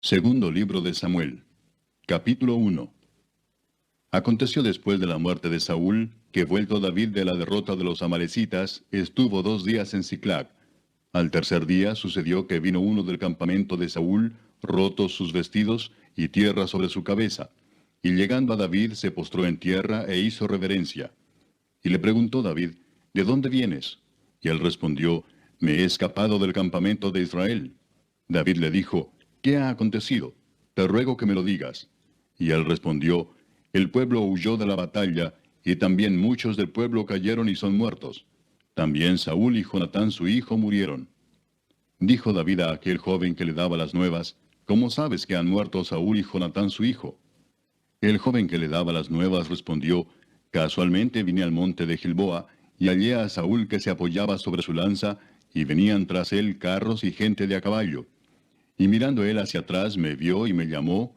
Segundo libro de Samuel, capítulo 1. Aconteció después de la muerte de Saúl, que vuelto David de la derrota de los amalecitas, estuvo 2 días en Siclag. Al tercer día sucedió que vino uno del campamento de Saúl, rotos sus vestidos y tierra sobre su cabeza. Y llegando a David se postró en tierra e hizo reverencia. Y le preguntó David, ¿de dónde vienes? Y él respondió, me he escapado del campamento de Israel. David le dijo, ¿qué ha acontecido? Te ruego que me lo digas. Y él respondió, el pueblo huyó de la batalla, y también muchos del pueblo cayeron y son muertos. También Saúl y Jonatán su hijo murieron. Dijo David a aquel joven que le daba las nuevas, ¿cómo sabes que han muerto Saúl y Jonatán su hijo? El joven que le daba las nuevas respondió, casualmente vine al monte de Gilboa, y hallé a Saúl que se apoyaba sobre su lanza, y venían tras él carros y gente de a caballo. Y mirando él hacia atrás me vio y me llamó,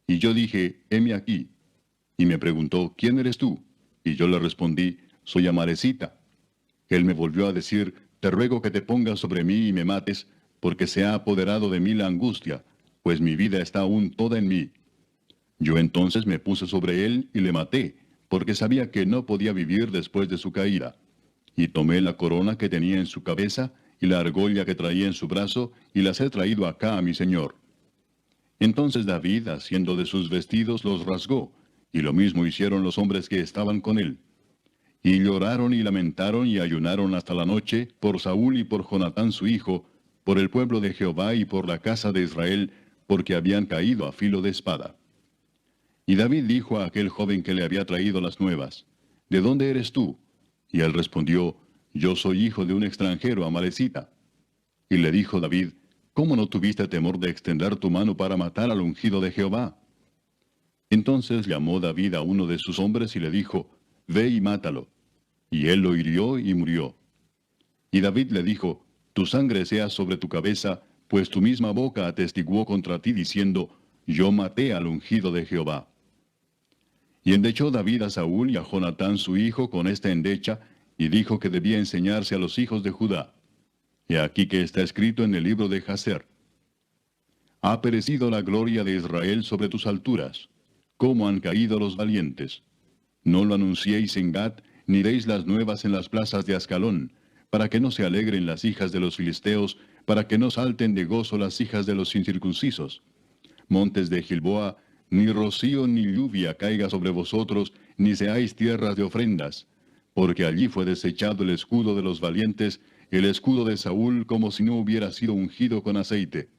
y yo dije, heme aquí. Y me preguntó, ¿quién eres tú? Y yo le respondí, soy amalecita. Él me volvió a decir, te ruego que te pongas sobre mí y me mates, porque se ha apoderado de mí la angustia, pues mi vida está aún toda en mí. Yo entonces me puse sobre él y le maté, porque sabía que no podía vivir después de su caída. Y tomé la corona que tenía en su cabeza, y la argolla que traía en su brazo, y las he traído acá a mi señor. Entonces David, haciendo de sus vestidos, los rasgó, y lo mismo hicieron los hombres que estaban con él. Y lloraron y lamentaron y ayunaron hasta la noche, por Saúl y por Jonatán su hijo, por el pueblo de Jehová y por la casa de Israel, porque habían caído a filo de espada. Y David dijo a aquel joven que le había traído las nuevas, ¿de dónde eres tú? Y él respondió, yo soy hijo de un extranjero amalecita. Y le dijo David, ¿cómo no tuviste temor de extender tu mano para matar al ungido de Jehová? Entonces llamó David a uno de sus hombres y le dijo, ve y mátalo. Y él lo hirió y murió. Y David le dijo, tu sangre sea sobre tu cabeza, pues tu misma boca atestiguó contra ti diciendo, yo maté al ungido de Jehová. Y endechó David a Saúl y a Jonatán su hijo con esta endecha, y dijo que debía enseñarse a los hijos de Judá. Y aquí que está escrito en el libro de Jaser. Ha perecido la gloria de Israel sobre tus alturas. ¿Cómo han caído los valientes? No lo anunciéis en Gat, ni deis las nuevas en las plazas de Ascalón, para que no se alegren las hijas de los filisteos, para que no salten de gozo las hijas de los incircuncisos. Montes de Gilboa, ni rocío ni lluvia caiga sobre vosotros, ni seáis tierras de ofrendas, porque allí fue desechado el escudo de los valientes, el escudo de Saúl, como si no hubiera sido ungido con aceite.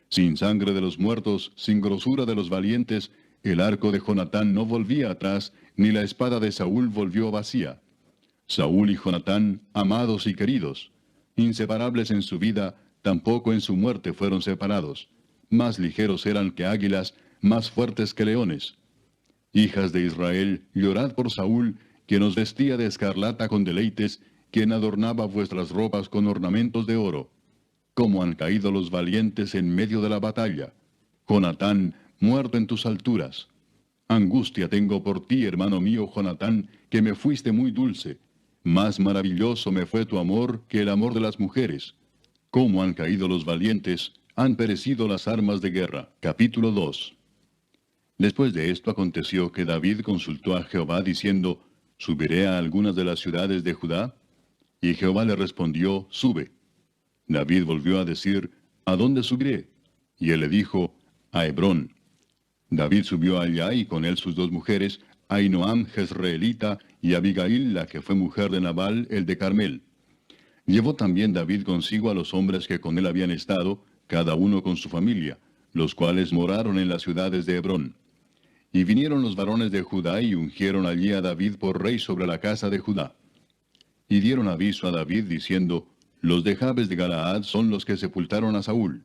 Sin sangre de los muertos, sin grosura de los valientes, el arco de Jonatán no volvía atrás, ni la espada de Saúl volvió vacía. Saúl y Jonatán, amados y queridos, inseparables en su vida, tampoco en su muerte fueron separados. Más ligeros eran que águilas, más fuertes que leones. Hijas de Israel, llorad por Saúl, quien os vestía de escarlata con deleites, quien adornaba vuestras ropas con ornamentos de oro. Cómo han caído los valientes en medio de la batalla. Jonatán, muerto en tus alturas. Angustia tengo por ti, hermano mío Jonatán, que me fuiste muy dulce. Más maravilloso me fue tu amor que el amor de las mujeres. Cómo han caído los valientes, han perecido las armas de guerra. Capítulo 2. Después de esto aconteció que David consultó a Jehová diciendo, ¿subiré a algunas de las ciudades de Judá? Y Jehová le respondió, sube. David volvió a decir, ¿a dónde subiré? Y él le dijo, a Hebrón. David subió allá y con él sus 2 mujeres, Ahinoam jezreelita y Abigail, la que fue mujer de Nabal, el de Carmel. Llevó también David consigo a los hombres que con él habían estado, cada uno con su familia, los cuales moraron en las ciudades de Hebrón. Y vinieron los varones de Judá y ungieron allí a David por rey sobre la casa de Judá. Y dieron aviso a David diciendo, los de Jabes de Galaad son los que sepultaron a Saúl.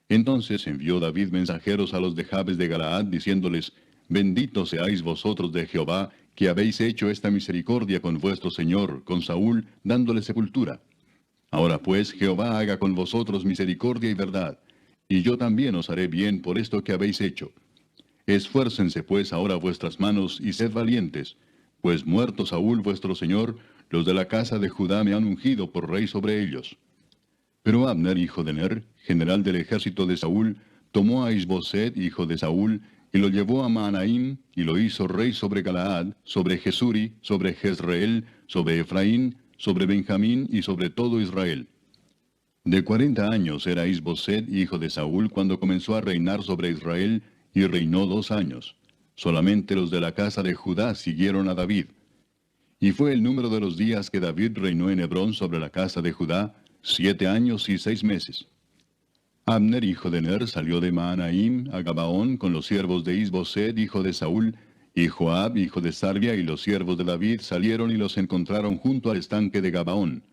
Entonces envió David mensajeros a los de Jabes de Galaad, diciéndoles, benditos seáis vosotros de Jehová, que habéis hecho esta misericordia con vuestro señor, con Saúl, dándole sepultura. Ahora pues Jehová haga con vosotros misericordia y verdad, y yo también os haré bien por esto que habéis hecho. Esfuércense pues ahora vuestras manos y sed valientes, pues muerto Saúl vuestro señor, los de la casa de Judá me han ungido por rey sobre ellos. Pero Abner, hijo de Ner, general del ejército de Saúl, tomó a Isboset, hijo de Saúl, y lo llevó a Mahanaim, y lo hizo rey sobre Galaad, sobre Jesuri, sobre Jezreel, sobre Efraín, sobre Benjamín y sobre todo Israel. De 40 años era Isboset, hijo de Saúl, cuando comenzó a reinar sobre Israel, y reinó 2 años. Solamente los de la casa de Judá siguieron a David. Y fue el número de los días que David reinó en Hebrón sobre la casa de Judá, 7 años y 6 meses. Abner, hijo de Ner, salió de Mahanaim a Gabaón con los siervos de Isboset, hijo de Saúl, y Joab, hijo de Sarvia, y los siervos de David salieron y los encontraron junto al estanque de Gabaón.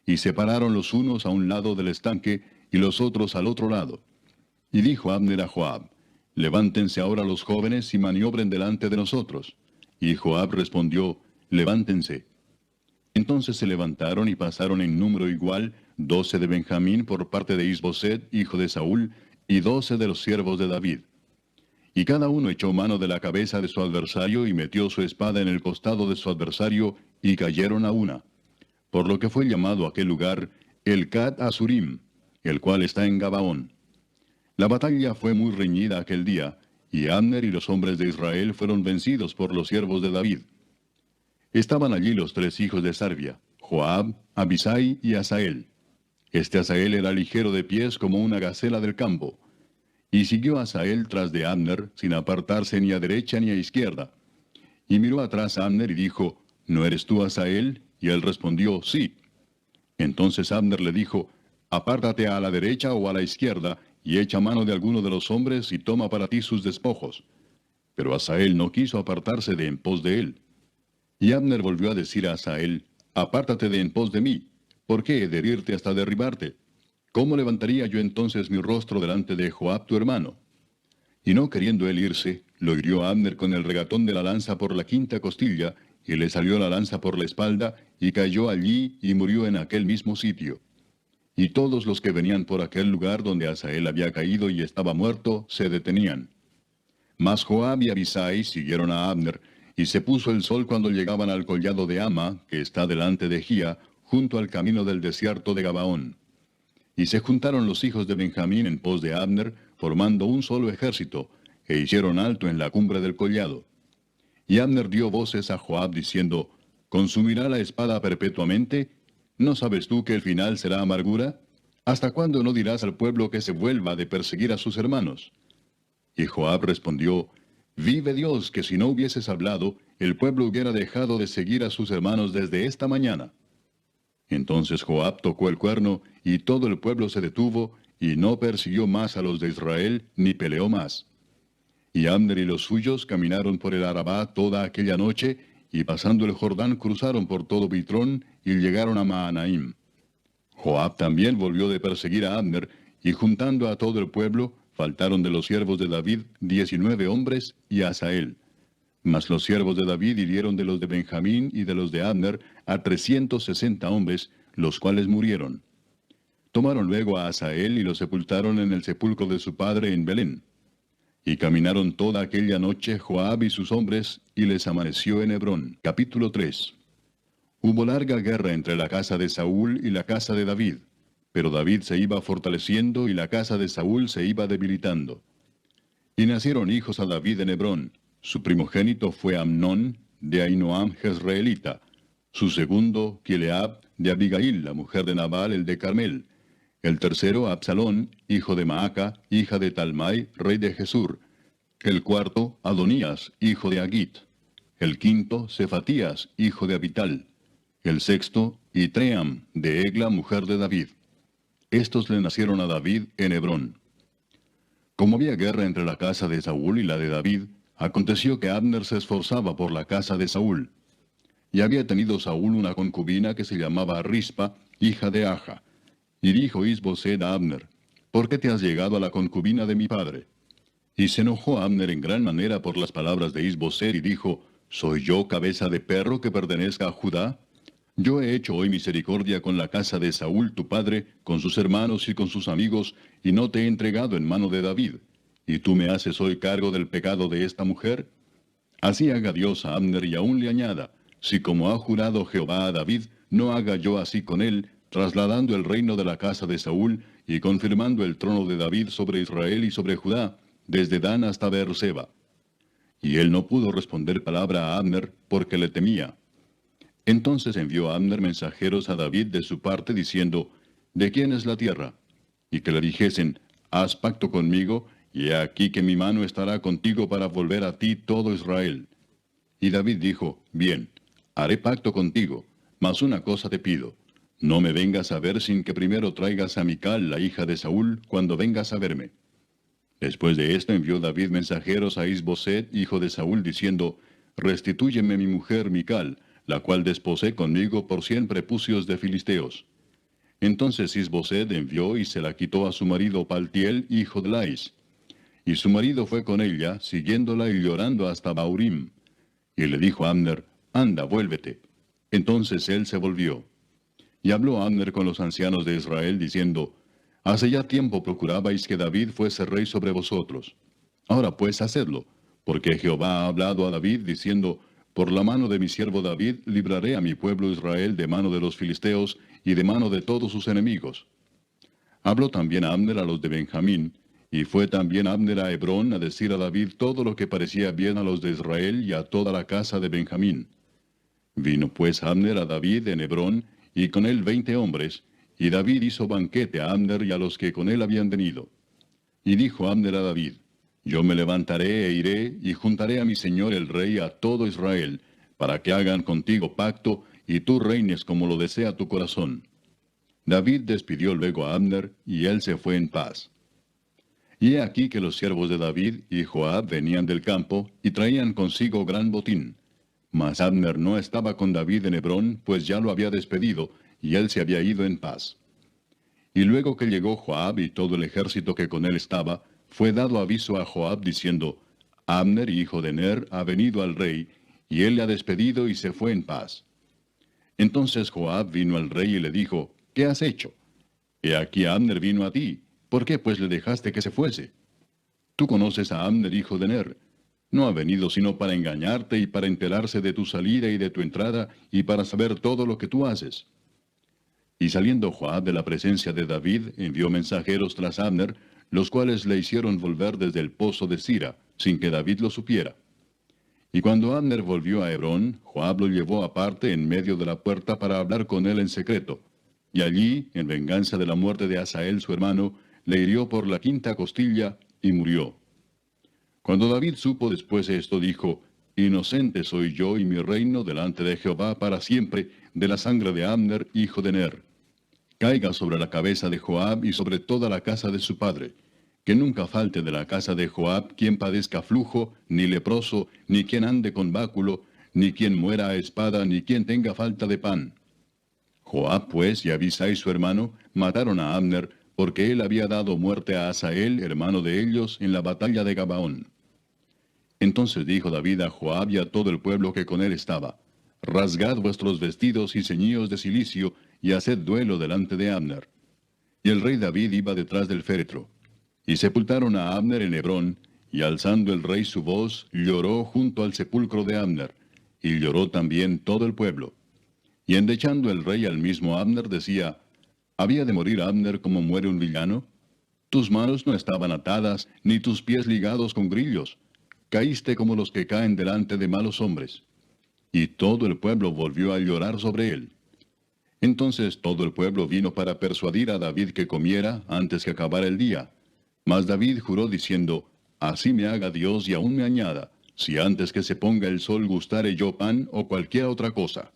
Y separaron los unos a un lado del estanque, y los otros al otro lado. Y dijo Abner a Joab, levántense ahora los jóvenes y maniobren delante de nosotros. Y Joab respondió, levántense. Entonces se levantaron y pasaron en número igual 12 de Benjamín por parte de Isboset, hijo de Saúl, y 12 de los siervos de David. Y cada uno echó mano de la cabeza de su adversario y metió su espada en el costado de su adversario, y cayeron a una. Por lo que fue llamado aquel lugar el Cat Asurim, el cual está en Gabaón. La batalla fue muy reñida aquel día, y Abner y los hombres de Israel fueron vencidos por los siervos de David. Estaban allí los 3 hijos de Sarvia, Joab, Abisai y Asael. Este Asael era ligero de pies como una gacela del campo. Y siguió Asael tras de Abner, sin apartarse ni a derecha ni a izquierda. Y miró atrás a Abner y dijo, ¿no eres tú Asael? Y él respondió, sí. Entonces Abner le dijo, apártate a la derecha o a la izquierda, y echa mano de alguno de los hombres y toma para ti sus despojos. Pero Asael no quiso apartarse de en pos de él. Y Abner volvió a decir a Asael, apártate de en pos de mí, ¿por qué he de herirte hasta derribarte? ¿Cómo levantaría yo entonces mi rostro delante de Joab tu hermano? Y no queriendo él irse, lo hirió a Abner con el regatón de la lanza por la 5ª costilla, y le salió la lanza por la espalda, y cayó allí y murió en aquel mismo sitio. Y todos los que venían por aquel lugar donde Asael había caído y estaba muerto, se detenían. Mas Joab y Abisai siguieron a Abner, y se puso el sol cuando llegaban al collado de Ama, que está delante de Gía, junto al camino del desierto de Gabaón. Y se juntaron los hijos de Benjamín en pos de Abner, formando un solo ejército, e hicieron alto en la cumbre del collado. Y Abner dio voces a Joab diciendo, ¿consumirá la espada perpetuamente? ¿No sabes tú que el final será amargura? ¿Hasta cuándo no dirás al pueblo que se vuelva de perseguir a sus hermanos? Y Joab respondió, vive Dios, que si no hubieses hablado, el pueblo hubiera dejado de seguir a sus hermanos desde esta mañana. Entonces Joab tocó el cuerno, y todo el pueblo se detuvo, y no persiguió más a los de Israel, ni peleó más. Y Abner y los suyos caminaron por el Arabá toda aquella noche, y pasando el Jordán cruzaron por todo Bitrón, y llegaron a Mahanaim. Joab también volvió de perseguir a Abner, y juntando a todo el pueblo, faltaron de los siervos de David 19 hombres y Asael. Mas los siervos de David hirieron de los de Benjamín y de los de Abner a 360 hombres, los cuales murieron. Tomaron luego a Asael y lo sepultaron en el sepulcro de su padre en Belén. Y caminaron toda aquella noche Joab y sus hombres, y les amaneció en Hebrón. Capítulo 3. Hubo larga guerra entre la casa de Saúl y la casa de David, pero David se iba fortaleciendo y la casa de Saúl se iba debilitando. Y nacieron hijos a David en Hebrón. Su primogénito fue Amnón, de Ahinoam Jezreelita. Su segundo, Kileab, de Abigail, la mujer de Nabal, el de Carmel. El tercero, Absalón, hijo de Maaca, hija de Talmai, rey de Jesur. El cuarto, Adonías, hijo de Agit. El quinto, Cefatías, hijo de Abital. El sexto, Itream, de Egla, mujer de David. Estos le nacieron a David en Hebrón. Como había guerra entre la casa de Saúl y la de David, aconteció que Abner se esforzaba por la casa de Saúl. Y había tenido Saúl una concubina que se llamaba Rispa, hija de Aja. Y dijo Isboset a Abner, ¿por qué te has llegado a la concubina de mi padre? Y se enojó Abner en gran manera por las palabras de Isboset y dijo, ¿soy yo cabeza de perro que pertenezca a Judá? Yo he hecho hoy misericordia con la casa de Saúl tu padre, con sus hermanos y con sus amigos, y no te he entregado en mano de David. ¿Y tú me haces hoy cargo del pecado de esta mujer? Así haga Dios a Abner y aún le añada, si como ha jurado Jehová a David, no haga yo así con él, trasladando el reino de la casa de Saúl, y confirmando el trono de David sobre Israel y sobre Judá, desde Dan hasta Beerseba. Y él no pudo responder palabra a Abner, porque le temía. Entonces envió Abner mensajeros a David de su parte, diciendo, ¿de quién es la tierra? Y que le dijesen, haz pacto conmigo, y he aquí que mi mano estará contigo para volver a ti todo Israel. Y David dijo, bien, haré pacto contigo, mas una cosa te pido, no me vengas a ver sin que primero traigas a Mical, la hija de Saúl, cuando vengas a verme. Después de esto envió David mensajeros a Isboset, hijo de Saúl, diciendo, restitúyeme mi mujer Mical, la cual desposé conmigo por 100 prepucios de filisteos. Entonces Isboset envió y se la quitó a su marido Paltiel, hijo de Lais. Y su marido fue con ella, siguiéndola y llorando hasta Baurim. Y le dijo a Abner, anda, vuélvete. Entonces él se volvió. Y habló Abner con los ancianos de Israel, diciendo, hace ya tiempo procurabais que David fuese rey sobre vosotros. Ahora pues hacedlo, porque Jehová ha hablado a David, diciendo, por la mano de mi siervo David libraré a mi pueblo Israel de mano de los filisteos y de mano de todos sus enemigos. Habló también Abner a los de Benjamín, y fue también Abner a Hebrón a decir a David todo lo que parecía bien a los de Israel y a toda la casa de Benjamín. Vino pues Abner a David en Hebrón, y con él 20 hombres, y David hizo banquete a Abner y a los que con él habían venido. Y dijo Abner a David, yo me levantaré e iré, y juntaré a mi señor el rey a todo Israel, para que hagan contigo pacto, y tú reines como lo desea tu corazón. David despidió luego a Abner, y él se fue en paz. Y he aquí que los siervos de David y Joab venían del campo, y traían consigo gran botín. Mas Abner no estaba con David en Hebrón, pues ya lo había despedido, y él se había ido en paz. Y luego que llegó Joab y todo el ejército que con él estaba, fue dado aviso a Joab diciendo, Abner, hijo de Ner, ha venido al rey, y él le ha despedido y se fue en paz. Entonces Joab vino al rey y le dijo, ¿qué has hecho? He aquí Abner vino a ti, ¿por qué pues le dejaste que se fuese? Tú conoces a Abner, hijo de Ner. No ha venido sino para engañarte y para enterarse de tu salida y de tu entrada, y para saber todo lo que tú haces. Y saliendo Joab de la presencia de David, envió mensajeros tras Abner, los cuales le hicieron volver desde el pozo de Sira, sin que David lo supiera. Y cuando Abner volvió a Hebrón, Joab lo llevó aparte en medio de la puerta para hablar con él en secreto. Y allí, en venganza de la muerte de Asael su hermano, le hirió por la 5ª costilla, y murió. Cuando David supo después esto, dijo, inocente soy yo y mi reino delante de Jehová para siempre, de la sangre de Abner, hijo de Ner. Caiga sobre la cabeza de Joab y sobre toda la casa de su padre. Que nunca falte de la casa de Joab quien padezca flujo, ni leproso, ni quien ande con báculo, ni quien muera a espada, ni quien tenga falta de pan. Joab pues y Abisai su hermano mataron a Abner, porque él había dado muerte a Asael, hermano de ellos, en la batalla de Gabaón. Entonces dijo David a Joab y a todo el pueblo que con él estaba, rasgad vuestros vestidos y ceñíos de cilicio, y haced duelo delante de Abner. Y el rey David iba detrás del féretro. Y sepultaron a Abner en Hebrón, y alzando el rey su voz, lloró junto al sepulcro de Abner, y lloró también todo el pueblo. Y endechando el rey al mismo Abner, decía, ¿había de morir Abner como muere un villano? Tus manos no estaban atadas, ni tus pies ligados con grillos. Caíste como los que caen delante de malos hombres. Y todo el pueblo volvió a llorar sobre él. Entonces todo el pueblo vino para persuadir a David que comiera antes que acabara el día. Mas David juró diciendo, así me haga Dios y aún me añada, si antes que se ponga el sol gustare yo pan o cualquier otra cosa.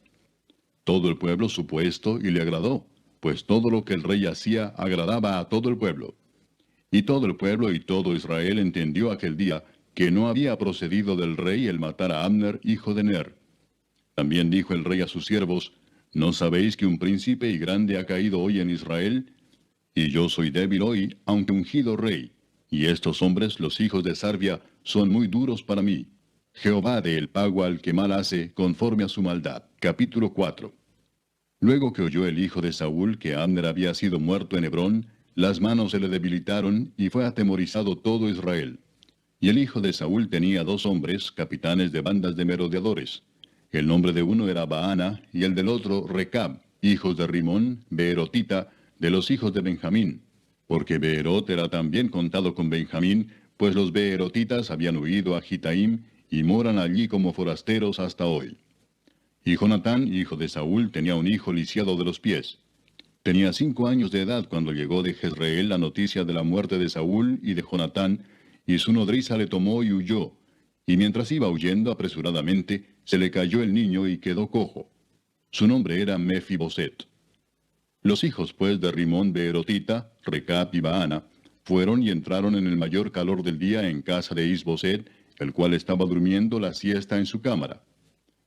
Todo el pueblo supo esto y le agradó, pues todo lo que el rey hacía agradaba a todo el pueblo. Y todo el pueblo y todo Israel entendió aquel día que no había procedido del rey el matar a Abner, hijo de Ner. También dijo el rey a sus siervos, ¿no sabéis que un príncipe y grande ha caído hoy en Israel? Y yo soy débil hoy, aunque ungido rey, y estos hombres, los hijos de Sarvia, son muy duros para mí. Jehová dé el pago al que mal hace, conforme a su maldad. Capítulo 4. Luego que oyó el hijo de Saúl que Abner había sido muerto en Hebrón, las manos se le debilitaron, y fue atemorizado todo Israel. Y el hijo de Saúl tenía 2 hombres, capitanes de bandas de merodeadores. El nombre de uno era Baana, y el del otro Recab, hijos de Rimón, Beerotita, de los hijos de Benjamín, porque Beerot era también contado con Benjamín, pues los beerotitas habían huido a Gitaim y moran allí como forasteros hasta hoy. Y Jonatán, hijo de Saúl, tenía un hijo lisiado de los pies. Tenía 5 años de edad cuando llegó de Jezreel la noticia de la muerte de Saúl y de Jonatán, y su nodriza le tomó y huyó. Y mientras iba huyendo apresuradamente, se le cayó el niño y quedó cojo. Su nombre era Mefiboset. Los hijos pues de Rimón beerotita, Recab y Baana, fueron y entraron en el mayor calor del día en casa de Isboset, el cual estaba durmiendo la siesta en su cámara.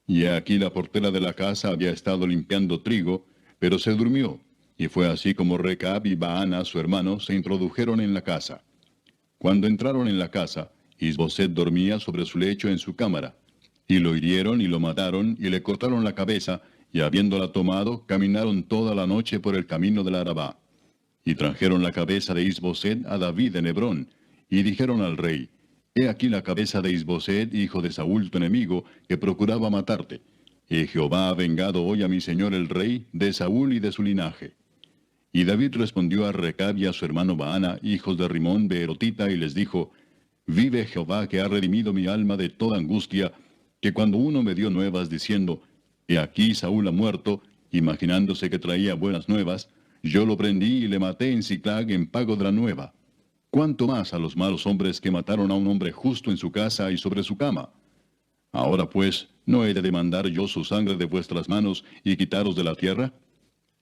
Y he aquí la portera de la casa había estado limpiando trigo, pero se durmió, y fue así como Recab y Baana, su hermano, se introdujeron en la casa. Cuando entraron en la casa, Isboset dormía sobre su lecho en su cámara. Y lo hirieron y lo mataron, y le cortaron la cabeza, y habiéndola tomado, caminaron toda la noche por el camino del Arabá. Y trajeron la cabeza de Isboset a David en Hebrón, y dijeron al rey, He aquí la cabeza de Isboset, hijo de Saúl tu enemigo, que procuraba matarte. Y Jehová ha vengado hoy a mi señor el rey, de Saúl y de su linaje. Y David respondió a Recab y a su hermano Baana, hijos de Rimón beerotita, y les dijo, Vive Jehová que ha redimido mi alma de toda angustia, que cuando uno me dio nuevas diciendo, He aquí Saúl ha muerto, imaginándose que traía buenas nuevas, yo lo prendí y le maté en Siclag en pago de la nueva. ¿Cuánto más a los malos hombres que mataron a un hombre justo en su casa y sobre su cama? Ahora pues, ¿no he de demandar yo su sangre de vuestras manos y quitaros de la tierra?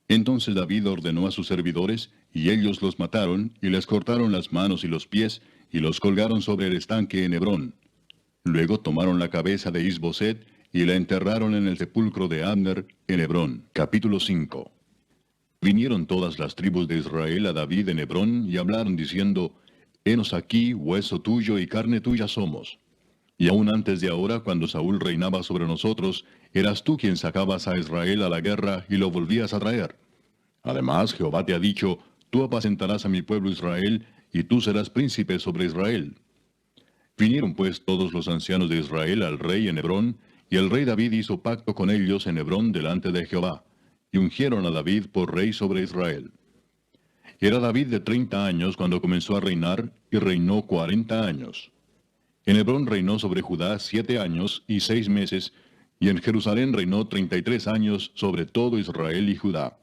Entonces David ordenó a sus servidores, y ellos los mataron, y les cortaron las manos y los pies, y los colgaron sobre el estanque en Hebrón. Luego tomaron la cabeza de Isboset, y la enterraron en el sepulcro de Abner, en Hebrón. Capítulo 5. Vinieron todas las tribus de Israel a David en Hebrón, y hablaron diciendo, Henos aquí, hueso tuyo y carne tuya somos. Y aún antes de ahora, cuando Saúl reinaba sobre nosotros, eras tú quien sacabas a Israel a la guerra y lo volvías a traer. Además, Jehová te ha dicho, tú apacentarás a mi pueblo Israel, y tú serás príncipe sobre Israel. Vinieron pues todos los ancianos de Israel al rey en Hebrón, y el rey David hizo pacto con ellos en Hebrón delante de Jehová, y ungieron a David por rey sobre Israel. Era David de 30 años cuando comenzó a reinar, y reinó 40 años. En Hebrón reinó sobre Judá 7 años y 6 meses, y en Jerusalén reinó 33 años sobre todo Israel y Judá.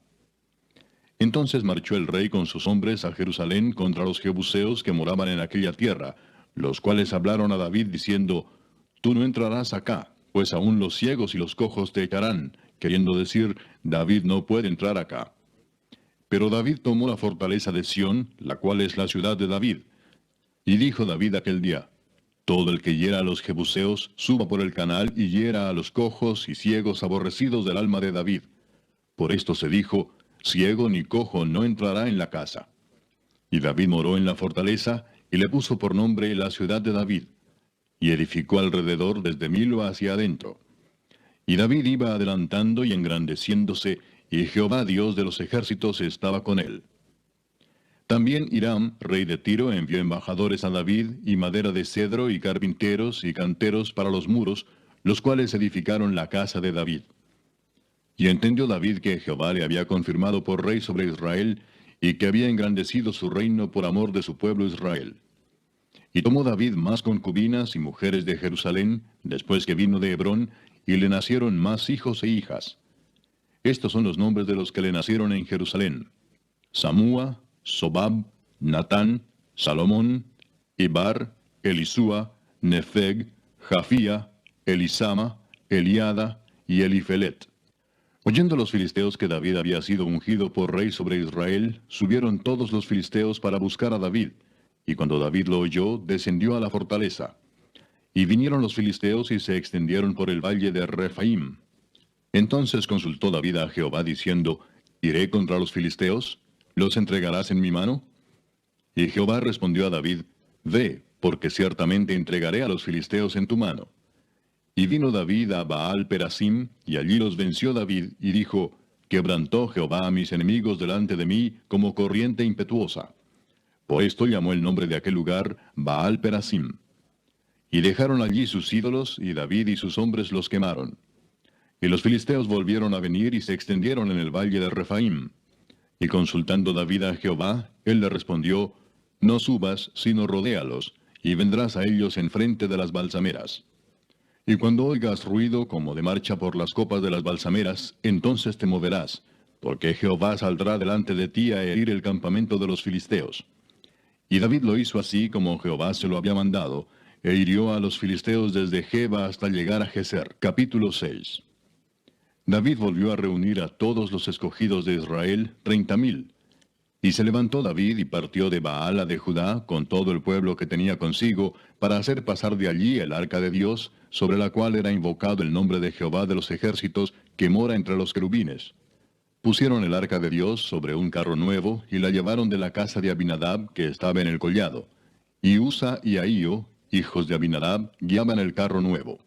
Entonces marchó el rey con sus hombres a Jerusalén contra los jebuseos que moraban en aquella tierra, los cuales hablaron a David diciendo, Tú no entrarás acá, pues aún los ciegos y los cojos te echarán, queriendo decir, David no puede entrar acá. Pero David tomó la fortaleza de Sión, la cual es la ciudad de David. Y dijo David aquel día, Todo el que hiera a los jebuseos, suba por el canal y hiera a los cojos y ciegos aborrecidos del alma de David. Por esto se dijo, ciego ni cojo no entrará en la casa. Y David moró en la fortaleza, y le puso por nombre la ciudad de David, y edificó alrededor desde Milo hacia adentro. Y David iba adelantando y engrandeciéndose, y Jehová Dios de los ejércitos estaba con él. También Hiram, rey de Tiro, envió embajadores a David, y madera de cedro, y carpinteros, y canteros para los muros, los cuales edificaron la casa de David. Y entendió David que Jehová le había confirmado por rey sobre Israel, y que había engrandecido su reino por amor de su pueblo Israel. Y tomó David más concubinas y mujeres de Jerusalén, después que vino de Hebrón, y le nacieron más hijos e hijas. Estos son los nombres de los que le nacieron en Jerusalén: Samúa, Sobab, Natán, Salomón, Ibar, Elisúa, Nefeg, Jafía, Elisama, Eliada y Elifelet. Oyendo los filisteos que David había sido ungido por rey sobre Israel, subieron todos los filisteos para buscar a David, y cuando David lo oyó, descendió a la fortaleza. Y vinieron los filisteos y se extendieron por el valle de Refaim. Entonces consultó David a Jehová diciendo, ¿Iré contra los filisteos? ¿Los entregarás en mi mano? Y Jehová respondió a David, Ve, porque ciertamente entregaré a los filisteos en tu mano. Y vino David a Baal Perasim, y allí los venció David, y dijo, Quebrantó Jehová a mis enemigos delante de mí como corriente impetuosa. Por esto llamó el nombre de aquel lugar Baal Perasim. Y dejaron allí sus ídolos, y David y sus hombres los quemaron. Y los filisteos volvieron a venir y se extendieron en el valle de Refaim. Y consultando David a Jehová, él le respondió, no subas, sino rodéalos, y vendrás a ellos enfrente de las balsameras. Y cuando oigas ruido como de marcha por las copas de las balsameras, entonces te moverás, porque Jehová saldrá delante de ti a herir el campamento de los filisteos. Y David lo hizo así como Jehová se lo había mandado, e hirió a los filisteos desde Geba hasta llegar a Geser. Capítulo 6. David volvió a reunir a todos los escogidos de Israel, 30,000. Y se levantó David y partió de Baala de Judá con todo el pueblo que tenía consigo, para hacer pasar de allí el arca de Dios, sobre la cual era invocado el nombre de Jehová de los ejércitos, que mora entre los querubines. Pusieron el arca de Dios sobre un carro nuevo, y la llevaron de la casa de Abinadab, que estaba en el collado. Y Usa y Ahío, hijos de Abinadab, guiaban el carro nuevo.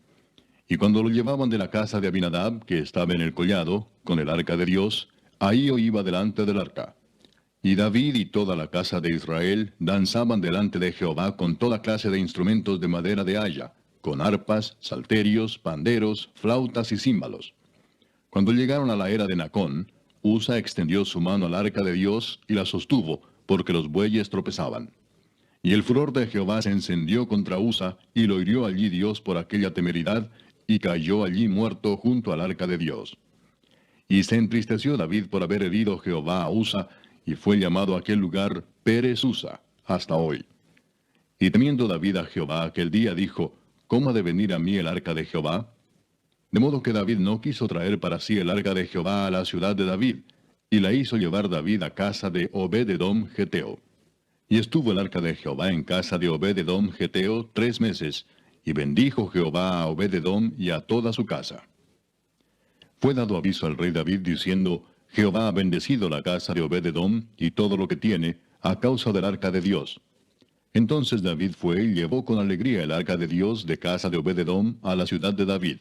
Y cuando lo llevaban de la casa de Abinadab, que estaba en el collado, con el arca de Dios, Ahío iba delante del arca. Y David y toda la casa de Israel danzaban delante de Jehová con toda clase de instrumentos de madera de haya, con arpas, salterios, panderos, flautas y címbalos. Cuando llegaron a la era de Nacón, Usa extendió su mano al arca de Dios y la sostuvo, porque los bueyes tropezaban. Y el furor de Jehová se encendió contra Usa, y lo hirió allí Dios por aquella temeridad, y cayó allí muerto junto al arca de Dios. Y se entristeció David por haber herido Jehová a Usa, y fue llamado aquel lugar Pérez Usa, hasta hoy. Y temiendo David a Jehová aquel día dijo, ¿cómo ha de venir a mí el arca de Jehová? De modo que David no quiso traer para sí el arca de Jehová a la ciudad de David, y la hizo llevar David a casa de Obed-edom Geteo. Y estuvo el arca de Jehová en casa de Obed-edom Geteo 3 meses, y bendijo Jehová a Obed-edom y a toda su casa. Fue dado aviso al rey David diciendo, Jehová ha bendecido la casa de Obed-edom y todo lo que tiene, a causa del arca de Dios. Entonces David fue y llevó con alegría el arca de Dios de casa de Obed-edom a la ciudad de David.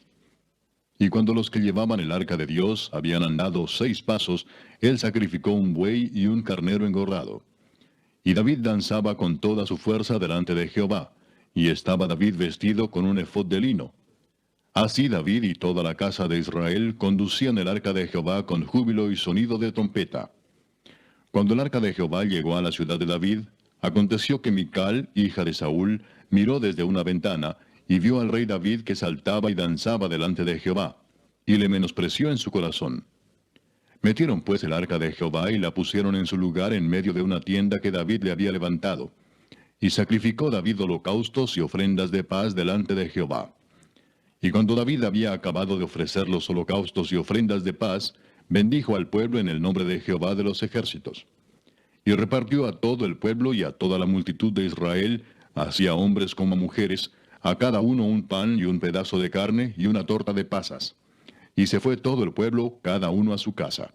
Y cuando los que llevaban el arca de Dios habían andado 6 pasos, él sacrificó un buey y un carnero engordado. Y David danzaba con toda su fuerza delante de Jehová, y estaba David vestido con un efod de lino. Así David y toda la casa de Israel conducían el arca de Jehová con júbilo y sonido de trompeta. Cuando el arca de Jehová llegó a la ciudad de David, aconteció que Mical, hija de Saúl, miró desde una ventana, y vio al rey David que saltaba y danzaba delante de Jehová, y le menospreció en su corazón. Metieron pues el arca de Jehová y la pusieron en su lugar en medio de una tienda que David le había levantado. Y sacrificó David holocaustos y ofrendas de paz delante de Jehová. Y cuando David había acabado de ofrecer los holocaustos y ofrendas de paz, bendijo al pueblo en el nombre de Jehová de los ejércitos. Y repartió a todo el pueblo y a toda la multitud de Israel, así a hombres como a mujeres, a cada uno un pan y un pedazo de carne y una torta de pasas. Y se fue todo el pueblo, cada uno a su casa.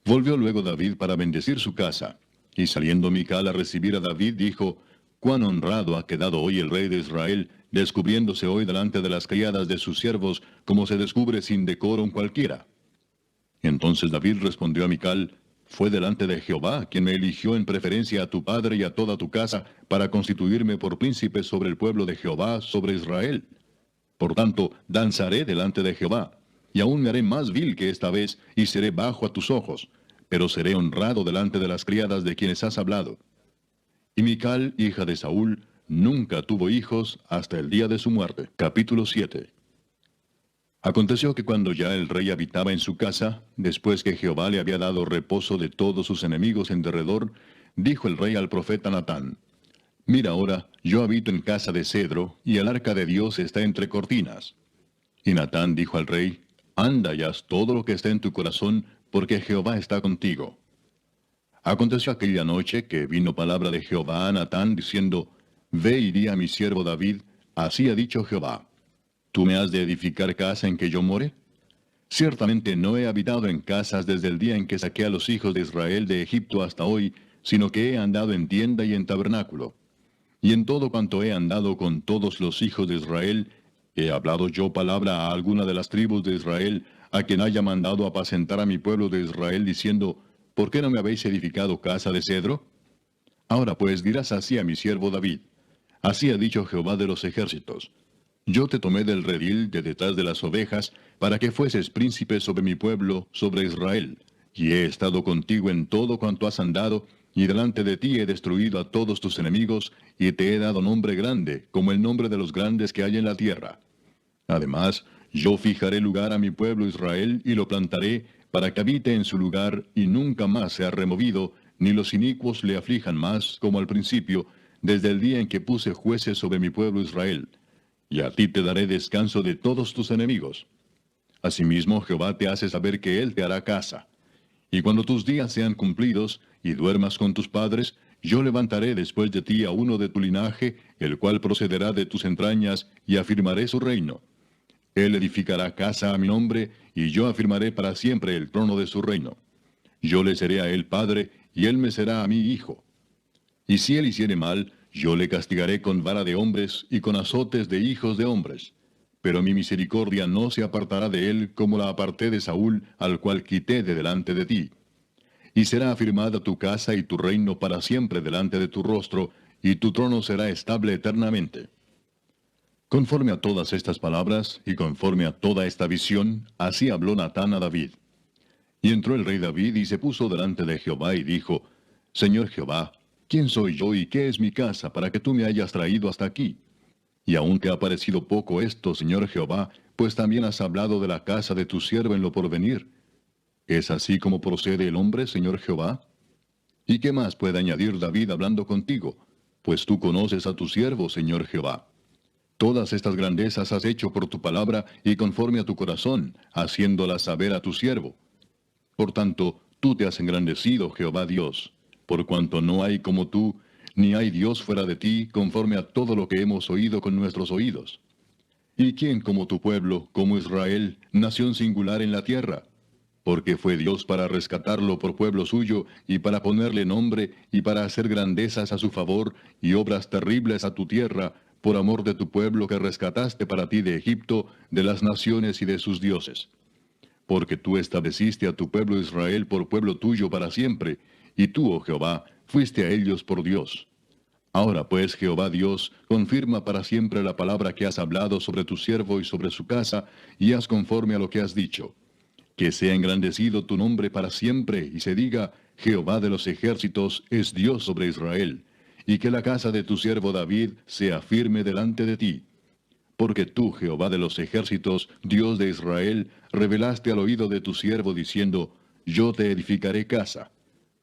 Volvió luego David para bendecir su casa. Y saliendo Mical a recibir a David, dijo, «Cuán honrado ha quedado hoy el rey de Israel, descubriéndose hoy delante de las criadas de sus siervos, como se descubre sin decoro cualquiera». Entonces David respondió a Mical, «Fue delante de Jehová quien me eligió en preferencia a tu padre y a toda tu casa, para constituirme por príncipe sobre el pueblo de Jehová, sobre Israel. Por tanto, danzaré delante de Jehová, y aún me haré más vil que esta vez, y seré bajo a tus ojos, pero seré honrado delante de las criadas de quienes has hablado». Y Mical, hija de Saúl, nunca tuvo hijos hasta el día de su muerte. Capítulo 7. Aconteció que cuando ya el rey habitaba en su casa, después que Jehová le había dado reposo de todos sus enemigos en derredor, dijo el rey al profeta Natán, «Mira ahora, yo habito en casa de cedro, y el arca de Dios está entre cortinas». Y Natán dijo al rey, «Anda y haz todo lo que está en tu corazón, porque Jehová está contigo». Aconteció aquella noche que vino palabra de Jehová a Natán, diciendo, «Ve y di a mi siervo David, así ha dicho Jehová, ¿tú me has de edificar casa en que yo more? Ciertamente no he habitado en casas desde el día en que saqué a los hijos de Israel de Egipto hasta hoy, sino que he andado en tienda y en tabernáculo. Y en todo cuanto he andado con todos los hijos de Israel, ¿he hablado yo palabra a alguna de las tribus de Israel, a quien haya mandado apacentar a mi pueblo de Israel, diciendo, ¿por qué no me habéis edificado casa de cedro? Ahora pues dirás así a mi siervo David, así ha dicho Jehová de los ejércitos, yo te tomé del redil de detrás de las ovejas, para que fueses príncipe sobre mi pueblo, sobre Israel, y he estado contigo en todo cuanto has andado, y delante de ti he destruido a todos tus enemigos, y te he dado nombre grande, como el nombre de los grandes que hay en la tierra. Además, yo fijaré lugar a mi pueblo Israel, y lo plantaré, para que habite en su lugar, y nunca más sea removido, ni los inicuos le aflijan más, como al principio, desde el día en que puse jueces sobre mi pueblo Israel. Y a ti te daré descanso de todos tus enemigos. Asimismo, Jehová te hace saber que Él te hará casa. Y cuando tus días sean cumplidos, y duermas con tus padres, yo levantaré después de ti a uno de tu linaje, el cual procederá de tus entrañas, y afirmaré su reino. Él edificará casa a mi nombre, y yo afirmaré para siempre el trono de su reino. Yo le seré a él padre, y él me será a mí hijo. Y si él hiciere mal, yo le castigaré con vara de hombres, y con azotes de hijos de hombres. Pero mi misericordia no se apartará de él como la aparté de Saúl, al cual quité de delante de ti. Y será afirmada tu casa y tu reino para siempre delante de tu rostro, y tu trono será estable eternamente. Conforme a todas estas palabras, y conforme a toda esta visión, así habló Natán a David. Y entró el rey David y se puso delante de Jehová y dijo, Señor Jehová, ¿quién soy yo y qué es mi casa para que tú me hayas traído hasta aquí? Y aún te ha parecido poco esto, Señor Jehová, pues también has hablado de la casa de tu siervo en lo porvenir. ¿Es así como procede el hombre, Señor Jehová? ¿Y qué más puede añadir David hablando contigo? Pues tú conoces a tu siervo, Señor Jehová. Todas estas grandezas has hecho por tu palabra y conforme a tu corazón, haciéndolas saber a tu siervo. Por tanto, tú te has engrandecido, Jehová Dios, por cuanto no hay como tú, ni hay Dios fuera de ti, conforme a todo lo que hemos oído con nuestros oídos. ¿Y quién como tu pueblo, como Israel, nación singular en la tierra? Porque fue Dios para rescatarlo por pueblo suyo, y para ponerle nombre, y para hacer grandezas a su favor, y obras terribles a tu tierra, por amor de tu pueblo que rescataste para ti de Egipto, de las naciones y de sus dioses. Porque tú estableciste a tu pueblo Israel por pueblo tuyo para siempre, y tú, oh Jehová, fuiste a ellos por Dios. Ahora pues, Jehová Dios, confirma para siempre la palabra que has hablado sobre tu siervo y sobre su casa, y haz conforme a lo que has dicho. Que sea engrandecido tu nombre para siempre, y se diga, Jehová de los ejércitos es Dios sobre Israel, y que la casa de tu siervo David sea firme delante de ti. Porque tú, Jehová de los ejércitos, Dios de Israel, revelaste al oído de tu siervo diciendo, Yo te edificaré casa.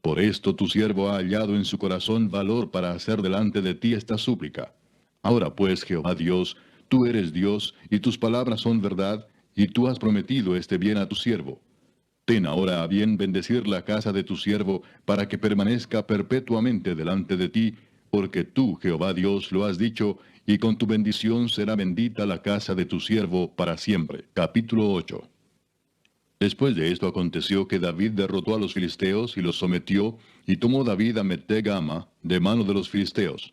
Por esto tu siervo ha hallado en su corazón valor para hacer delante de ti esta súplica. Ahora pues, Jehová Dios, tú eres Dios, y tus palabras son verdad, y tú has prometido este bien a tu siervo. Ten ahora a bien bendecir la casa de tu siervo, para que permanezca perpetuamente delante de ti, porque tú, Jehová Dios, lo has dicho, y con tu bendición será bendita la casa de tu siervo para siempre. Capítulo 8. Después de esto aconteció que David derrotó a los filisteos y los sometió, y tomó David a Meteg-ama de mano de los filisteos.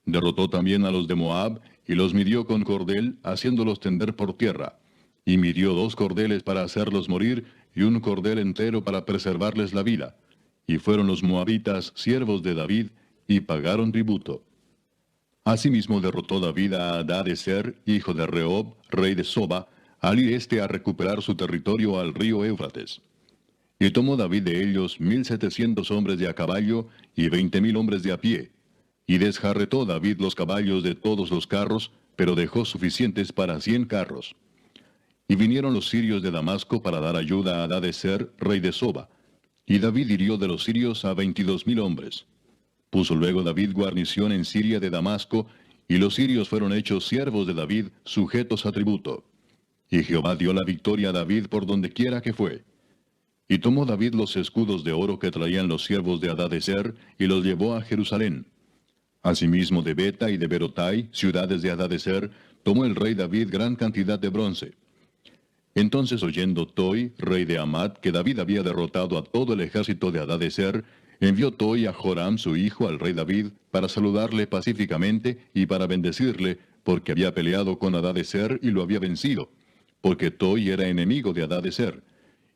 Derrotó también a los de Moab, y los midió con cordel, haciéndolos tender por tierra. Y midió 2 cordeles para hacerlos morir, y un cordel entero para preservarles la vida. Y fueron los moabitas siervos de David, y pagaron tributo. Asimismo derrotó David a Hadadezer, hijo de Rehob, rey de Soba, al ir éste a recuperar su territorio al río Éufrates. Y tomó David de ellos 1,700 hombres de a caballo, y 20,000 hombres de a pie. Y desjarretó David los caballos de todos los carros, pero dejó suficientes para 100 carros. Y vinieron los sirios de Damasco para dar ayuda a Hadadezer, rey de Soba. Y David hirió de los sirios a 22,000 hombres. Puso luego David guarnición en Siria de Damasco, y los sirios fueron hechos siervos de David, sujetos a tributo. Y Jehová dio la victoria a David por donde quiera que fue. Y tomó David los escudos de oro que traían los siervos de Hadadezer, y los llevó a Jerusalén. Asimismo de Beta y de Berotai, ciudades de Hadadezer, tomó el rey David gran cantidad de bronce. Entonces oyendo Toi, rey de Amat, que David había derrotado a todo el ejército de Hadadezer, envió Toi a Joram su hijo al rey David, para saludarle pacíficamente y para bendecirle, porque había peleado con Hadadezer y lo había vencido, porque Toi era enemigo de Hadadezer.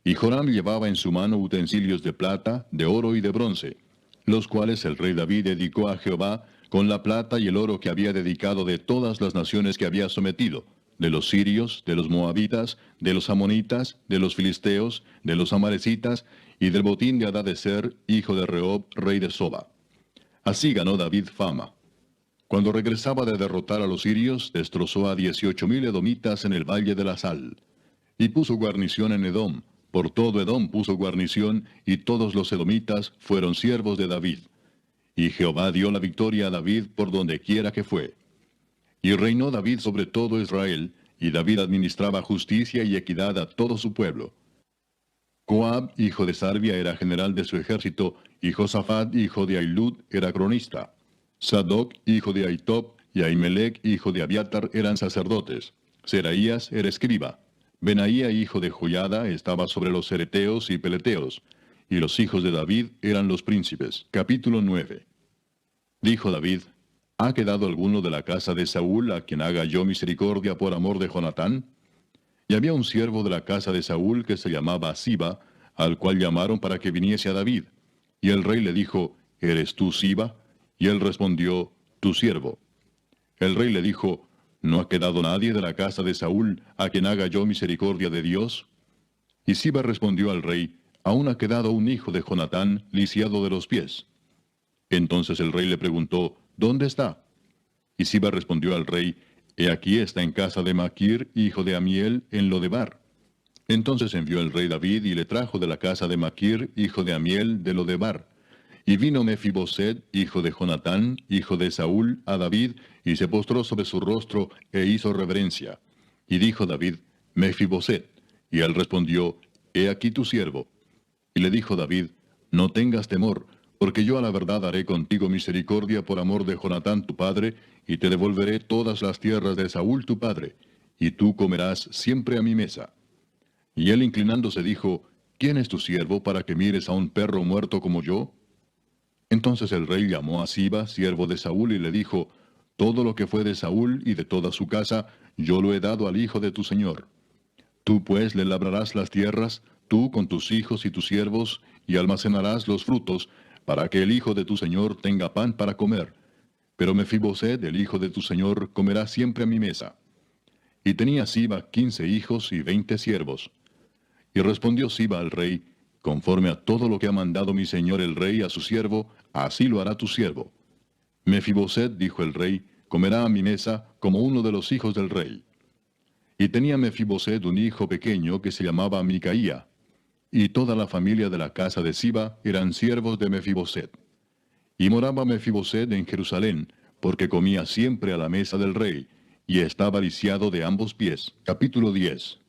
Y Joram llevaba en su mano utensilios de plata, de oro y de bronce, los cuales el rey David dedicó a Jehová, con la plata y el oro que había dedicado de todas las naciones que había sometido. de los sirios, de los moabitas, de los amonitas, de los filisteos, de los amalecitas, y del botín de Hadadezer, hijo de Rehob, rey de Soba. Así ganó David fama. Cuando regresaba de derrotar a los sirios, destrozó a 18,000 edomitas en el valle de la Sal. Y puso guarnición en Edom. Por todo Edom puso guarnición, y todos los edomitas fueron siervos de David. Y Jehová dio la victoria a David por donde quiera que fue. Y reinó David sobre todo Israel, y David administraba justicia y equidad a todo su pueblo. Joab, hijo de Sarvia, era general de su ejército, y Josafat, hijo de Ahilud, era cronista. Sadoc, hijo de Ahitob, y Ahimelech, hijo de Abiatar, eran sacerdotes. Seraías era escriba. Benaía, hijo de Joiada, estaba sobre los cereteos y peleteos. Y los hijos de David eran los príncipes. Capítulo 9. Dijo David: ¿Ha quedado alguno de la casa de Saúl a quien haga yo misericordia por amor de Jonatán? Y había un siervo de la casa de Saúl que se llamaba Siba, al cual llamaron para que viniese a David. Y el rey le dijo: ¿Eres tú Siba? Y él respondió: Tu siervo. El rey le dijo: ¿No ha quedado nadie de la casa de Saúl a quien haga yo misericordia de Dios? Y Siba respondió al rey: Aún ha quedado un hijo de Jonatán, lisiado de los pies. Entonces el rey le preguntó: ¿Dónde está? Y Siba respondió al rey: He aquí está en casa de Maquir, hijo de Amiel, en Lodebar. Entonces envió el rey David y le trajo de la casa de Maquir, hijo de Amiel, de Lodebar. Y vino Mefiboset, hijo de Jonatán, hijo de Saúl, a David, y se postró sobre su rostro, e hizo reverencia. Y dijo David: Mefiboset. Y él respondió: He aquí tu siervo. Y le dijo David: No tengas temor, porque yo a la verdad haré contigo misericordia por amor de Jonatán tu padre, y te devolveré todas las tierras de Saúl tu padre, y tú comerás siempre a mi mesa. Y él inclinándose dijo: ¿Quién es tu siervo para que mires a un perro muerto como yo? Entonces el rey llamó a Siba, siervo de Saúl, y le dijo: Todo lo que fue de Saúl y de toda su casa, yo lo he dado al hijo de tu señor. Tú pues le labrarás las tierras, tú con tus hijos y tus siervos, y almacenarás los frutos, para que el hijo de tu señor tenga pan para comer. Pero Mefiboset, el hijo de tu señor, comerá siempre a mi mesa. Y tenía Siba 15 hijos y 20 siervos. Y respondió Siba al rey: Conforme a todo lo que ha mandado mi señor el rey a su siervo, así lo hará tu siervo. Mefiboset, dijo el rey, comerá a mi mesa como uno de los hijos del rey. Y tenía Mefiboset un hijo pequeño que se llamaba Micaía. Y toda la familia de la casa de Siba eran siervos de Mefiboset. Y moraba Mefiboset en Jerusalén, porque comía siempre a la mesa del rey, y estaba lisiado de ambos pies. Capítulo 10.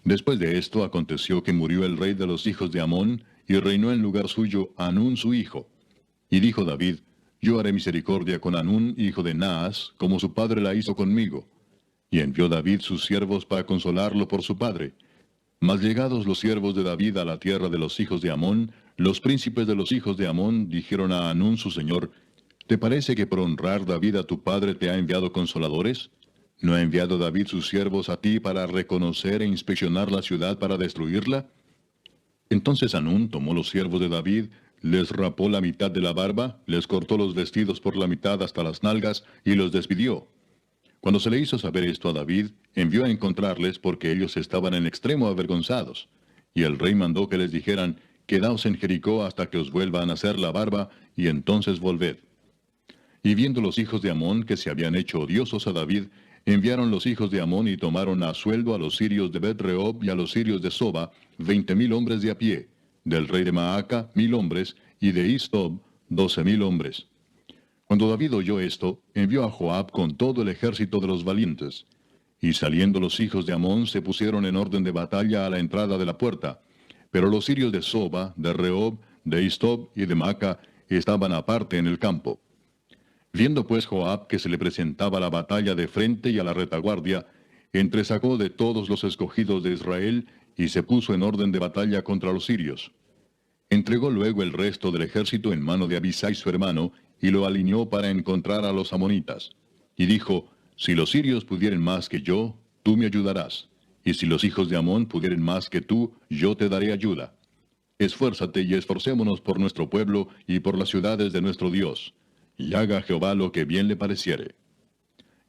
Después de esto aconteció que murió el rey de los hijos de Amón, y reinó en lugar suyo Hanún su hijo. Y dijo David: Yo haré misericordia con Hanún, hijo de Naas, como su padre la hizo conmigo. Y envió David sus siervos para consolarlo por su padre. Mas llegados los siervos de David a la tierra de los hijos de Amón, los príncipes de los hijos de Amón dijeron a Hanún su señor: ¿Te parece que por honrar David a tu padre te ha enviado consoladores? ¿No ha enviado David sus siervos a ti para reconocer e inspeccionar la ciudad para destruirla? Entonces Hanún tomó los siervos de David, les rapó la mitad de la barba, les cortó los vestidos por la mitad hasta las nalgas, y los despidió. Cuando se le hizo saber esto a David, envió a encontrarles porque ellos estaban en extremo avergonzados. Y el rey mandó que les dijeran: Quedaos en Jericó hasta que os vuelvan a hacer la barba, y entonces volved. Y viendo los hijos de Amón que se habían hecho odiosos a David, enviaron los hijos de Amón y tomaron a sueldo a los sirios de Bet-Rehob y a los sirios de Soba, 20,000 hombres de a pie, del rey de Maaca 1,000 hombres, y de Istob 12,000 hombres. Cuando David oyó esto, envió a Joab con todo el ejército de los valientes. Y saliendo los hijos de Amón se pusieron en orden de batalla a la entrada de la puerta. Pero los sirios de Soba, de Rehob, de Istob y de Maaca estaban aparte en el campo. Viendo pues Joab que se le presentaba la batalla de frente y a la retaguardia, entresacó de todos los escogidos de Israel y se puso en orden de batalla contra los sirios. Entregó luego el resto del ejército en mano de Abisai su hermano, y lo alineó para encontrar a los amonitas. Y dijo: Si los sirios pudieren más que yo, tú me ayudarás. Y si los hijos de Amón pudieren más que tú, yo te daré ayuda. Esfuérzate y esforcémonos por nuestro pueblo y por las ciudades de nuestro Dios. Y haga Jehová lo que bien le pareciere.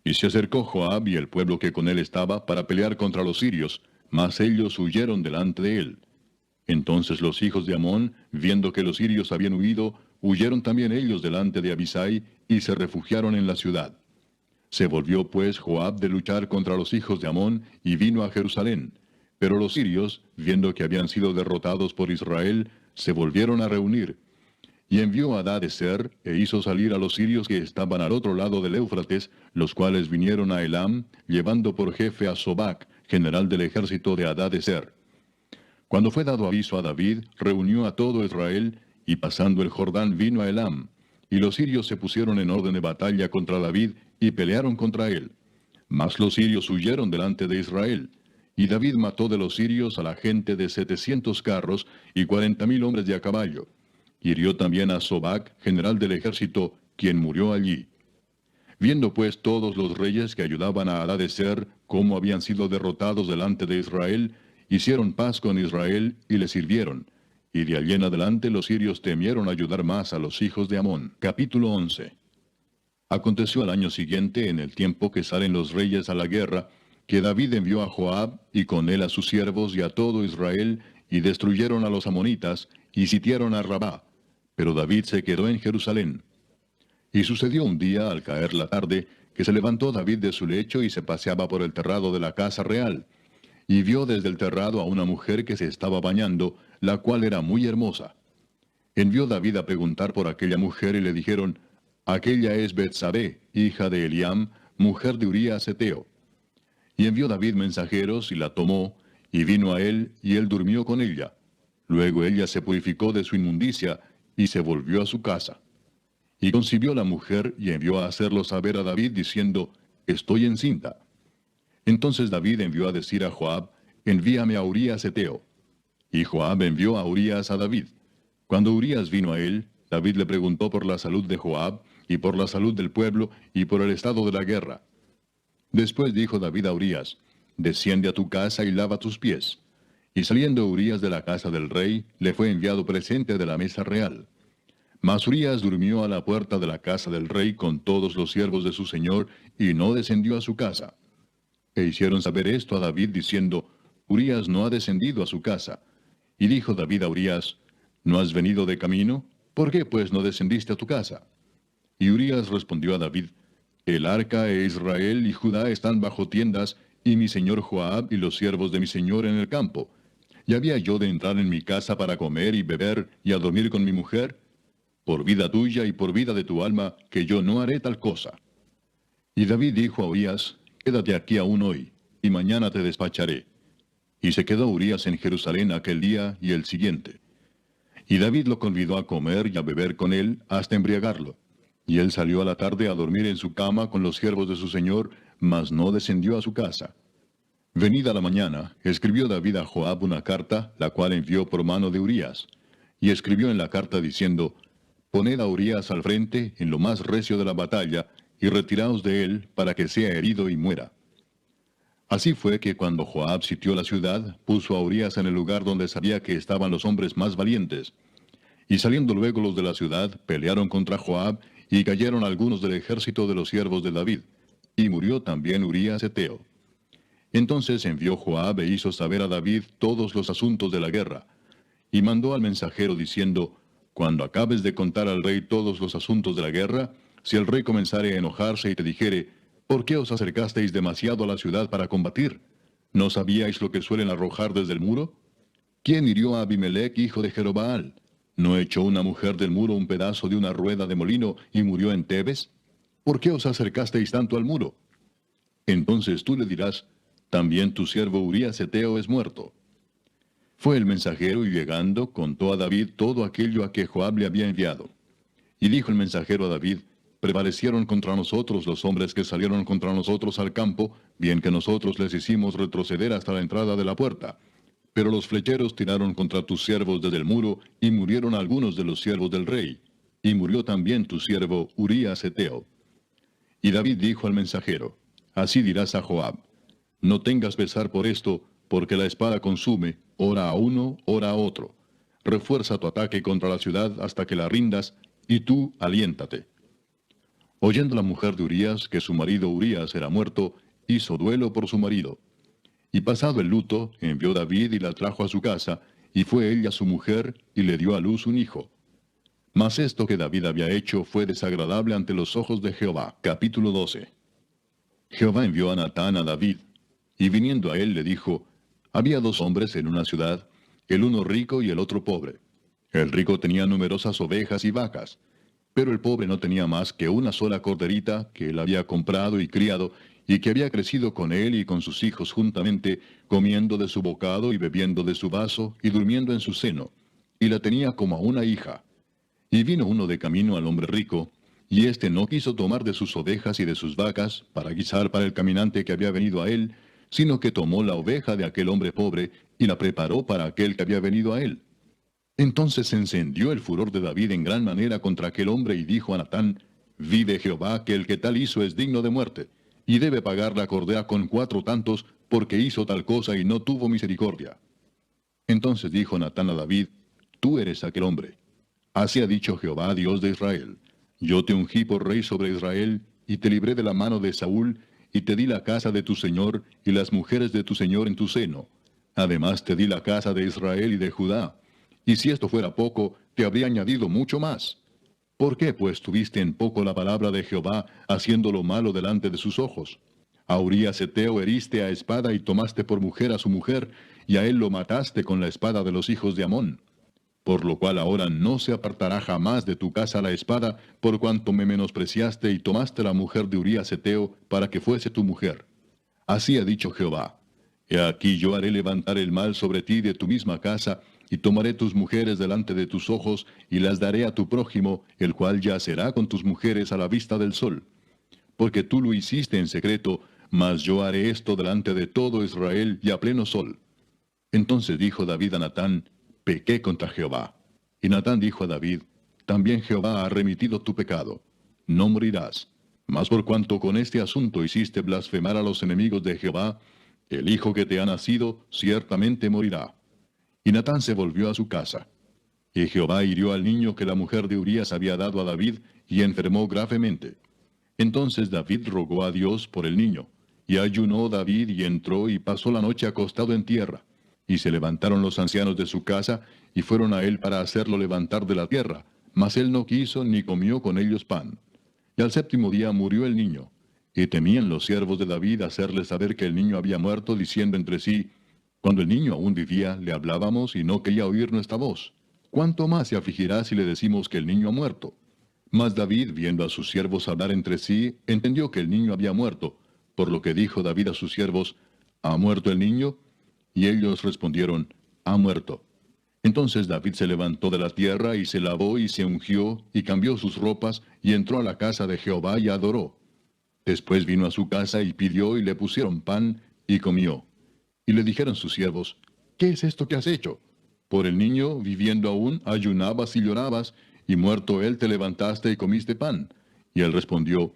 Y se acercó Joab y el pueblo que con él estaba para pelear contra los sirios, mas ellos huyeron delante de él. Entonces los hijos de Amón, viendo que los sirios habían huido, huyeron también ellos delante de Abisai y se refugiaron en la ciudad. Se volvió pues Joab de luchar contra los hijos de Amón y vino a Jerusalén. Pero los sirios, viendo que habían sido derrotados por Israel, se volvieron a reunir. Y envió a Hadadezer e hizo salir a los sirios que estaban al otro lado del Éufrates, los cuales vinieron a Elam, llevando por jefe a Sobac, general del ejército de Hadadezer. Cuando fue dado aviso a David, reunió a todo Israel, y pasando el Jordán vino a Elam. Y los sirios se pusieron en orden de batalla contra David, y pelearon contra él. Mas los sirios huyeron delante de Israel. Y David mató de los sirios a la gente de 700 carros y 40,000 hombres de a caballo. Hirió también a Sobac, general del ejército, quien murió allí. Viendo pues todos los reyes que ayudaban a Hadadezer cómo habían sido derrotados delante de Israel, hicieron paz con Israel y le sirvieron. Y de allí en adelante los sirios temieron ayudar más a los hijos de Amón. Capítulo 11. Aconteció al año siguiente, en el tiempo que salen los reyes a la guerra, que David envió a Joab, y con él a sus siervos y a todo Israel, y destruyeron a los amonitas, y sitiaron a Rabá. Pero David se quedó en Jerusalén. Y sucedió un día, al caer la tarde, que se levantó David de su lecho y se paseaba por el terrado de la casa real. Y vio desde el terrado a una mujer que se estaba bañando, la cual era muy hermosa. Envió David a preguntar por aquella mujer y le dijeron, aquella es Betsabé, hija de Eliam, mujer de Urías Heteo. Y envió David mensajeros y la tomó, y vino a él, y él durmió con ella. Luego ella se purificó de su inmundicia, y se volvió a su casa. Y concibió la mujer, y envió a hacerlo saber a David, diciendo, estoy encinta. Entonces David envió a decir a Joab, envíame a Urías Heteo. Y Joab envió a Urías a David. Cuando Urías vino a él, David le preguntó por la salud de Joab, y por la salud del pueblo, y por el estado de la guerra. Después dijo David a Urías, desciende a tu casa y lava tus pies. Y saliendo Urías de la casa del rey, le fue enviado presente de la mesa real. Mas Urías durmió a la puerta de la casa del rey con todos los siervos de su señor, y no descendió a su casa. E hicieron saber esto a David, diciendo, Urías no ha descendido a su casa. Y dijo David a Urías, ¿no has venido de camino? ¿Por qué pues no descendiste a tu casa? Y Urías respondió a David, el arca e Israel y Judá están bajo tiendas, y mi señor Joab y los siervos de mi señor en el campo. ¿Y había yo de entrar en mi casa para comer y beber y a dormir con mi mujer? Por vida tuya y por vida de tu alma, que yo no haré tal cosa. Y David dijo a Urías, quédate aquí aún hoy, y mañana te despacharé. Y se quedó Urías en Jerusalén aquel día y el siguiente. Y David lo convidó a comer y a beber con él hasta embriagarlo. Y él salió a la tarde a dormir en su cama con los siervos de su señor, mas no descendió a su casa. Venida la mañana, escribió David a Joab una carta, la cual envió por mano de Urías. Y escribió en la carta diciendo, poned a Urías al frente en lo más recio de la batalla, y retiraos de él para que sea herido y muera. Así fue que cuando Joab sitió la ciudad, puso a Urías en el lugar donde sabía que estaban los hombres más valientes. Y saliendo luego los de la ciudad, pelearon contra Joab, y cayeron algunos del ejército de los siervos de David. Y murió también Urías Heteo. Entonces envió Joab e hizo saber a David todos los asuntos de la guerra. Y mandó al mensajero diciendo, cuando acabes de contar al rey todos los asuntos de la guerra, si el rey comenzare a enojarse y te dijere, ¿por qué os acercasteis demasiado a la ciudad para combatir? ¿No sabíais lo que suelen arrojar desde el muro? ¿Quién hirió a Abimelech, hijo de Jerobaal? ¿No echó una mujer del muro un pedazo de una rueda de molino y murió en Tebes? ¿Por qué os acercasteis tanto al muro? Entonces tú le dirás, también tu siervo Urías Heteo es muerto. Fue el mensajero y llegando, contó a David todo aquello a que Joab le había enviado. Y dijo el mensajero a David, prevalecieron contra nosotros los hombres que salieron contra nosotros al campo, bien que nosotros les hicimos retroceder hasta la entrada de la puerta. Pero los flecheros tiraron contra tus siervos desde el muro, y murieron algunos de los siervos del rey. Y murió también tu siervo Urías Heteo. Y David dijo al mensajero, así dirás a Joab, no tengas pesar por esto, porque la espada consume, ora a uno, ora a otro. Refuerza tu ataque contra la ciudad hasta que la rindas, y tú aliéntate. Oyendo la mujer de Urías que su marido Urías era muerto, hizo duelo por su marido. Y pasado el luto, envió David y la trajo a su casa, y fue ella su mujer, y le dio a luz un hijo. Mas esto que David había hecho fue desagradable ante los ojos de Jehová. Capítulo 12. Jehová envió a Natán a David, y viniendo a él le dijo, había dos hombres en una ciudad, el uno rico y el otro pobre. El rico tenía numerosas ovejas y vacas, pero el pobre no tenía más que una sola corderita que él había comprado y criado, y que había crecido con él y con sus hijos juntamente, comiendo de su bocado y bebiendo de su vaso, y durmiendo en su seno, y la tenía como a una hija. Y vino uno de camino al hombre rico, y éste no quiso tomar de sus ovejas y de sus vacas para guisar para el caminante que había venido a él, sino que tomó la oveja de aquel hombre pobre y la preparó para aquel que había venido a él. Entonces se encendió el furor de David en gran manera contra aquel hombre y dijo a Natán, vive Jehová que el que tal hizo es digno de muerte, y debe pagar la cordera con 4 tantos, porque hizo tal cosa y no tuvo misericordia. Entonces dijo Natán a David, tú eres aquel hombre. Así ha dicho Jehová, Dios de Israel, yo te ungí por rey sobre Israel, y te libré de la mano de Saúl, y te di la casa de tu señor, y las mujeres de tu señor en tu seno. Además te di la casa de Israel y de Judá. Y si esto fuera poco, te habría añadido mucho más. ¿Por qué, pues, tuviste en poco la palabra de Jehová, haciendo lo malo delante de sus ojos? A Urías Heteo heriste a espada y tomaste por mujer a su mujer, y a él lo mataste con la espada de los hijos de Amón. Por lo cual ahora no se apartará jamás de tu casa la espada, por cuanto me menospreciaste y tomaste la mujer de Urías Heteo para que fuese tu mujer. Así ha dicho Jehová. He aquí yo haré levantar el mal sobre ti de tu misma casa, y tomaré tus mujeres delante de tus ojos, y las daré a tu prójimo, el cual yacerá con tus mujeres a la vista del sol. Porque tú lo hiciste en secreto, mas yo haré esto delante de todo Israel y a pleno sol. Entonces dijo David a Natán, pequé contra Jehová. Y Natán dijo a David, también Jehová ha remitido tu pecado. No morirás. Mas por cuanto con este asunto hiciste blasfemar a los enemigos de Jehová, el hijo que te ha nacido ciertamente morirá. Y Natán se volvió a su casa. Y Jehová hirió al niño que la mujer de Urías había dado a David, y enfermó gravemente. Entonces David rogó a Dios por el niño. Y ayunó David y entró y pasó la noche acostado en tierra. Y se levantaron los ancianos de su casa, y fueron a él para hacerlo levantar de la tierra. Mas él no quiso ni comió con ellos pan. Y al 7º día murió el niño. Y temían los siervos de David hacerle saber que el niño había muerto, diciendo entre sí, cuando el niño aún vivía, le hablábamos y no quería oír nuestra voz. ¿Cuánto más se afligirá si le decimos que el niño ha muerto? Mas David, viendo a sus siervos hablar entre sí, entendió que el niño había muerto, por lo que dijo David a sus siervos, ¿ha muerto el niño? Y ellos respondieron, ha muerto. Entonces David se levantó de la tierra y se lavó y se ungió y cambió sus ropas y entró a la casa de Jehová y adoró. Después vino a su casa y pidió y le pusieron pan y comió. Y le dijeron sus siervos, ¿qué es esto que has hecho? Por el niño, viviendo aún, ayunabas y llorabas, y muerto él te levantaste y comiste pan. Y él respondió,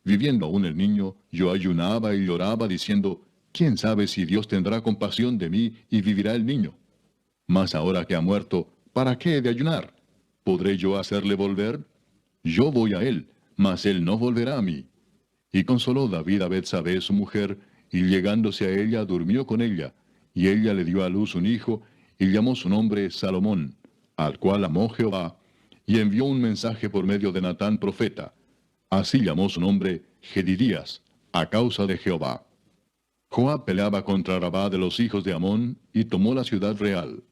viviendo aún el niño, yo ayunaba y lloraba, diciendo, ¿quién sabe si Dios tendrá compasión de mí y vivirá el niño? Mas ahora que ha muerto, ¿para qué he de ayunar? ¿Podré yo hacerle volver? Yo voy a él, mas él no volverá a mí. Y consoló David a Betsabé su mujer, y llegándose a ella durmió con ella, y ella le dio a luz un hijo, y llamó su nombre Salomón, al cual amó Jehová, y envió un mensaje por medio de Natán profeta. Así llamó su nombre Gedidías, a causa de Jehová. Joab peleaba contra Rabá de los hijos de Amón, y tomó la ciudad real.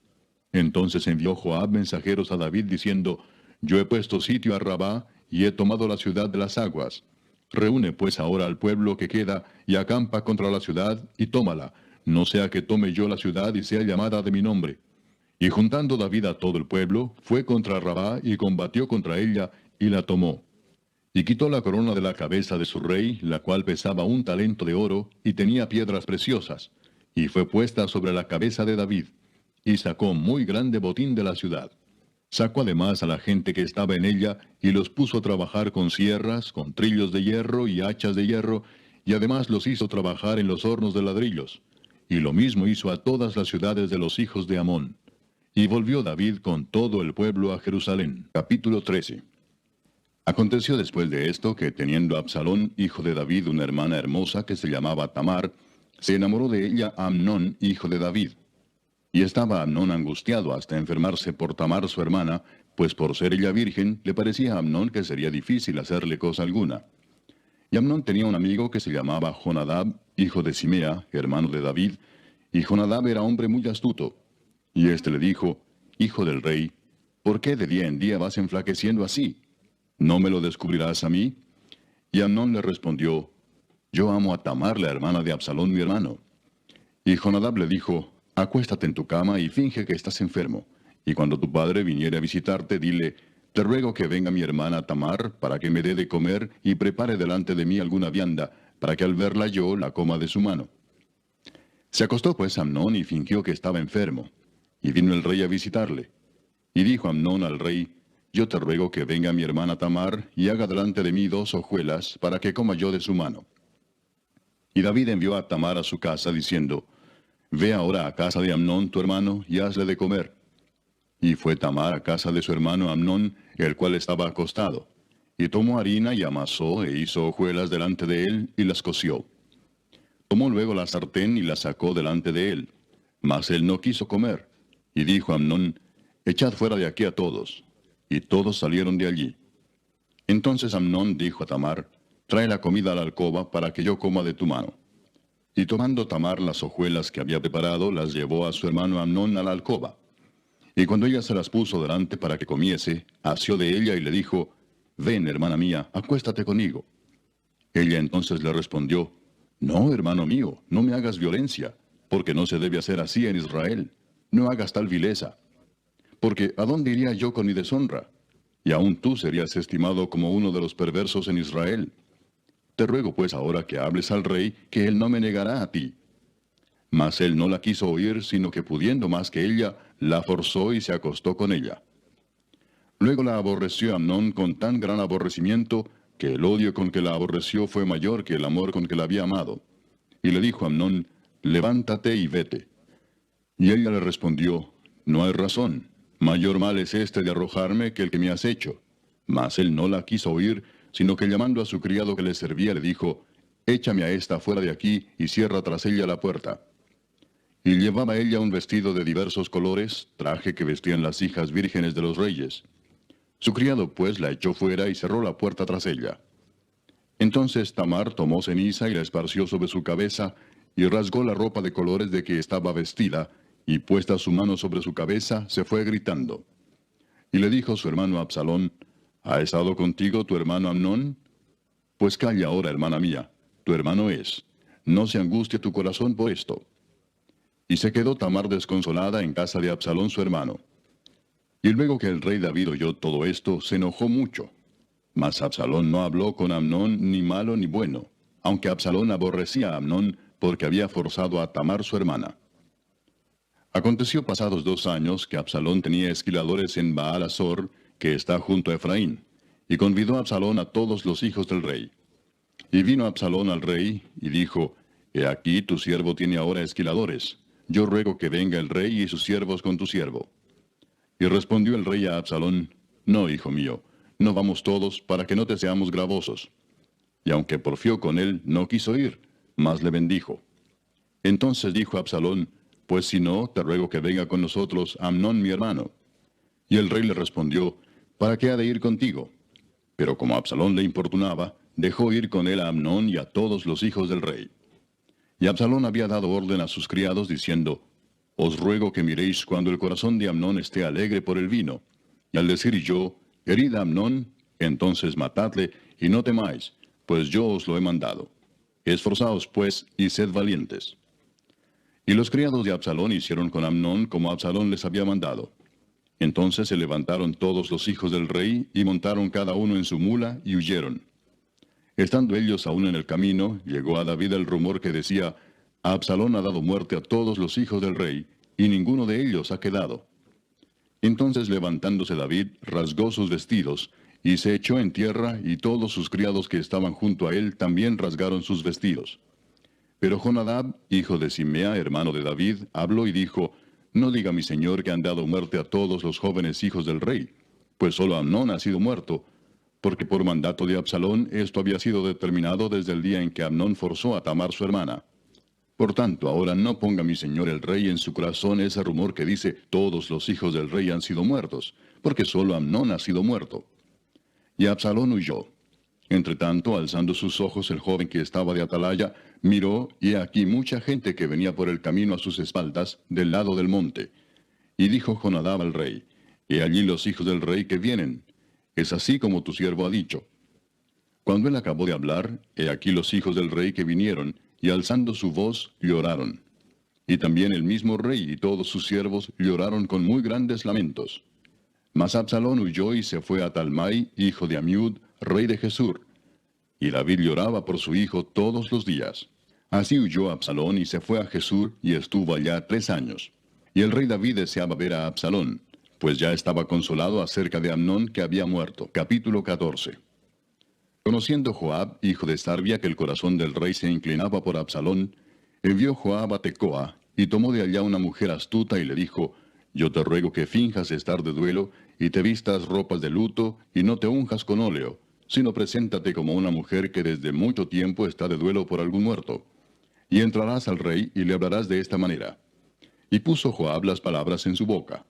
Entonces envió Joab mensajeros a David diciendo, yo he puesto sitio a Rabá, y he tomado la ciudad de las aguas. Reúne pues ahora al pueblo que queda, y acampa contra la ciudad, y tómala, no sea que tome yo la ciudad y sea llamada de mi nombre. Y juntando David a todo el pueblo, fue contra Rabá y combatió contra ella, y la tomó. Y quitó la corona de la cabeza de su rey, la cual pesaba 1 talento de oro, y tenía piedras preciosas, y fue puesta sobre la cabeza de David, y sacó muy grande botín de la ciudad. Sacó además a la gente que estaba en ella, y los puso a trabajar con sierras, con trillos de hierro y hachas de hierro, y además los hizo trabajar en los hornos de ladrillos. Y lo mismo hizo a todas las ciudades de los hijos de Amón. Y volvió David con todo el pueblo a Jerusalén. Capítulo 13. Aconteció después de esto que teniendo Absalón, hijo de David, una hermana hermosa que se llamaba Tamar, se enamoró de ella Amnón, hijo de David. Y estaba Amnón angustiado hasta enfermarse por Tamar su hermana, pues por ser ella virgen, le parecía a Amnón que sería difícil hacerle cosa alguna. Y Amnón tenía un amigo que se llamaba Jonadab, hijo de Simea, hermano de David, y Jonadab era hombre muy astuto. Y éste le dijo, Hijo del rey, ¿por qué de día en día vas enflaqueciendo así? ¿No me lo descubrirás a mí? Y Amnón le respondió, Yo amo a Tamar, la hermana de Absalón mi hermano. Y Jonadab le dijo, Acuéstate en tu cama y finge que estás enfermo. Y cuando tu padre viniere a visitarte, dile, Te ruego que venga mi hermana Tamar, para que me dé de comer y prepare delante de mí alguna vianda, para que al verla yo la coma de su mano. Se acostó pues Amnón y fingió que estaba enfermo. Y vino el rey a visitarle. Y dijo Amnón al rey, Yo te ruego que venga mi hermana Tamar, y haga delante de mí 2 hojuelas, para que coma yo de su mano. Y David envió a Tamar a su casa, diciendo, Ve ahora a casa de Amnón tu hermano, y hazle de comer. Y fue Tamar a casa de su hermano Amnón, el cual estaba acostado. Y tomó harina y amasó, e hizo hojuelas delante de él, y las coció. Tomó luego la sartén y la sacó delante de él. Mas él no quiso comer. Y dijo Amnón, Echad fuera de aquí a todos. Y todos salieron de allí. Entonces Amnón dijo a Tamar, Trae la comida a la alcoba, para que yo coma de tu mano. Y tomando Tamar las hojuelas que había preparado, las llevó a su hermano Amnón a la alcoba. Y cuando ella se las puso delante para que comiese, asió de ella y le dijo, Ven, hermana mía, acuéstate conmigo. Ella entonces le respondió, No, hermano mío, no me hagas violencia, porque no se debe hacer así en Israel. No hagas tal vileza. Porque ¿a dónde iría yo con mi deshonra? Y aún tú serías estimado como uno de los perversos en Israel. Te ruego pues ahora que hables al rey, que él no me negará a ti. Mas él no la quiso oír, sino que pudiendo más que ella, la forzó y se acostó con ella. Luego la aborreció Amnón con tan gran aborrecimiento, que el odio con que la aborreció fue mayor que el amor con que la había amado. Y le dijo a Amnón, Levántate y vete. Y ella le respondió, No hay razón. Mayor mal es este de arrojarme que el que me has hecho. Mas él no la quiso oír, sino que llamando a su criado que le servía, le dijo, Échame a esta fuera de aquí y cierra tras ella la puerta. Y llevaba ella un vestido de diversos colores, traje que vestían las hijas vírgenes de los reyes. Su criado pues la echó fuera y cerró la puerta tras ella. Entonces Tamar tomó ceniza y la esparció sobre su cabeza, y rasgó la ropa de colores de que estaba vestida, y puesta su mano sobre su cabeza, se fue gritando. Y le dijo su hermano Absalón, ¿Ha estado contigo tu hermano Amnón? Pues calla ahora, hermana mía, tu hermano es. No se angustie tu corazón por esto. Y se quedó Tamar desconsolada en casa de Absalón su hermano. Y luego que el rey David oyó todo esto, se enojó mucho. Mas Absalón no habló con Amnón ni malo ni bueno, aunque Absalón aborrecía a Amnón porque había forzado a Tamar su hermana. Aconteció pasados 2 años que Absalón tenía esquiladores en Baal-Azor, que está junto a Efraín, y convidó a Absalón a todos los hijos del rey. Y vino Absalón al rey, y dijo, He aquí tu siervo tiene ahora esquiladores. Yo ruego que venga el rey y sus siervos con tu siervo. Y respondió el rey a Absalón, No, hijo mío, no vamos todos, para que no te seamos gravosos. Y aunque porfió con él, no quiso ir, mas le bendijo. Entonces dijo Absalón, Pues si no, te ruego que venga con nosotros Amnón mi hermano. Y el rey le respondió, ¿Para qué ha de ir contigo? Pero como Absalón le importunaba, dejó ir con él a Amnón y a todos los hijos del rey. Y Absalón había dado orden a sus criados, diciendo, Os ruego que miréis cuando el corazón de Amnón esté alegre por el vino. Y al decir yo, Herid a Amnón, entonces matadle, y no temáis, pues yo os lo he mandado. Esforzaos, pues, y sed valientes. Y los criados de Absalón hicieron con Amnón como Absalón les había mandado. Entonces se levantaron todos los hijos del rey, y montaron cada uno en su mula, y huyeron. Estando ellos aún en el camino, llegó a David el rumor que decía, Absalón ha dado muerte a todos los hijos del rey, y ninguno de ellos ha quedado. Entonces levantándose David, rasgó sus vestidos, y se echó en tierra, y todos sus criados que estaban junto a él también rasgaron sus vestidos. Pero Jonadab, hijo de Simea, hermano de David, habló y dijo, No diga mi señor que han dado muerte a todos los jóvenes hijos del rey, pues solo Amnón ha sido muerto, porque por mandato de Absalón esto había sido determinado desde el día en que Amnón forzó a Tamar su hermana. Por tanto, ahora no ponga mi señor el rey en su corazón ese rumor que dice, todos los hijos del rey han sido muertos, porque solo Amnón ha sido muerto. Y Absalón huyó. Entretanto, alzando sus ojos, el joven que estaba de atalaya, miró, y he aquí mucha gente que venía por el camino a sus espaldas, del lado del monte. Y dijo Jonadab al rey, he allí los hijos del rey que vienen. Es así como tu siervo ha dicho. Cuando él acabó de hablar, he aquí los hijos del rey que vinieron, y alzando su voz, lloraron. Y también el mismo rey y todos sus siervos lloraron con muy grandes lamentos. Mas Absalón huyó y se fue a Talmai, hijo de Amiud, rey de Gesur. Y David lloraba por su hijo todos los días. Así huyó Absalón y se fue a Gesur y estuvo allá 3 años. Y el rey David deseaba ver a Absalón, pues ya estaba consolado acerca de Amnón que había muerto. Capítulo 14. Conociendo Joab, hijo de Sarvia, que el corazón del rey se inclinaba por Absalón, envió Joab a Tecoa, y tomó de allá una mujer astuta y le dijo, yo te ruego que finjas estar de duelo, y te vistas ropas de luto, y no te unjas con óleo, sino preséntate como una mujer que desde mucho tiempo está de duelo por algún muerto. Y entrarás al rey, y le hablarás de esta manera. Y puso Joab las palabras en su boca.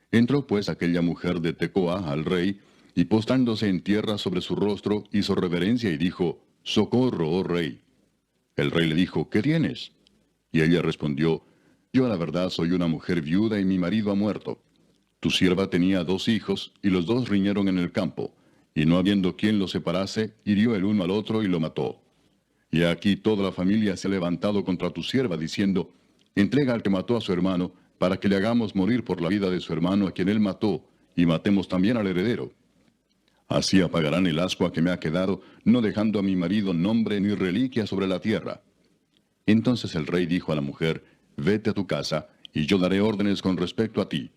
Entró pues aquella mujer de Tecoa al rey, y postrándose en tierra sobre su rostro, hizo reverencia y dijo, socorro, oh rey. El rey le dijo, ¿qué tienes? Y ella respondió, yo a la verdad soy una mujer viuda y mi marido ha muerto. Tu sierva tenía 2 hijos, y los 2 riñeron en el campo, y no habiendo quien los separase, hirió el uno al otro y lo mató. Y aquí toda la familia se ha levantado contra tu sierva, diciendo, entrega al que mató a su hermano, para que le hagamos morir por la vida de su hermano a quien él mató, y matemos también al heredero. Así apagarán el ascua que me ha quedado, no dejando a mi marido nombre ni reliquia sobre la tierra. Entonces el rey dijo a la mujer, vete a tu casa, y yo daré órdenes con respecto a ti.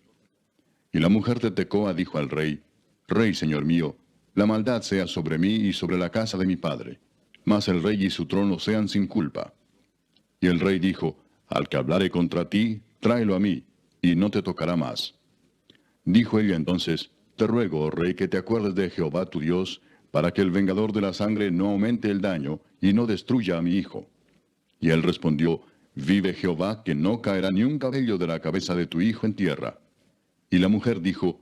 Y la mujer de Tecoa dijo al rey, Rey, señor mío, la maldad sea sobre mí y sobre la casa de mi padre, mas el rey y su trono sean sin culpa. Y el rey dijo, al que hablare contra ti, tráelo a mí, y no te tocará más. Dijo ella entonces, te ruego, oh rey, que te acuerdes de Jehová tu Dios, para que el vengador de la sangre no aumente el daño, y no destruya a mi hijo. Y él respondió, vive Jehová, que no caerá ni un cabello de la cabeza de tu hijo en tierra. Y la mujer dijo,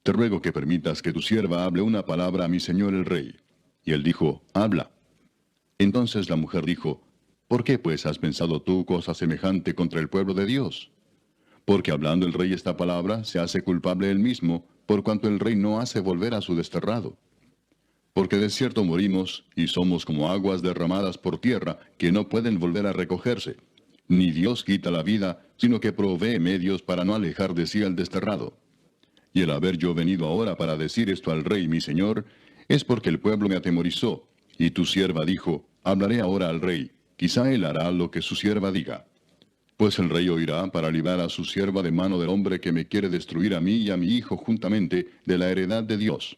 te ruego que permitas que tu sierva hable una palabra a mi señor el rey. Y él dijo, habla. Entonces la mujer dijo, ¿por qué pues has pensado tú cosa semejante contra el pueblo de Dios? Porque hablando el rey esta palabra, se hace culpable él mismo, por cuanto el rey no hace volver a su desterrado. Porque de cierto morimos, y somos como aguas derramadas por tierra, que no pueden volver a recogerse. Ni Dios quita la vida, sino que provee medios para no alejar de sí al desterrado. Y el haber yo venido ahora para decir esto al rey mi señor, es porque el pueblo me atemorizó, y tu sierva dijo, hablaré ahora al rey, quizá él hará lo que su sierva diga. Pues el rey oirá para librar a su sierva de mano del hombre que me quiere destruir a mí y a mi hijo juntamente de la heredad de Dios.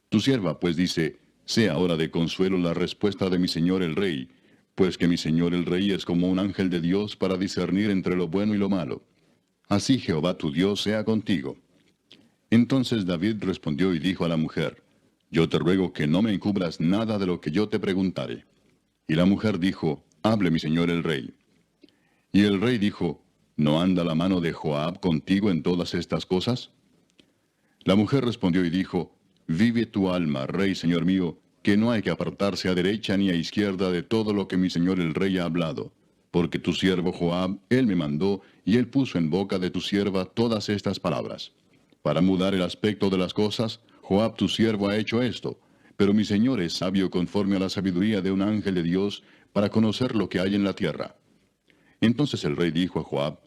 Tu sierva pues dice, sea ahora de consuelo la respuesta de mi señor el rey, pues que mi señor el rey es como un ángel de Dios para discernir entre lo bueno y lo malo. Así Jehová tu Dios sea contigo. Entonces David respondió y dijo a la mujer, yo te ruego que no me encubras nada de lo que yo te preguntare. Y la mujer dijo, hable mi señor el rey. Y el rey dijo, ¿no anda la mano de Joab contigo en todas estas cosas? La mujer respondió y dijo, vive tu alma, rey señor mío, que no hay que apartarse a derecha ni a izquierda de todo lo que mi señor el rey ha hablado. Porque tu siervo Joab, él me mandó, y él puso en boca de tu sierva todas estas palabras. Para mudar el aspecto de las cosas, Joab tu siervo ha hecho esto, pero mi señor es sabio conforme a la sabiduría de un ángel de Dios, para conocer lo que hay en la tierra. Entonces el rey dijo a Joab,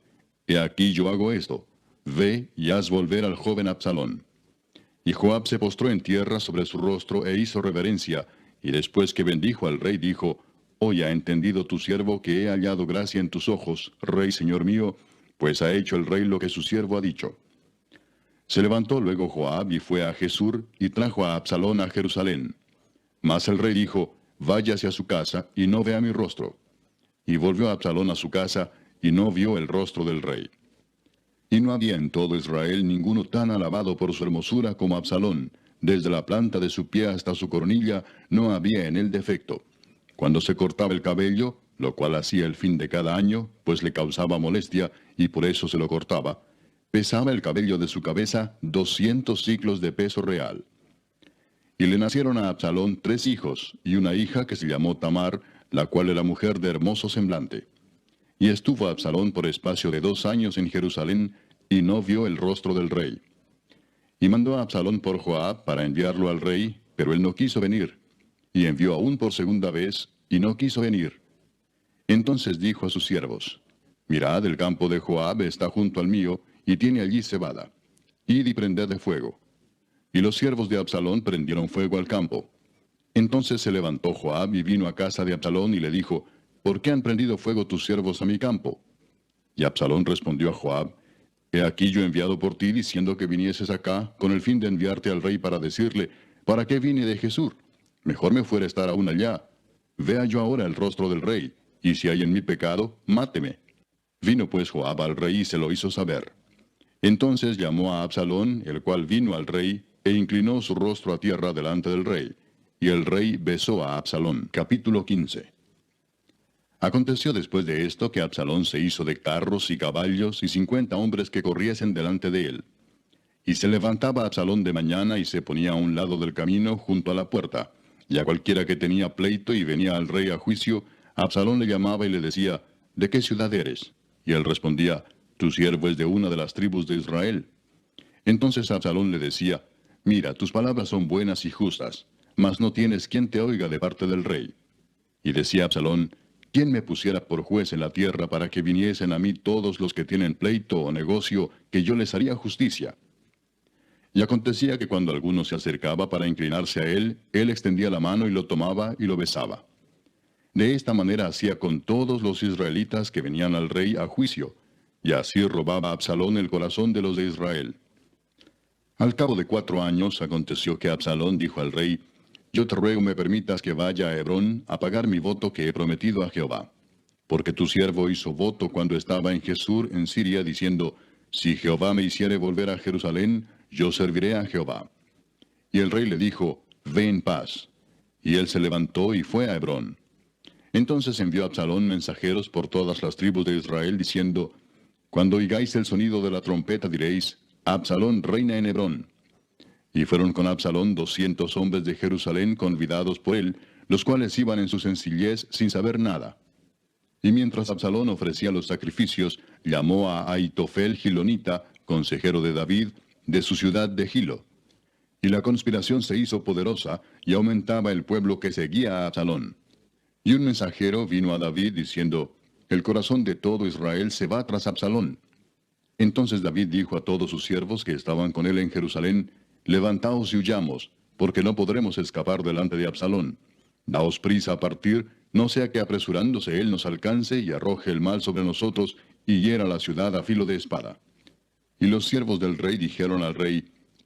he aquí yo hago esto, ve y haz volver al joven Absalón. Y Joab se postró en tierra sobre su rostro e hizo reverencia, y después que bendijo al rey dijo, hoy ha entendido tu siervo que he hallado gracia en tus ojos, rey señor mío, pues ha hecho el rey lo que su siervo ha dicho. Se levantó luego Joab y fue a Gesur, y trajo a Absalón a Jerusalén. Mas el rey dijo, váyase a su casa, y no vea mi rostro. Y volvió Absalón a su casa, y no vio el rostro del rey. Y no había en todo Israel ninguno tan alabado por su hermosura como Absalón, desde la planta de su pie hasta su coronilla no había en él defecto. Cuando se cortaba el cabello, lo cual hacía el fin de cada año, pues le causaba molestia, y por eso se lo cortaba, pesaba el cabello de su cabeza 200 siclos de peso real. Y le nacieron a Absalón 3 hijos, y una hija que se llamó Tamar, la cual era mujer de hermoso semblante. Y estuvo Absalón por espacio de 2 años en Jerusalén, y no vio el rostro del rey. Y mandó a Absalón por Joab para enviarlo al rey, pero él no quiso venir. Y envió aún por segunda vez, y no quiso venir. Entonces dijo a sus siervos: Mirad, el campo de Joab está junto al mío, y tiene allí cebada. Id y prended de fuego. Y los siervos de Absalón prendieron fuego al campo. Entonces se levantó Joab y vino a casa de Absalón y le dijo: ¿Por qué han prendido fuego tus siervos a mi campo? Y Absalón respondió a Joab: He aquí yo he enviado por ti diciendo que vinieses acá, con el fin de enviarte al rey para decirle: ¿Para qué vine de Jesús? Mejor me fuera estar aún allá. Vea yo ahora el rostro del rey, y si hay en mí pecado, máteme. Vino pues Joab al rey y se lo hizo saber. Entonces llamó a Absalón, el cual vino al rey, e inclinó su rostro a tierra delante del rey. Y el rey besó a Absalón. Capítulo 15. Aconteció después de esto que Absalón se hizo de carros y caballos y 50 hombres que corriesen delante de él. Y se levantaba Absalón de mañana y se ponía a un lado del camino junto a la puerta. Y a cualquiera que tenía pleito y venía al rey a juicio, Absalón le llamaba y le decía: ¿De qué ciudad eres? Y él respondía: Tu siervo es de una de las tribus de Israel. Entonces Absalón le decía: Mira, tus palabras son buenas y justas, mas no tienes quien te oiga de parte del rey. Y decía Absalón: ¿Quién me pusiera por juez en la tierra para que viniesen a mí todos los que tienen pleito o negocio, que yo les haría justicia? Y acontecía que cuando alguno se acercaba para inclinarse a él, él extendía la mano y lo tomaba y lo besaba. De esta manera hacía con todos los israelitas que venían al rey a juicio, y así robaba Absalón el corazón de los de Israel. Al cabo de 4 años aconteció que Absalón dijo al rey: Yo te ruego me permitas que vaya a Hebrón a pagar mi voto que he prometido a Jehová. Porque tu siervo hizo voto cuando estaba en Jesús en Siria, diciendo: Si Jehová me hiciere volver a Jerusalén, yo serviré a Jehová. Y el rey le dijo: Ve en paz. Y él se levantó y fue a Hebrón. Entonces envió Absalón mensajeros por todas las tribus de Israel, diciendo: Cuando oigáis el sonido de la trompeta diréis: Absalón reina en Hebrón. Y fueron con Absalón 200 hombres de Jerusalén convidados por él, los cuales iban en su sencillez sin saber nada. Y mientras Absalón ofrecía los sacrificios, llamó a Ahitofel Gilonita, consejero de David, de su ciudad de Gilo. Y la conspiración se hizo poderosa, y aumentaba el pueblo que seguía a Absalón. Y un mensajero vino a David diciendo: El corazón de todo Israel se va tras Absalón. Entonces David dijo a todos sus siervos que estaban con él en Jerusalén: Levantaos y huyamos, porque no podremos escapar delante de Absalón. Daos prisa a partir, no sea que apresurándose él nos alcance y arroje el mal sobre nosotros y hiera la ciudad a filo de espada. Y los siervos del rey dijeron al rey: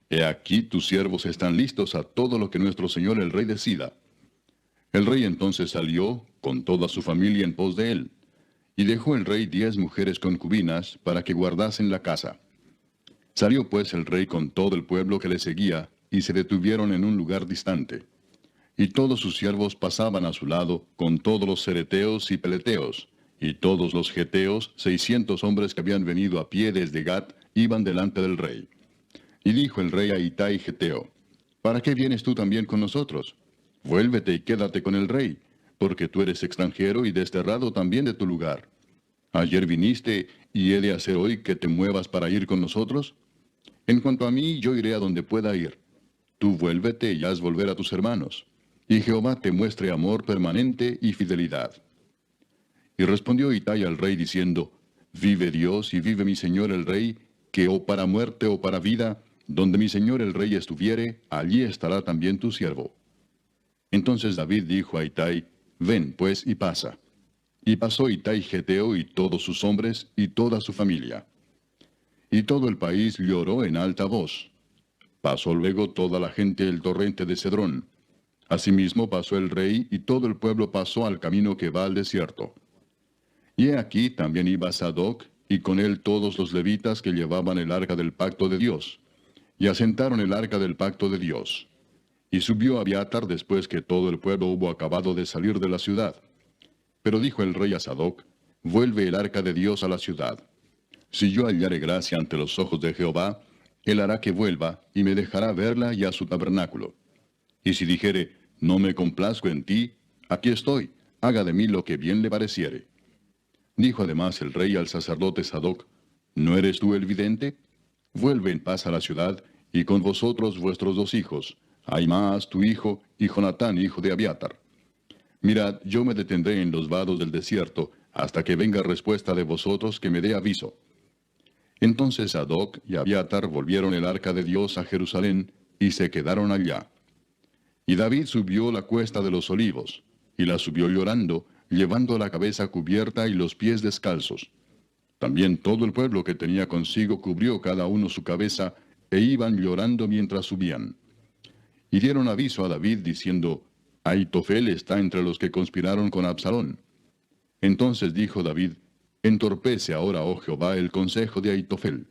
He aquí tus siervos están listos a todo lo que nuestro señor el rey decida. El rey entonces salió, con toda su familia en pos de él. Y dejó el rey 10 mujeres concubinas para que guardasen la casa. Salió pues el rey con todo el pueblo que le seguía, y se detuvieron en un lugar distante. Y todos sus siervos pasaban a su lado, con todos los cereteos y peleteos, y todos los geteos, 600 hombres que habían venido a pie desde Gat, iban delante del rey. Y dijo el rey a Itai Geteo: ¿Para qué vienes tú también con nosotros? Vuélvete y quédate con el rey, porque tú eres extranjero y desterrado también de tu lugar. Ayer viniste, y he de hacer hoy que te muevas para ir con nosotros. En cuanto a mí, yo iré a donde pueda ir. Tú vuélvete y haz volver a tus hermanos, y Jehová te muestre amor permanente y fidelidad. Y respondió Itai al rey diciendo: Vive Dios y vive mi señor el rey, que o para muerte o para vida, donde mi señor el rey estuviere, allí estará también tu siervo. Entonces David dijo a Itai: Ven pues y pasa. Y pasó Itai Geteo y todos sus hombres y toda su familia. Y todo el país lloró en alta voz. Pasó luego toda la gente el torrente de Cedrón. Asimismo pasó el rey, y todo el pueblo pasó al camino que va al desierto. Y he aquí también iba Sadoc, y con él todos los levitas que llevaban el arca del pacto de Dios. Y asentaron el arca del pacto de Dios. Y subió Abiatar después que todo el pueblo hubo acabado de salir de la ciudad. Pero dijo el rey a Sadoc, vuelve el arca de Dios a la ciudad. Si yo hallare gracia ante los ojos de Jehová, él hará que vuelva, y me dejará verla y a su tabernáculo. Y si dijere, no me complazco en ti, aquí estoy, haga de mí lo que bien le pareciere. Dijo además el rey al sacerdote Sadoc, ¿no eres tú el vidente? Vuelve en paz a la ciudad, y con vosotros vuestros dos hijos, Ahimaas tu hijo, y Jonatán hijo de Abiatar. Mirad, yo me detendré en los vados del desierto, hasta que venga respuesta de vosotros que me dé aviso. Entonces Sadoc y Abiatar volvieron el arca de Dios a Jerusalén, y se quedaron allá. Y David subió la cuesta de los olivos, y la subió llorando, llevando la cabeza cubierta y los pies descalzos. También todo el pueblo que tenía consigo cubrió cada uno su cabeza, e iban llorando mientras subían. Y dieron aviso a David diciendo, Ahitofel está entre los que conspiraron con Absalón. Entonces dijo David, entorpece ahora, oh Jehová, el consejo de Ahitofel.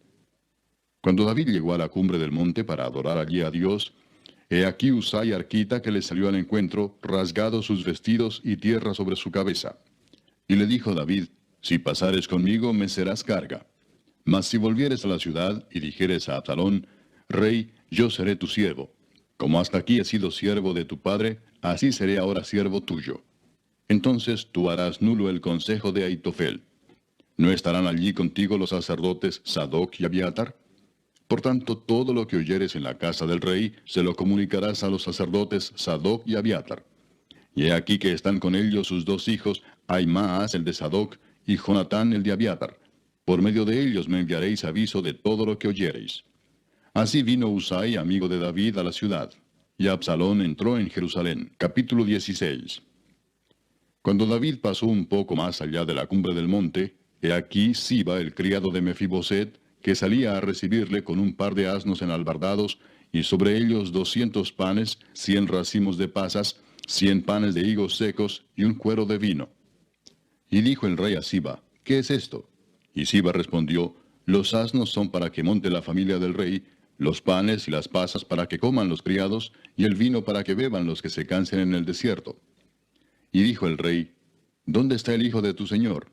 Cuando David llegó a la cumbre del monte para adorar allí a Dios, he aquí Usai arquita que le salió al encuentro, rasgados sus vestidos y tierra sobre su cabeza. Y le dijo David, si pasares conmigo me serás carga. Mas si volvieres a la ciudad y dijeres a Absalón, Rey, yo seré tu siervo. Como hasta aquí he sido siervo de tu padre, así seré ahora siervo tuyo. Entonces tú harás nulo el consejo de Ahitofel. ¿No estarán allí contigo los sacerdotes Sadoc y Abiatar? Por tanto, todo lo que oyeres en la casa del rey, se lo comunicarás a los sacerdotes Sadoc y Abiatar. Y he aquí que están con ellos sus dos hijos, Ahimaas el de Sadoc, y Jonatán el de Abiatar. Por medio de ellos me enviaréis aviso de todo lo que oyereis. Así vino Usai, amigo de David, a la ciudad. Y Absalón entró en Jerusalén. Capítulo 16. Cuando David pasó un poco más allá de la cumbre del monte, he aquí Siba, el criado de Mefiboset, que salía a recibirle con un par de asnos enalbardados, y sobre ellos 200 panes, 100 racimos de pasas, 100 panes de higos secos, y un cuero de vino. Y dijo el rey a Siba, ¿qué es esto? Y Siba respondió, los asnos son para que monte la familia del rey, los panes y las pasas para que coman los criados, y el vino para que beban los que se cansen en el desierto. Y dijo el rey, ¿dónde está el hijo de tu señor?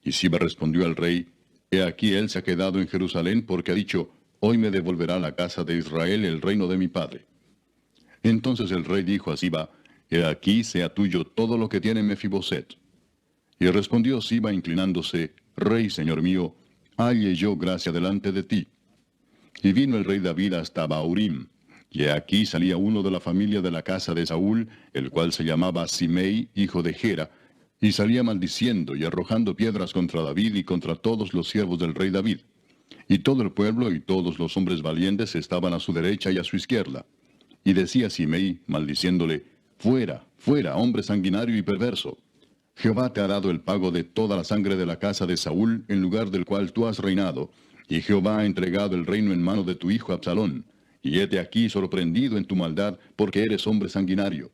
Y Siba respondió al rey, he aquí él se ha quedado en Jerusalén porque ha dicho, hoy me devolverá la casa de Israel el reino de mi padre. Entonces el rey dijo a Siba, he aquí sea tuyo todo lo que tiene Mefiboset. Y respondió Siba inclinándose, Rey, señor mío, halle yo gracia delante de ti. Y vino el rey David hasta Bahurim, y aquí salía uno de la familia de la casa de Saúl, el cual se llamaba Simei, hijo de Gera, y salía maldiciendo y arrojando piedras contra David y contra todos los siervos del rey David. Y todo el pueblo y todos los hombres valientes estaban a su derecha y a su izquierda. Y decía Simei, maldiciéndole, fuera, fuera, hombre sanguinario y perverso. Jehová te ha dado el pago de toda la sangre de la casa de Saúl, en lugar del cual tú has reinado, y Jehová ha entregado el reino en mano de tu hijo Absalón, y hete aquí sorprendido en tu maldad, porque eres hombre sanguinario.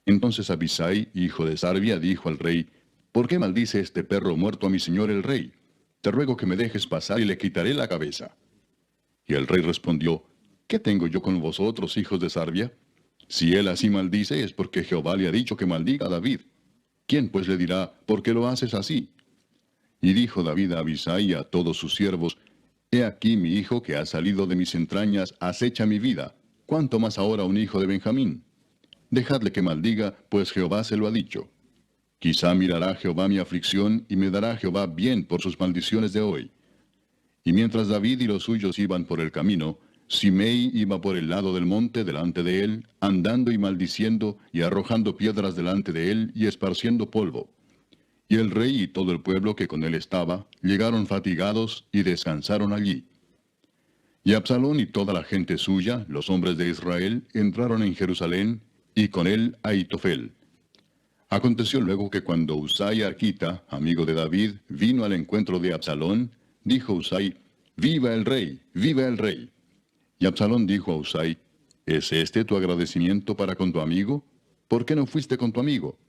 Entonces Abisai, hijo de Sarbia, dijo al rey, ¿por qué maldice este perro muerto a mi señor el rey? Te ruego que me dejes pasar y le quitaré la cabeza. Y el rey respondió, ¿qué tengo yo con vosotros, hijos de Sarbia? Si él así maldice, es porque Jehová le ha dicho que maldiga a David. ¿Quién pues le dirá, por qué lo haces así? Y dijo David a Abisai y a todos sus siervos, he aquí mi hijo que ha salido de mis entrañas acecha mi vida, ¿cuánto más ahora un hijo de Benjamín? Dejadle que maldiga, pues Jehová se lo ha dicho. Quizá mirará Jehová mi aflicción, y me dará Jehová bien por sus maldiciones de hoy. Y mientras David y los suyos iban por el camino, Simei iba por el lado del monte delante de él, andando y maldiciendo, y arrojando piedras delante de él, y esparciendo polvo. Y el rey y todo el pueblo que con él estaba, llegaron fatigados, y descansaron allí. Y Absalón y toda la gente suya, los hombres de Israel, entraron en Jerusalén, y con él Ahitofel. Aconteció luego que cuando Usai arquita, amigo de David, vino al encuentro de Absalón, dijo Usai, ¡viva el rey! ¡Viva el rey! Y Absalón dijo a Usai, ¿es este tu agradecimiento para con tu amigo? ¿Por qué no fuiste con tu amigo?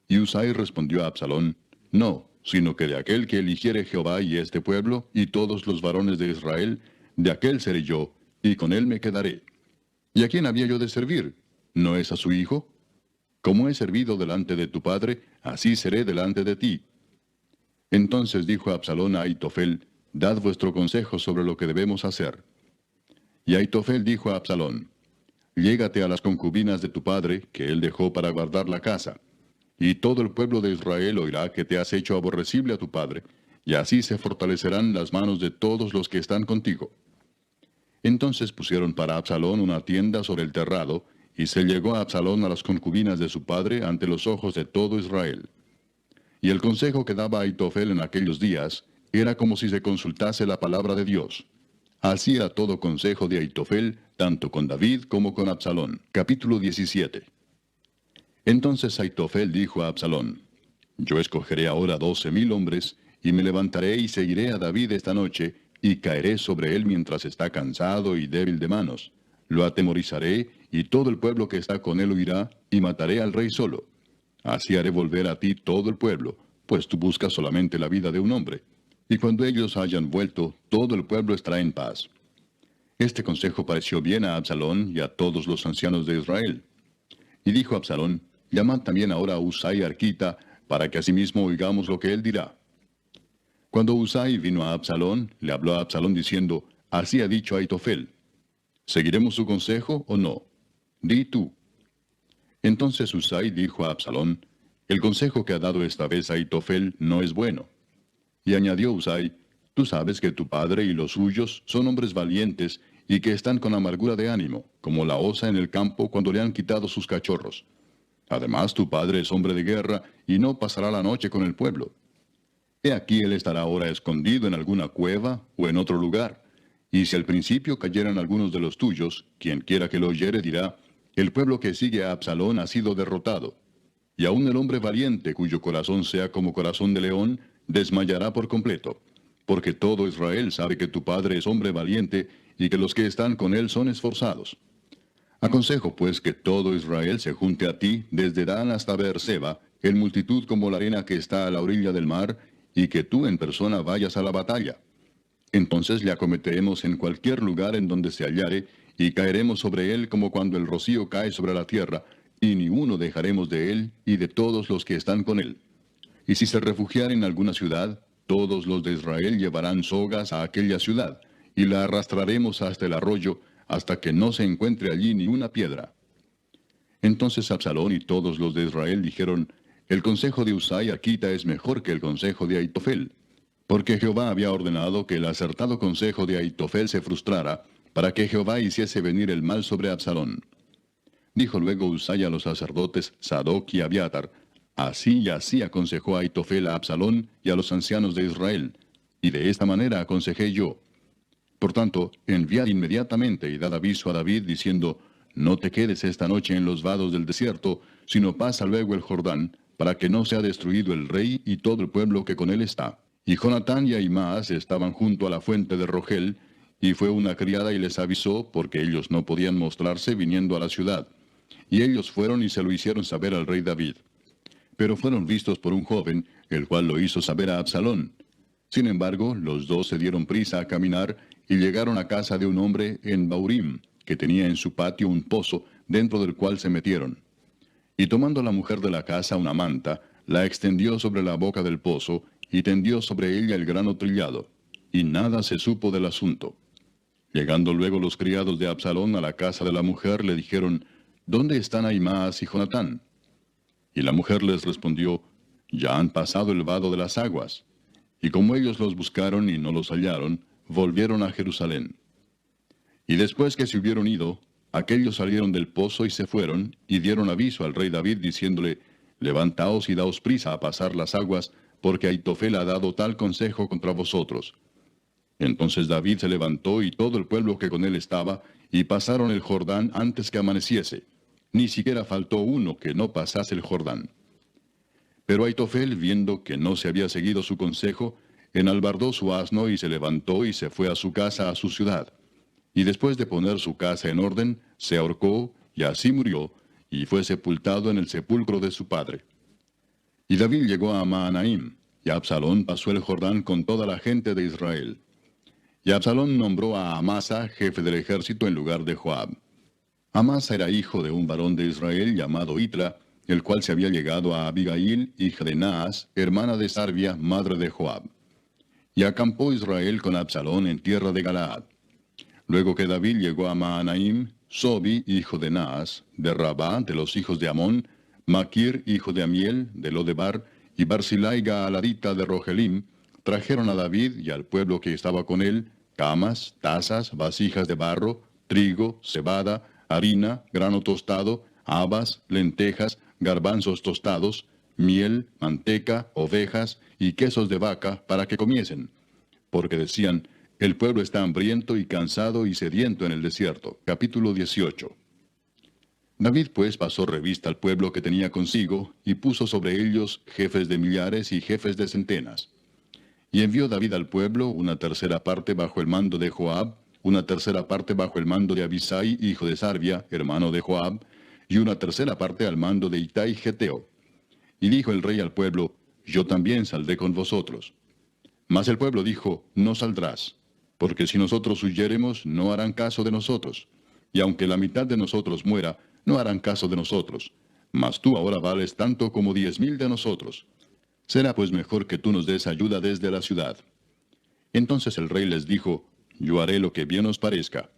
Y Usai respondió a Absalón, no, sino que de aquel que eligiere Jehová y este pueblo, y todos los varones de Israel, de aquel seré yo, y con él me quedaré. ¿Y a quién había yo de servir? ¿No es a su hijo? Como he servido delante de tu padre, así seré delante de ti. Entonces dijo Absalón a Ahitofel, dad vuestro consejo sobre lo que debemos hacer. Y Ahitofel dijo a Absalón, llégate a las concubinas de tu padre, que él dejó para guardar la casa. Y todo el pueblo de Israel oirá que te has hecho aborrecible a tu padre, y así se fortalecerán las manos de todos los que están contigo. Entonces pusieron para Absalón una tienda sobre el terrado, y se llegó a Absalón a las concubinas de su padre ante los ojos de todo Israel. Y el consejo que daba Ahitofel en aquellos días era como si se consultase la palabra de Dios. Así era todo consejo de Ahitofel, tanto con David como con Absalón. Capítulo 17. Entonces Ahitofel dijo a Absalón, yo escogeré ahora 12,000 hombres, y me levantaré y seguiré a David esta noche, y caeré sobre él mientras está cansado y débil de manos. Lo atemorizaré, y todo el pueblo que está con él huirá, y mataré al rey solo. Así haré volver a ti todo el pueblo, pues tú buscas solamente la vida de un hombre. Y cuando ellos hayan vuelto, todo el pueblo estará en paz. Este consejo pareció bien a Absalón y a todos los ancianos de Israel. Y dijo Absalón, llamad también ahora a Husai arquita, para que asimismo oigamos lo que él dirá. Cuando Husai vino a Absalón, le habló a Absalón diciendo, así ha dicho Ahitofel, ¿seguiremos su consejo o no? Di tú. Entonces Husai dijo a Absalón, el consejo que ha dado esta vez Ahitofel no es bueno. Y añadió Husai, tú sabes que tu padre y los suyos son hombres valientes y que están con amargura de ánimo, como la osa en el campo cuando le han quitado sus cachorros. Además tu padre es hombre de guerra y no pasará la noche con el pueblo. He aquí él estará ahora escondido en alguna cueva o en otro lugar. Y si al principio cayeran algunos de los tuyos, quien quiera que lo oyere dirá, el pueblo que sigue a Absalón ha sido derrotado. Y aun el hombre valiente, cuyo corazón sea como corazón de león, desmayará por completo. Porque todo Israel sabe que tu padre es hombre valiente, y que los que están con él son esforzados. Aconsejo pues que todo Israel se junte a ti, desde Dan hasta Beerseba, en multitud como la arena que está a la orilla del mar, y que tú en persona vayas a la batalla. Entonces le acometeremos en cualquier lugar en donde se hallare, y caeremos sobre él como cuando el rocío cae sobre la tierra, y ni uno dejaremos de él y de todos los que están con él. Y si se refugiara en alguna ciudad, todos los de Israel llevarán sogas a aquella ciudad, y la arrastraremos hasta el arroyo, hasta que no se encuentre allí ni una piedra. Entonces Absalón y todos los de Israel dijeron, el consejo de Husai arquita es mejor que el consejo de Ahitofel, porque Jehová había ordenado que el acertado consejo de Ahitofel se frustrara, para que Jehová hiciese venir el mal sobre Absalón. Dijo luego Husai a los sacerdotes Sadoc y Abiatar, así y así aconsejó Ahitofel a Absalón y a los ancianos de Israel, y de esta manera aconsejé yo. Por tanto, enviad inmediatamente y dad aviso a David diciendo, no te quedes esta noche en los vados del desierto, sino pasa luego el Jordán, para que no sea destruido el rey y todo el pueblo que con él está. Y Jonatán y Ahimaas estaban junto a la fuente de Rogel, y fue una criada y les avisó, porque ellos no podían mostrarse viniendo a la ciudad. Y ellos fueron y se lo hicieron saber al rey David. Pero fueron vistos por un joven, el cual lo hizo saber a Absalón. Sin embargo, los dos se dieron prisa a caminar, y llegaron a casa de un hombre en Baurim, que tenía en su patio un pozo, dentro del cual se metieron. Y tomando la mujer de la casa una manta, la extendió sobre la boca del pozo, y tendió sobre ella el grano trillado, y nada se supo del asunto. Llegando luego los criados de Absalón a la casa de la mujer, le dijeron, ¿dónde están Ahimaas y Jonatán? Y la mujer les respondió, ya han pasado el vado de las aguas. Y como ellos los buscaron y no los hallaron, volvieron a Jerusalén. Y después que se hubieron ido, aquellos salieron del pozo y se fueron, y dieron aviso al rey David, diciéndole, levantaos y daos prisa a pasar las aguas, porque Ahitofel ha dado tal consejo contra vosotros. Entonces David se levantó y todo el pueblo que con él estaba, y pasaron el Jordán antes que amaneciese. Ni siquiera faltó uno que no pasase el Jordán. Pero Ahitofel, viendo que no se había seguido su consejo, enalbardó su asno y se levantó y se fue a su casa, a su ciudad. Y después de poner su casa en orden, se ahorcó, y así murió, y fue sepultado en el sepulcro de su padre. Y David llegó a Mahanaim, y Absalón pasó el Jordán con toda la gente de Israel. Y Absalón nombró a Amasa jefe del ejército en lugar de Joab. Amasa era hijo de un varón de Israel llamado Itra, el cual se había llegado a Abigail, hija de Naas, hermana de Sarvia, madre de Joab. Y acampó Israel con Absalón en tierra de Galaad. Luego que David llegó a Mahanaim, Sobi, hijo de Naas, de Rabá, de los hijos de Amón, Maquir, hijo de Amiel, de Lodebar, y Barzilai Gaaladita de Rogelim, trajeron a David y al pueblo que estaba con él, camas, tazas, vasijas de barro, trigo, cebada, harina, grano tostado, habas, lentejas, garbanzos tostados, miel, manteca, ovejas y quesos de vaca para que comiesen. Porque decían, el pueblo está hambriento y cansado y sediento en el desierto. Capítulo 18. David pues pasó revista al pueblo que tenía consigo, y puso sobre ellos jefes de millares y jefes de centenas. Y envió David al pueblo una tercera parte bajo el mando de Joab, una tercera parte bajo el mando de Abisai, hijo de Sarvia, hermano de Joab, y una tercera parte al mando de Itai Geteo. Y dijo el rey al pueblo, yo también saldré con vosotros. Mas el pueblo dijo, no saldrás, porque si nosotros huyéremos, no harán caso de nosotros. Y aunque la mitad de nosotros muera, no harán caso de nosotros. Mas tú ahora vales tanto como 10,000 de nosotros. Será pues mejor que tú nos des ayuda desde la ciudad. Entonces el rey les dijo, yo haré lo que bien os parezca.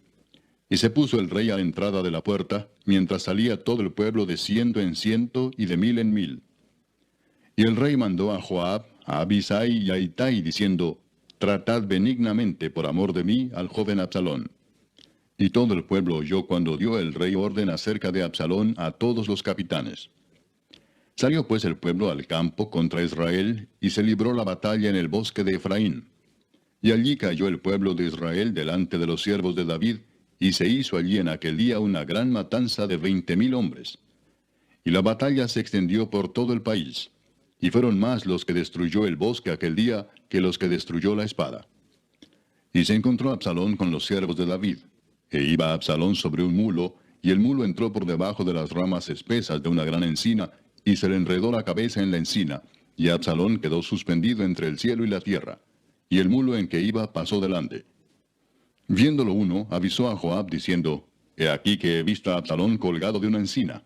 Y se puso el rey a la entrada de la puerta, mientras salía todo el pueblo de 100 en 100 y de 1000 en 1000. Y el rey mandó a Joab, a Abisai y a Itai, diciendo, tratad benignamente por amor de mí al joven Absalón. Y todo el pueblo oyó cuando dio el rey orden acerca de Absalón a todos los capitanes. Salió pues el pueblo al campo contra Israel, y se libró la batalla en el bosque de Efraín. Y allí cayó el pueblo de Israel delante de los siervos de David, y se hizo allí en aquel día una gran matanza de 20,000 hombres. Y la batalla se extendió por todo el país, y fueron más los que destruyó el bosque aquel día que los que destruyó la espada. Y se encontró Absalón con los siervos de David. E iba Absalón sobre un mulo, y el mulo entró por debajo de las ramas espesas de una gran encina, y se le enredó la cabeza en la encina, y Absalón quedó suspendido entre el cielo y la tierra, y el mulo en que iba pasó delante. Viéndolo uno, avisó a Joab diciendo, he aquí que he visto a Absalón colgado de una encina.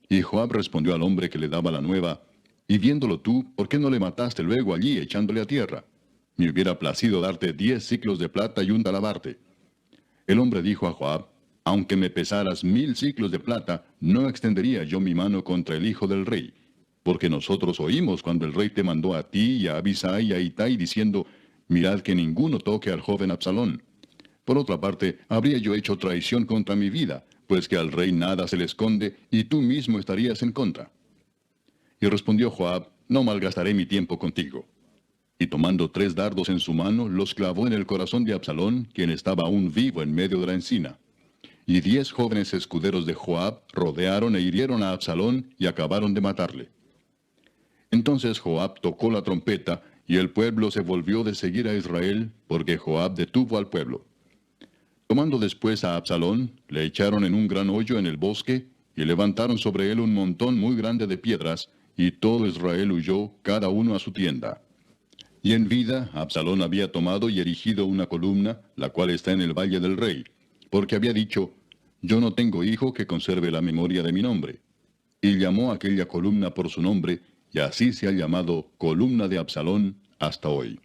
Y Joab respondió al hombre que le daba la nueva, y viéndolo tú, ¿por qué no le mataste luego allí echándole a tierra? Me hubiera placido darte 10 siclos de plata y un talabarte. El hombre dijo a Joab, aunque me pesaras 1000 siclos de plata, no extendería yo mi mano contra el hijo del rey. Porque nosotros oímos cuando el rey te mandó a ti y a Abisai y a Itai diciendo, mirad que ninguno toque al joven Absalón. Por otra parte, habría yo hecho traición contra mi vida, pues que al rey nada se le esconde, y tú mismo estarías en contra. Y respondió Joab, no malgastaré mi tiempo contigo. Y tomando 3 dardos en su mano, los clavó en el corazón de Absalón, quien estaba aún vivo en medio de la encina. Y 10 jóvenes escuderos de Joab rodearon e hirieron a Absalón y acabaron de matarle. Entonces Joab tocó la trompeta, y el pueblo se volvió de seguir a Israel, porque Joab detuvo al pueblo. Tomando después a Absalón, le echaron en un gran hoyo en el bosque, y levantaron sobre él un montón muy grande de piedras, y todo Israel huyó, cada uno a su tienda. Y en vida, Absalón había tomado y erigido una columna, la cual está en el valle del rey, porque había dicho, yo no tengo hijo que conserve la memoria de mi nombre. Y llamó aquella columna por su nombre, y así se ha llamado columna de Absalón hasta hoy.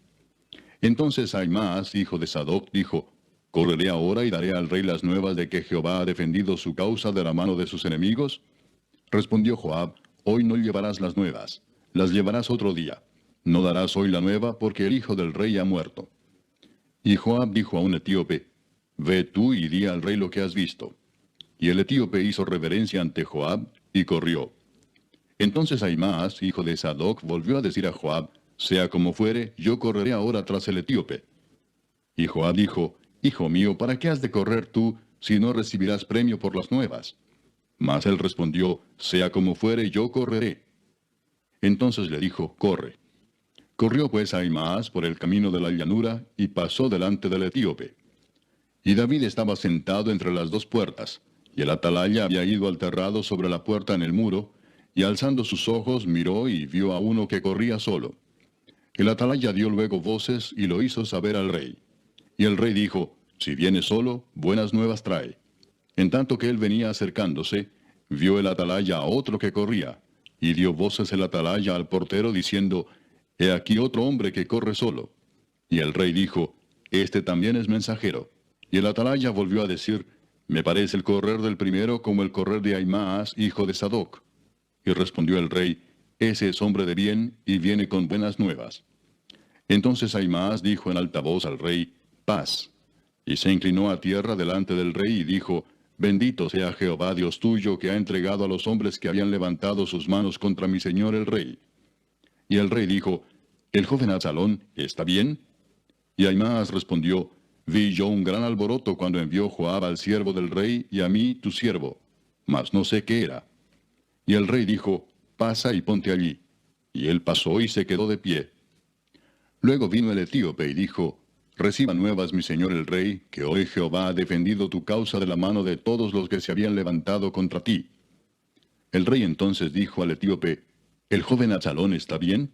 Entonces Ahimaas, hijo de Sadoc, dijo, ¿correré ahora y daré al rey las nuevas de que Jehová ha defendido su causa de la mano de sus enemigos? Respondió Joab, hoy no llevarás las nuevas, las llevarás otro día. No darás hoy la nueva, porque el hijo del rey ha muerto. Y Joab dijo a un etíope, ve tú y di al rey lo que has visto. Y el etíope hizo reverencia ante Joab, y corrió. Entonces Ahimaas, hijo de Sadoc, volvió a decir a Joab, sea como fuere, yo correré ahora tras el etíope. Y Joab dijo, hijo mío, ¿para qué has de correr tú, si no recibirás premio por las nuevas? Mas él respondió, sea como fuere, yo correré. Entonces le dijo, corre. Corrió pues Ahimaas por el camino de la llanura, y pasó delante del etíope. Y David estaba sentado entre las 2 puertas, y el atalaya había ido al terrado sobre la puerta en el muro, y alzando sus ojos miró y vio a uno que corría solo. El atalaya dio luego voces y lo hizo saber al rey. Y el rey dijo, si viene solo, buenas nuevas trae. En tanto que él venía acercándose, vio el atalaya a otro que corría, y dio voces el atalaya al portero diciendo, He aquí otro hombre que corre solo. Y el rey dijo, Este también es mensajero. Y el atalaya volvió a decir, Me parece el correr del primero como el correr de Ahimaas, hijo de Sadoc. Y respondió el rey, Ese es hombre de bien, y viene con buenas nuevas. Entonces Ahimaas dijo en alta voz al rey, Paz. Y se inclinó a tierra delante del rey y dijo, Bendito sea Jehová Dios tuyo, que ha entregado a los hombres que habían levantado sus manos contra mi señor el rey. Y el rey dijo, ¿El joven Absalón está bien? Y Ahimaas respondió, Vi yo un gran alboroto cuando envió Joab al siervo del rey y a mí tu siervo, mas no sé qué era. Y el rey dijo, Pasa y ponte allí. Y él pasó y se quedó de pie. Luego vino el etíope y dijo, Reciba nuevas mi señor el rey, que hoy Jehová ha defendido tu causa de la mano de todos los que se habían levantado contra ti. El rey entonces dijo al etíope, ¿El joven Absalón está bien?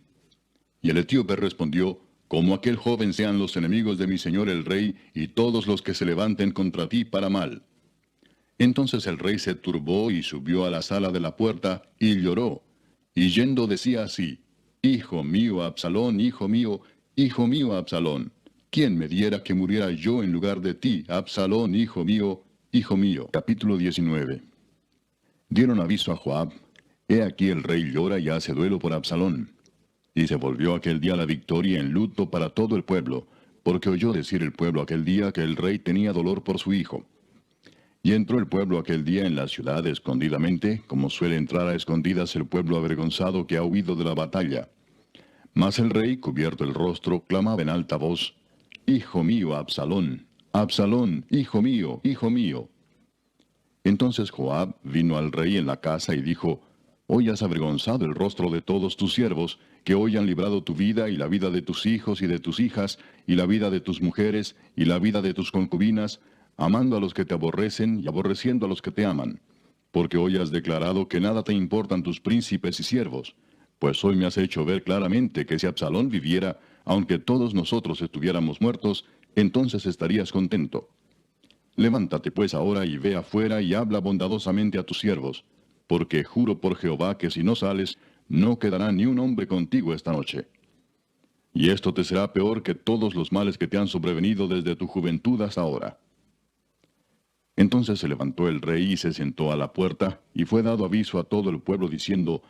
Y el etíope respondió, Como aquel joven sean los enemigos de mi señor el rey, y todos los que se levanten contra ti para mal. Entonces el rey se turbó y subió a la sala de la puerta, y lloró. Y yendo decía así, Hijo mío Absalón, hijo mío Absalón. ¿Quién me diera que muriera yo en lugar de ti, Absalón, hijo mío, hijo mío? Capítulo 19. Dieron aviso a Joab, He aquí el rey llora y hace duelo por Absalón. Y se volvió aquel día la victoria en luto para todo el pueblo, porque oyó decir el pueblo aquel día que el rey tenía dolor por su hijo. Y entró el pueblo aquel día en la ciudad escondidamente, como suele entrar a escondidas el pueblo avergonzado que ha huido de la batalla. Mas el rey, cubierto el rostro, clamaba en alta voz, Hijo mío, Absalón, Absalón, hijo mío, hijo mío. Entonces Joab vino al rey en la casa y dijo, Hoy has avergonzado el rostro de todos tus siervos, que hoy han librado tu vida y la vida de tus hijos y de tus hijas, y la vida de tus mujeres y la vida de tus concubinas, amando a los que te aborrecen y aborreciendo a los que te aman. Porque hoy has declarado que nada te importan tus príncipes y siervos. Pues hoy me has hecho ver claramente que si Absalón viviera, aunque todos nosotros estuviéramos muertos, entonces estarías contento. Levántate pues ahora y ve afuera y habla bondadosamente a tus siervos, porque juro por Jehová que si no sales, no quedará ni un hombre contigo esta noche. Y esto te será peor que todos los males que te han sobrevenido desde tu juventud hasta ahora. Entonces se levantó el rey y se sentó a la puerta, y fue dado aviso a todo el pueblo diciendo,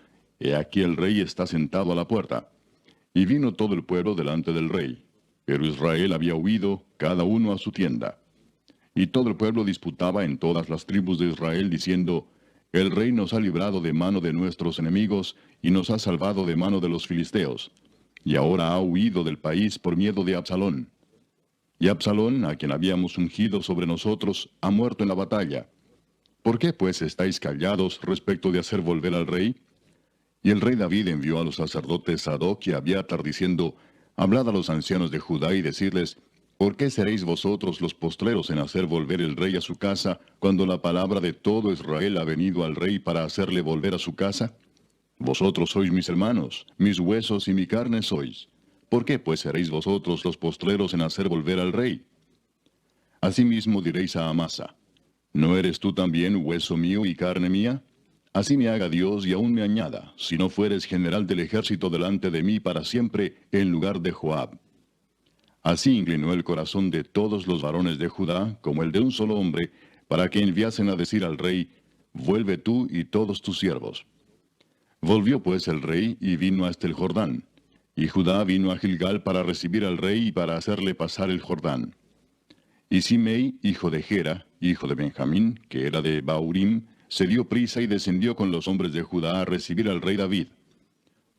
He aquí el rey está sentado a la puerta. Y vino todo el pueblo delante del rey. Pero Israel había huido, cada uno a su tienda. Y todo el pueblo disputaba en todas las tribus de Israel, diciendo, El rey nos ha librado de mano de nuestros enemigos, y nos ha salvado de mano de los filisteos. Y ahora ha huido del país por miedo de Absalón. Y Absalón, a quien habíamos ungido sobre nosotros, ha muerto en la batalla. ¿Por qué pues estáis callados respecto de hacer volver al rey? Y el rey David envió a los sacerdotes Sadoc y Abiatar diciendo, Hablad a los ancianos de Judá y decirles, ¿por qué seréis vosotros los postreros en hacer volver el rey a su casa, cuando la palabra de todo Israel ha venido al rey para hacerle volver a su casa? Vosotros sois mis hermanos, mis huesos y mi carne sois. ¿Por qué pues seréis vosotros los postreros en hacer volver al rey? Asimismo diréis a Amasa, ¿no eres tú también hueso mío y carne mía? Así me haga Dios y aún me añada, si no fueres general del ejército delante de mí para siempre, en lugar de Joab. Así inclinó el corazón de todos los varones de Judá, como el de un solo hombre, para que enviasen a decir al rey, Vuelve tú y todos tus siervos. Volvió pues el rey y vino hasta el Jordán. Y Judá vino a Gilgal para recibir al rey y para hacerle pasar el Jordán. Y Simei, hijo de Gera, hijo de Benjamín, que era de Baurim, se dio prisa y descendió con los hombres de Judá a recibir al rey David.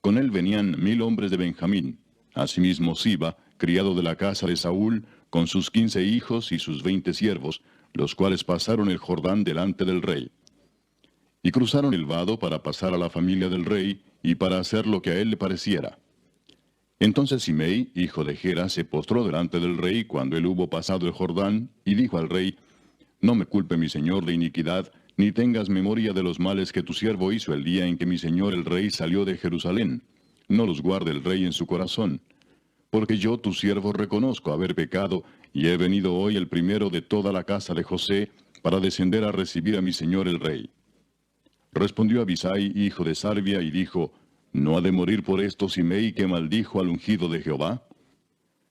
Con él venían 1000 hombres de Benjamín, asimismo Siba, criado de la casa de Saúl, con sus 15 hijos y sus 20 siervos, los cuales pasaron el Jordán delante del rey. Y cruzaron el vado para pasar a la familia del rey, y para hacer lo que a él le pareciera. Entonces Simei, hijo de Gera, se postró delante del rey cuando él hubo pasado el Jordán, y dijo al rey, No me culpe mi señor de iniquidad, ni tengas memoria de los males que tu siervo hizo el día en que mi señor el rey salió de Jerusalén. No los guarde el rey en su corazón. Porque yo, tu siervo, reconozco haber pecado, y he venido hoy el primero de toda la casa de José, para descender a recibir a mi señor el rey. Respondió Abisai, hijo de Sarvia, y dijo, ¿no ha de morir por esto Simei, que maldijo al ungido de Jehová?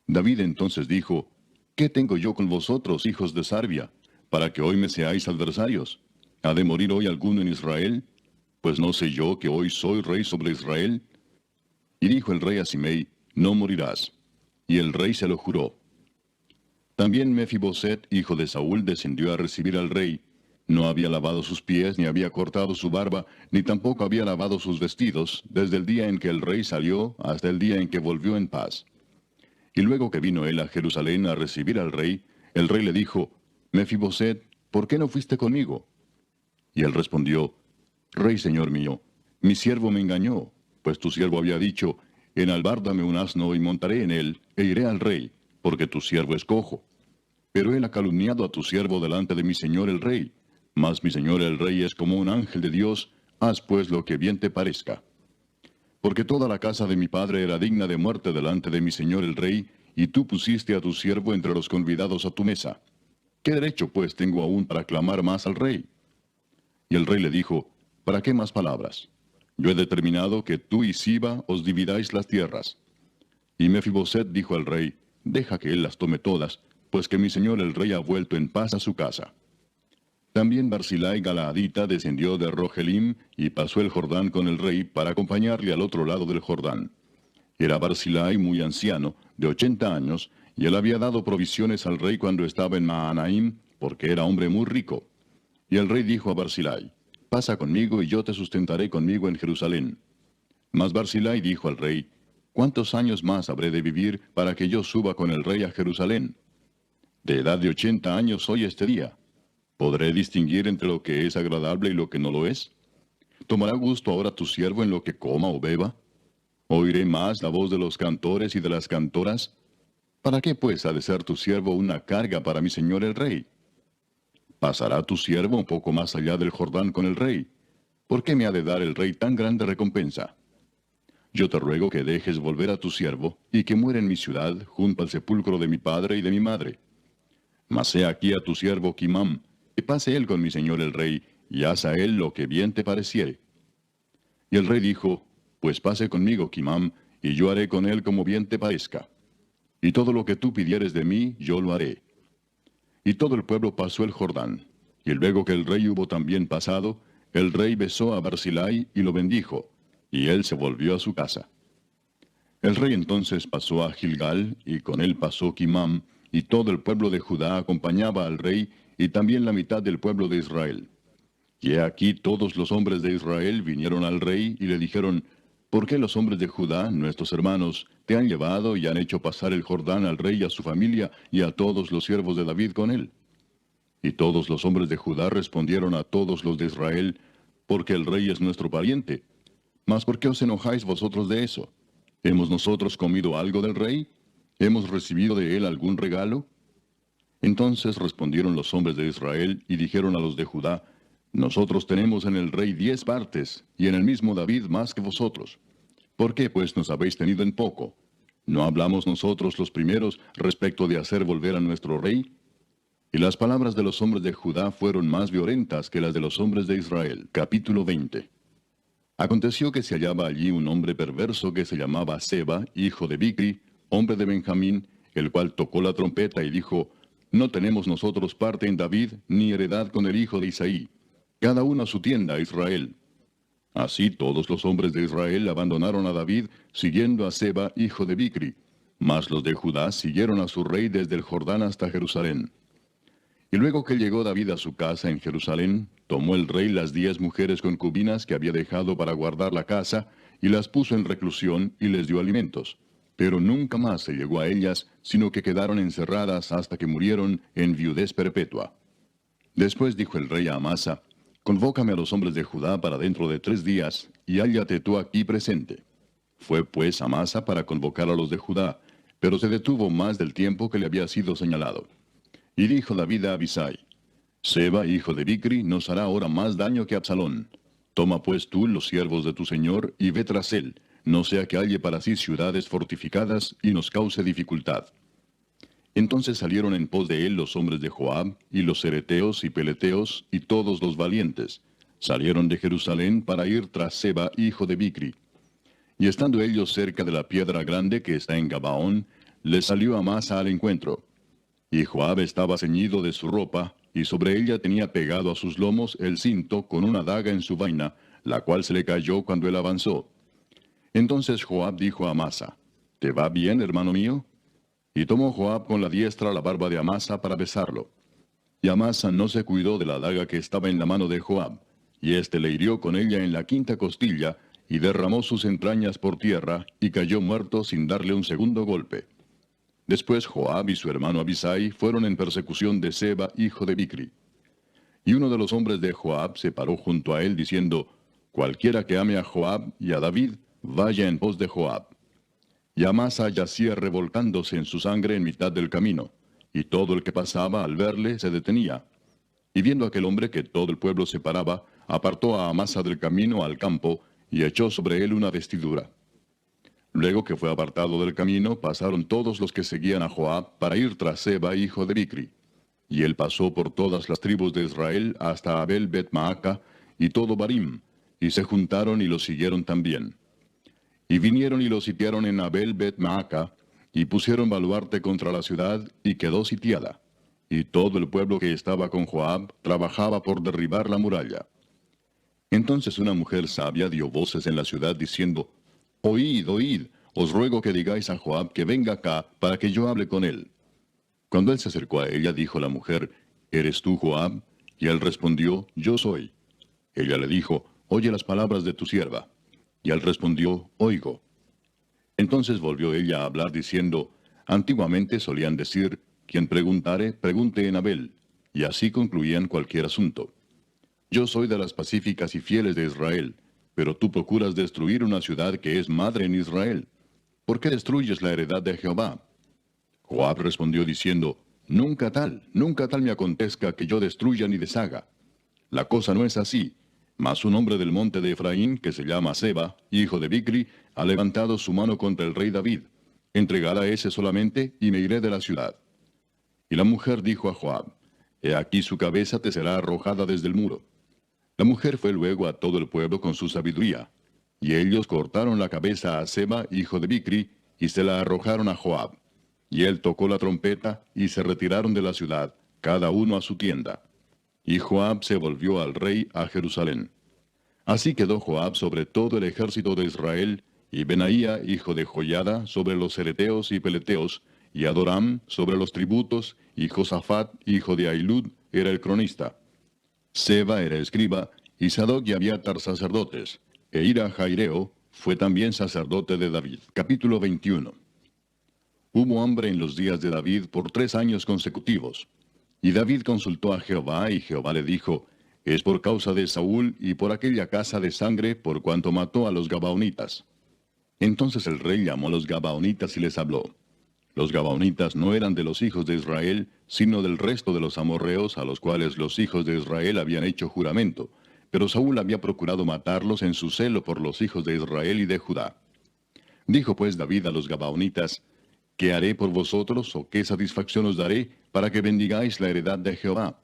David entonces dijo, ¿qué tengo yo con vosotros, hijos de Sarvia, para que hoy me seáis adversarios? ¿Ha de morir hoy alguno en Israel? Pues no sé yo que hoy soy rey sobre Israel. Y dijo el rey a Simei, no morirás. Y el rey se lo juró. También Mefiboset, hijo de Saúl, descendió a recibir al rey. No había lavado sus pies, ni había cortado su barba, ni tampoco había lavado sus vestidos, desde el día en que el rey salió hasta el día en que volvió en paz. Y luego que vino él a Jerusalén a recibir al rey, el rey le dijo, Mefiboset, ¿por qué no fuiste conmigo? Y él respondió, Rey señor mío, mi siervo me engañó, pues tu siervo había dicho, enalbárdame un asno y montaré en él, e iré al rey, porque tu siervo es cojo. Pero él ha calumniado a tu siervo delante de mi señor el rey. Mas mi señor el rey es como un ángel de Dios, haz pues lo que bien te parezca. Porque toda la casa de mi padre era digna de muerte delante de mi señor el rey, y tú pusiste a tu siervo entre los convidados a tu mesa. ¿Qué derecho pues tengo aún para clamar más al rey? Y el rey le dijo, ¿para qué más palabras? Yo he determinado que tú y Siba os dividáis las tierras. Y Mefiboset dijo al rey, deja que él las tome todas, pues que mi señor el rey ha vuelto en paz a su casa. También Barzillai Galaadita descendió de Rogelim y pasó el Jordán con el rey para acompañarle al otro lado del Jordán. Era Barzillai muy anciano, de 80 años, y él había dado provisiones al rey cuando estaba en Mahanaim, porque era hombre muy rico. Y el rey dijo a Barzillai, pasa conmigo y yo te sustentaré conmigo en Jerusalén. Mas Barzillai dijo al rey, ¿cuántos años más habré de vivir para que yo suba con el rey a Jerusalén? De edad de 80 años soy este día. ¿Podré distinguir entre lo que es agradable y lo que no lo es? ¿Tomará gusto ahora tu siervo en lo que coma o beba? ¿Oiré más la voz de los cantores y de las cantoras? ¿Para qué pues ha de ser tu siervo una carga para mi señor el rey? ¿Pasará tu siervo un poco más allá del Jordán con el rey? ¿Por qué me ha de dar el rey tan grande recompensa? Yo te ruego que dejes volver a tu siervo, y que muera en mi ciudad, junto al sepulcro de mi padre y de mi madre. Mas he aquí a tu siervo Kimam, que pase él con mi señor el rey, y haz a él lo que bien te pareciere. Y el rey dijo, pues pase conmigo Kimam, y yo haré con él como bien te parezca. Y todo lo que tú pidieres de mí, yo lo haré. Y todo el pueblo pasó el Jordán. Y luego que el rey hubo también pasado, el rey besó a Barzillai y lo bendijo, y él se volvió a su casa. El rey entonces pasó a Gilgal, y con él pasó Kimam, y todo el pueblo de Judá acompañaba al rey, y también la mitad del pueblo de Israel. Y he aquí todos los hombres de Israel vinieron al rey, y le dijeron, ¿por qué los hombres de Judá, nuestros hermanos, te han llevado y han hecho pasar el Jordán al rey y a su familia, y a todos los siervos de David con él? Y todos los hombres de Judá respondieron a todos los de Israel, porque el rey es nuestro pariente. Mas ¿por qué os enojáis vosotros de eso? ¿Hemos nosotros comido algo del rey? ¿Hemos recibido de él algún regalo? Entonces respondieron los hombres de Israel y dijeron a los de Judá, nosotros tenemos en el rey 10 partes, y en el mismo David más que vosotros. ¿Por qué pues nos habéis tenido en poco? ¿No hablamos nosotros los primeros respecto de hacer volver a nuestro rey? Y las palabras de los hombres de Judá fueron más violentas que las de los hombres de Israel. Capítulo 20. Aconteció que se hallaba allí un hombre perverso que se llamaba Seba, hijo de Bicri, hombre de Benjamín, el cual tocó la trompeta y dijo, no tenemos nosotros parte en David, ni heredad con el hijo de Isaí. Cada uno a su tienda, Israel. Así todos los hombres de Israel abandonaron a David, siguiendo a Seba, hijo de Bicri. Mas los de Judá siguieron a su rey desde el Jordán hasta Jerusalén. Y luego que llegó David a su casa en Jerusalén, tomó el rey las 10 mujeres concubinas que había dejado para guardar la casa, y las puso en reclusión y les dio alimentos. Pero nunca más se llegó a ellas, sino que quedaron encerradas hasta que murieron en viudez perpetua. Después dijo el rey a Amasa, convócame a los hombres de Judá para dentro de 3 días, y hállate tú aquí presente. Fue pues Amasa para convocar a los de Judá, pero se detuvo más del tiempo que le había sido señalado. Y dijo David a Abisai, Seba, hijo de Bicri, nos hará ahora más daño que Absalón. Toma pues tú los siervos de tu señor y ve tras él, no sea que halle para sí ciudades fortificadas y nos cause dificultad. Entonces salieron en pos de él los hombres de Joab, y los cereteos y peleteos, y todos los valientes. Salieron de Jerusalén para ir tras Seba, hijo de Bicri. Y estando ellos cerca de la piedra grande que está en Gabaón, les salió Amasa al encuentro. Y Joab estaba ceñido de su ropa, y sobre ella tenía pegado a sus lomos el cinto con una daga en su vaina, la cual se le cayó cuando él avanzó. Entonces Joab dijo a Amasa, ¿te va bien, hermano mío? Y tomó Joab con la diestra la barba de Amasa para besarlo. Y Amasa no se cuidó de la daga que estaba en la mano de Joab, y éste le hirió con ella en la quinta costilla, y derramó sus entrañas por tierra, y cayó muerto sin darle un segundo golpe. Después Joab y su hermano Abisai fueron en persecución de Seba, hijo de Bicri. Y uno de los hombres de Joab se paró junto a él, diciendo, cualquiera que ame a Joab y a David, vaya en pos de Joab. Y Amasa yacía revolcándose en su sangre en mitad del camino, y todo el que pasaba al verle se detenía. Y viendo aquel hombre que todo el pueblo se paraba, apartó a Amasa del camino al campo, y echó sobre él una vestidura. Luego que fue apartado del camino, pasaron todos los que seguían a Joab para ir tras Seba, hijo de Bicri. Y él pasó por todas las tribus de Israel hasta Abel Bet-Maaca y todo Barim, y se juntaron y lo siguieron también. Y vinieron y lo sitiaron en Abel Bet-Maaca, y pusieron baluarte contra la ciudad, y quedó sitiada. Y todo el pueblo que estaba con Joab trabajaba por derribar la muralla. Entonces una mujer sabia dio voces en la ciudad diciendo, oíd, oíd, os ruego que digáis a Joab que venga acá para que yo hable con él. Cuando él se acercó a ella, dijo la mujer, ¿eres tú Joab? Y él respondió, yo soy. Ella le dijo, oye las palabras de tu sierva. Y él respondió, oigo. Entonces volvió ella a hablar diciendo, antiguamente solían decir, quien preguntare, pregunte en Abel, y así concluían cualquier asunto. Yo soy de las pacíficas y fieles de Israel, pero tú procuras destruir una ciudad que es madre en Israel. ¿Por qué destruyes la heredad de Jehová? Joab respondió diciendo, nunca tal me acontezca que yo destruya ni deshaga. La cosa no es así, mas un hombre del monte de Efraín, que se llama Seba, hijo de Bicri, ha levantado su mano contra el rey David. Entregad a ese solamente, y me iré de la ciudad. Y la mujer dijo a Joab, he aquí su cabeza te será arrojada desde el muro. La mujer fue luego a todo el pueblo con su sabiduría, y ellos cortaron la cabeza a Seba, hijo de Bicri, y se la arrojaron a Joab. Y él tocó la trompeta, y se retiraron de la ciudad, cada uno a su tienda. Y Joab se volvió al rey a Jerusalén. Así quedó Joab sobre todo el ejército de Israel, y Benaía, hijo de Joiada, sobre los cereteos y peleteos, y Adoram sobre los tributos, y Josafat, hijo de Ahilud, era el cronista. Seba era escriba, y Sadoc y Abiatar sacerdotes, e Ira Jaireo fue también sacerdote de David. Capítulo 21. Hubo hambre en los días de David por 3 años consecutivos. Y David consultó a Jehová, y Jehová le dijo, es por causa de Saúl y por aquella casa de sangre por cuanto mató a los Gabaonitas. Entonces el rey llamó a los Gabaonitas y les habló. Los Gabaonitas no eran de los hijos de Israel, sino del resto de los amorreos a los cuales los hijos de Israel habían hecho juramento, pero Saúl había procurado matarlos en su celo por los hijos de Israel y de Judá. Dijo pues David a los Gabaonitas, ¿qué haré por vosotros o qué satisfacción os daré para que bendigáis la heredad de Jehová?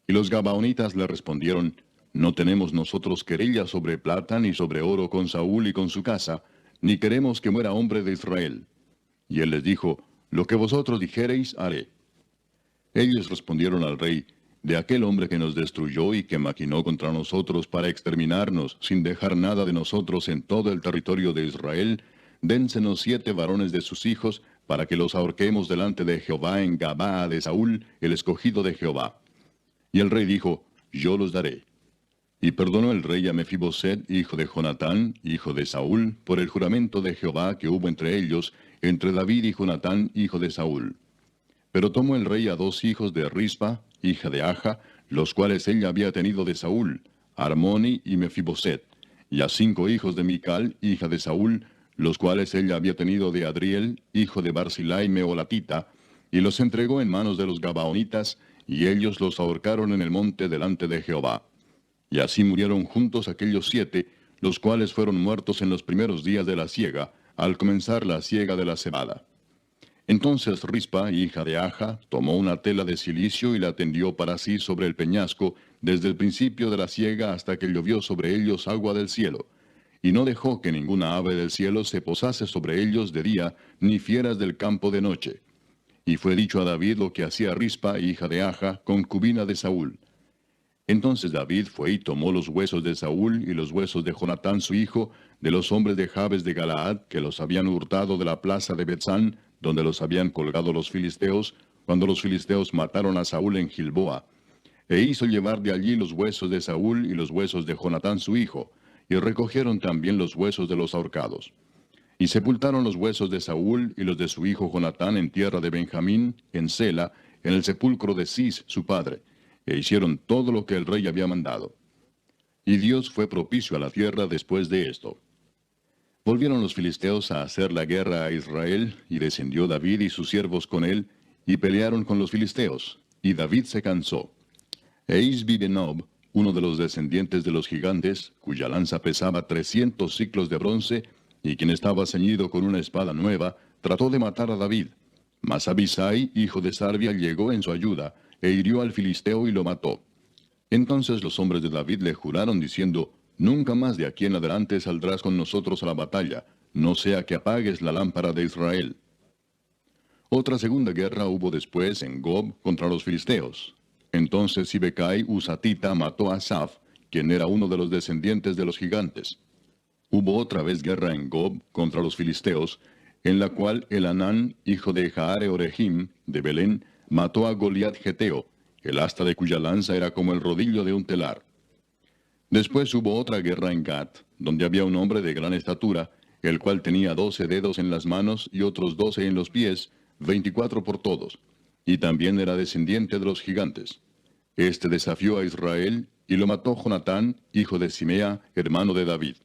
Y los Gabaonitas le respondieron, no tenemos nosotros querella sobre plata ni sobre oro con Saúl y con su casa, ni queremos que muera hombre de Israel. Y él les dijo, lo que vosotros dijereis haré. Ellos respondieron al rey, de aquel hombre que nos destruyó y que maquinó contra nosotros para exterminarnos, sin dejar nada de nosotros en todo el territorio de Israel, dénsenos 7 varones de sus hijos, para que los ahorquemos delante de Jehová en Gabaa de Saúl, el escogido de Jehová. Y el rey dijo, yo los daré. Y perdonó el rey a Mefiboset, hijo de Jonatán, hijo de Saúl, por el juramento de Jehová que hubo entre ellos, entre David y Jonatán, hijo de Saúl. Pero tomó el rey a 2 hijos de Rispa, hija de Aja, los cuales ella había tenido de Saúl, Armoni y Mefiboset, y a 5 hijos de Mical, hija de Saúl, los cuales ella había tenido de Adriel, hijo de Barzilai Meolatita, y los entregó en manos de los Gabaonitas, y ellos los ahorcaron en el monte delante de Jehová. Y así murieron juntos aquellos 7, los cuales fueron muertos en los primeros días de la siega, al comenzar la siega de la cebada. Entonces Rispa, hija de Aja, tomó una tela de cilicio y la tendió para sí sobre el peñasco, desde el principio de la siega hasta que llovió sobre ellos agua del cielo. Y no dejó que ninguna ave del cielo se posase sobre ellos de día, ni fieras del campo de noche. Y fue dicho a David lo que hacía Rispa, hija de Aja, concubina de Saúl. Entonces David fue y tomó los huesos de Saúl y los huesos de Jonatán su hijo, de los hombres de Jabes de Galaad, que los habían hurtado de la plaza de Betzán, donde los habían colgado los filisteos, cuando los filisteos mataron a Saúl en Gilboa. E hizo llevar de allí los huesos de Saúl y los huesos de Jonatán su hijo, y recogieron también los huesos de los ahorcados. Y sepultaron los huesos de Saúl y los de su hijo Jonatán en tierra de Benjamín, en Sela, en el sepulcro de Cis su padre, e hicieron todo lo que el rey había mandado. Y Dios fue propicio a la tierra después de esto. Volvieron los filisteos a hacer la guerra a Israel, y descendió David y sus siervos con él, y pelearon con los filisteos, y David se cansó. E Isbi-Benob, uno de los descendientes de los gigantes, cuya lanza pesaba 300 siclos de bronce, y quien estaba ceñido con una espada nueva, trató de matar a David. Mas Abisai, hijo de Sarbia, llegó en su ayuda, e hirió al filisteo y lo mató. Entonces los hombres de David le juraron diciendo, nunca más de aquí en adelante saldrás con nosotros a la batalla, no sea que apagues la lámpara de Israel. Otra segunda guerra hubo después en Gob contra los filisteos. Entonces Sibecai Husatita mató a Asaph, quien era uno de los descendientes de los gigantes. Hubo otra vez guerra en Gob contra los filisteos, en la cual Elanán, hijo de Jaare Orehim, de Belén, mató a Goliat Geteo, el asta de cuya lanza era como el rodillo de un telar. Después hubo otra guerra en Gat, donde había un hombre de gran estatura, el cual tenía 12 dedos en las manos y otros 12 en los pies, 24 por todos, y también era descendiente de los gigantes. Este desafió a Israel, y lo mató Jonatán, hijo de Simea, hermano de David.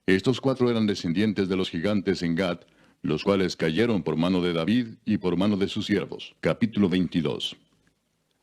Estos 4 eran descendientes de los gigantes en Gat, los cuales cayeron por mano de David y por mano de sus siervos. Capítulo 22.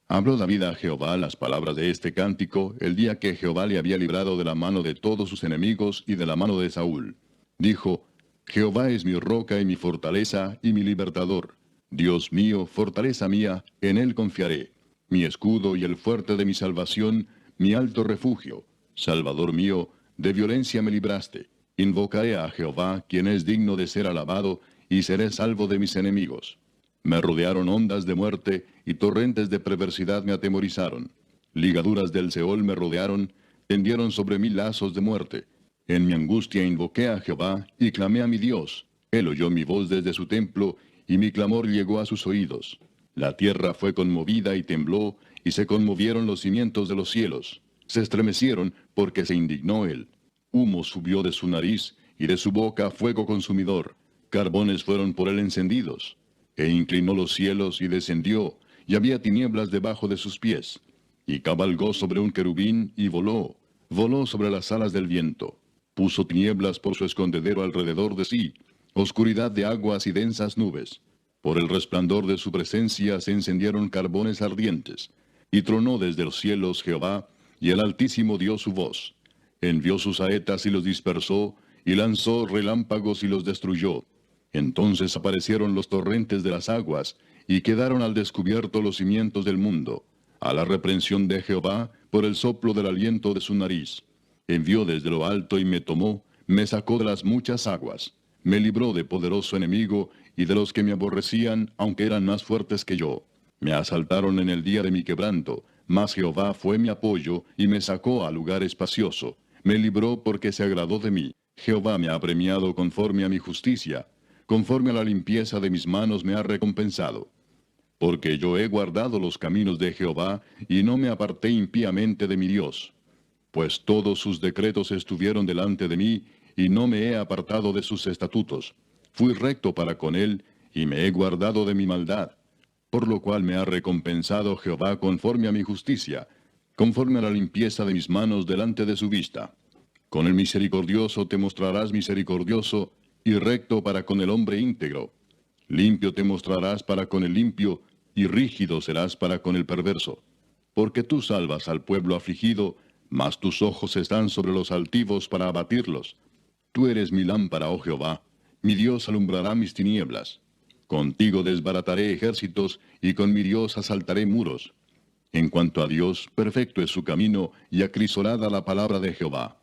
Habló David a Jehová las palabras de este cántico el día que Jehová le había librado de la mano de todos sus enemigos y de la mano de Saúl. Dijo, Jehová es mi roca y mi fortaleza y mi libertador. Dios mío, fortaleza mía, en él confiaré. Mi escudo y el fuerte de mi salvación, mi alto refugio. Salvador mío, de violencia me libraste. Invocaré a Jehová, quien es digno de ser alabado, y seré salvo de mis enemigos. Me rodearon ondas de muerte, y torrentes de perversidad me atemorizaron. Ligaduras del Seol me rodearon, tendieron sobre mí lazos de muerte. En mi angustia invoqué a Jehová, y clamé a mi Dios. Él oyó mi voz desde su templo, y mi clamor llegó a sus oídos. La tierra fue conmovida y tembló, y se conmovieron los cimientos de los cielos. Se estremecieron, porque se indignó él. Humo subió de su nariz, y de su boca fuego consumidor. Carbones fueron por él encendidos. E inclinó los cielos y descendió, y había tinieblas debajo de sus pies. Y cabalgó sobre un querubín y voló, voló sobre las alas del viento. Puso tinieblas por su escondedero alrededor de sí, oscuridad de aguas y densas nubes. Por el resplandor de su presencia se encendieron carbones ardientes. Y tronó desde los cielos Jehová, y el Altísimo dio su voz. Envió sus saetas y los dispersó, y lanzó relámpagos y los destruyó. Entonces aparecieron los torrentes de las aguas, y quedaron al descubierto los cimientos del mundo, a la reprensión de Jehová, por el soplo del aliento de su nariz. Envió desde lo alto y me tomó, me sacó de las muchas aguas, me libró de poderoso enemigo, y de los que me aborrecían, aunque eran más fuertes que yo. Me asaltaron en el día de mi quebranto, mas Jehová fue mi apoyo, y me sacó a lugar espacioso. Me libró porque se agradó de mí. Jehová me ha premiado conforme a mi justicia. Conforme a la limpieza de mis manos me ha recompensado. Porque yo he guardado los caminos de Jehová, y no me aparté impíamente de mi Dios. Pues todos sus decretos estuvieron delante de mí, y no me he apartado de sus estatutos. Fui recto para con él, y me he guardado de mi maldad. Por lo cual me ha recompensado Jehová conforme a mi justicia, conforme a la limpieza de mis manos delante de su vista. Con el misericordioso te mostrarás misericordioso, y recto para con el hombre íntegro. Limpio te mostrarás para con el limpio, y rígido serás para con el perverso. Porque tú salvas al pueblo afligido, mas tus ojos están sobre los altivos para abatirlos. Tú eres mi lámpara, oh Jehová, mi Dios alumbrará mis tinieblas. Contigo desbarataré ejércitos, y con mi Dios asaltaré muros. En cuanto a Dios, perfecto es su camino, y acrisolada la palabra de Jehová.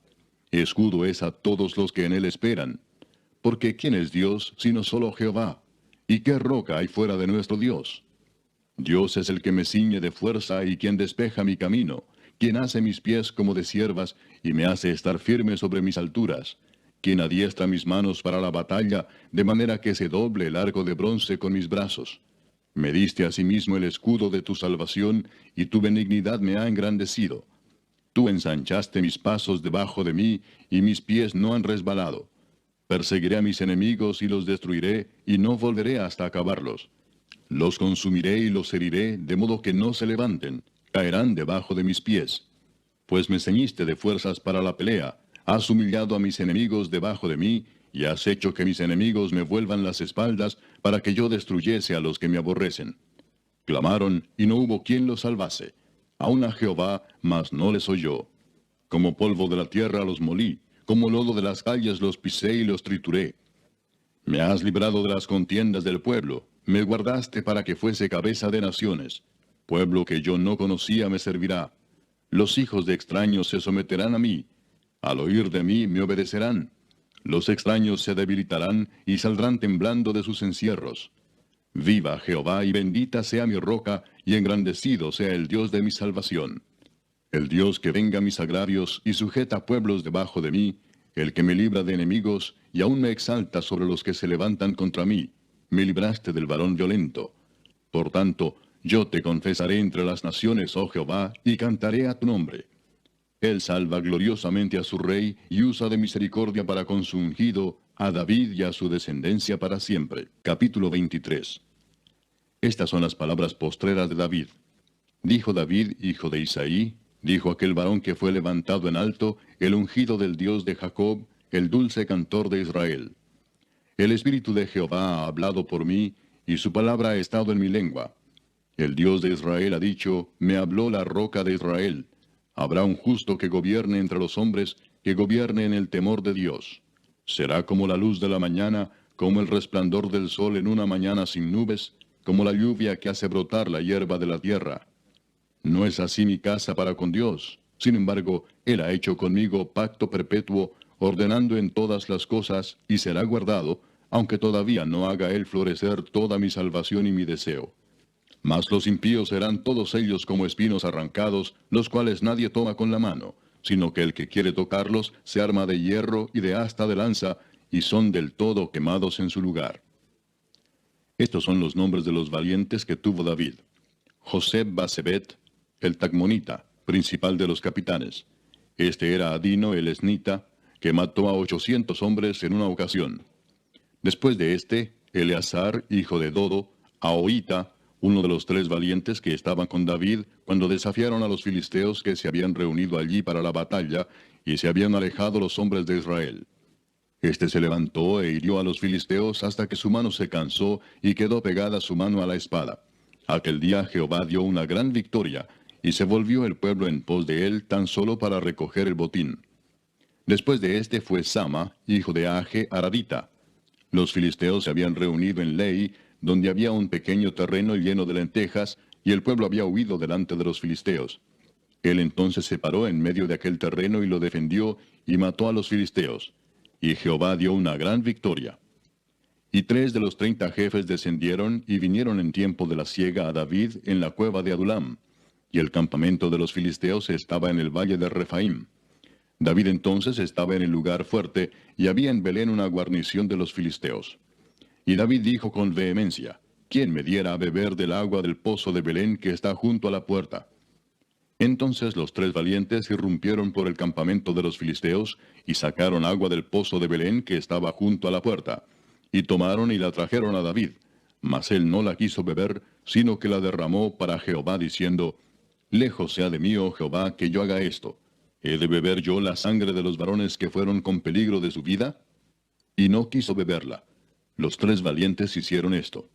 Escudo es a todos los que en él esperan. Porque ¿quién es Dios sino solo Jehová? ¿Y qué roca hay fuera de nuestro Dios? Dios es el que me ciñe de fuerza y quien despeja mi camino, quien hace mis pies como de ciervas y me hace estar firme sobre mis alturas, quien adiestra mis manos para la batalla, de manera que se doble el arco de bronce con mis brazos. Me diste asimismo el escudo de tu salvación, y tu benignidad me ha engrandecido. Tú ensanchaste mis pasos debajo de mí, y mis pies no han resbalado. Perseguiré a mis enemigos y los destruiré, y no volveré hasta acabarlos. Los consumiré y los heriré, de modo que no se levanten, caerán debajo de mis pies. Pues me ceñiste de fuerzas para la pelea, has humillado a mis enemigos debajo de mí, y has hecho que mis enemigos me vuelvan las espaldas, para que yo destruyese a los que me aborrecen. Clamaron, y no hubo quien los salvase. Aun a Jehová, mas no les oyó. Como polvo de la tierra los molí, como lodo de las calles los pisé y los trituré. Me has librado de las contiendas del pueblo, me guardaste para que fuese cabeza de naciones. Pueblo que yo no conocía me servirá. Los hijos de extraños se someterán a mí. Al oír de mí me obedecerán. Los extraños se debilitarán y saldrán temblando de sus encierros. Viva Jehová y bendita sea mi roca, y engrandecido sea el Dios de mi salvación. El Dios que venga mis agravios y sujeta pueblos debajo de mí, el que me libra de enemigos y aún me exalta sobre los que se levantan contra mí. Me libraste del varón violento. Por tanto, yo te confesaré entre las naciones, oh Jehová, y cantaré a tu nombre. Él salva gloriosamente a su rey y usa de misericordia para con su ungido, a David y a su descendencia para siempre. Capítulo 23. Estas son las palabras postreras de David. Dijo David, hijo de Isaí, dijo aquel varón que fue levantado en alto, el ungido del Dios de Jacob, el dulce cantor de Israel. El Espíritu de Jehová ha hablado por mí, y su palabra ha estado en mi lengua. El Dios de Israel ha dicho, me habló la roca de Israel. Habrá un justo que gobierne entre los hombres, que gobierne en el temor de Dios. Será como la luz de la mañana, como el resplandor del sol en una mañana sin nubes, como la lluvia que hace brotar la hierba de la tierra. No es así mi casa para con Dios. Sin embargo, Él ha hecho conmigo pacto perpetuo, ordenando en todas las cosas, y será guardado, aunque todavía no haga Él florecer toda mi salvación y mi deseo. Mas los impíos serán todos ellos como espinos arrancados, los cuales nadie toma con la mano, sino que el que quiere tocarlos se arma de hierro y de asta de lanza, y son del todo quemados en su lugar. Estos son los nombres de los valientes que tuvo David. José Basebet, el Tacmonita, principal de los capitanes. Este era Adino el Esnita, que mató a 800 hombres en una ocasión. Después de este, Eleazar, hijo de Dodo, Ahoita, uno de los 3 valientes que estaban con David cuando desafiaron a los filisteos que se habían reunido allí para la batalla, y se habían alejado los hombres de Israel. Este se levantó e hirió a los filisteos hasta que su mano se cansó y quedó pegada su mano a la espada. Aquel día Jehová dio una gran victoria, y se volvió el pueblo en pos de él tan solo para recoger el botín. Después de este fue Sama, hijo de Age Aradita. Los filisteos se habían reunido en Lei, donde había un pequeño terreno lleno de lentejas, y el pueblo había huido delante de los filisteos. Él entonces se paró en medio de aquel terreno y lo defendió, y mató a los filisteos. Y Jehová dio una gran victoria. Y 3 de los 30 jefes descendieron y vinieron en tiempo de la siega a David en la cueva de Adulam. Y el campamento de los filisteos estaba en el valle de Refaim. David entonces estaba en el lugar fuerte, y había en Belén una guarnición de los filisteos. Y David dijo con vehemencia, ¿quién me diera a beber del agua del pozo de Belén que está junto a la puerta? Entonces los 3 valientes irrumpieron por el campamento de los filisteos, y sacaron agua del pozo de Belén que estaba junto a la puerta, y tomaron y la trajeron a David. Mas él no la quiso beber, sino que la derramó para Jehová, diciendo, Lejos sea de mí, oh Jehová, que yo haga esto. ¿He de beber yo la sangre de los varones que fueron con peligro de su vida? Y no quiso beberla. Los 3 valientes hicieron esto.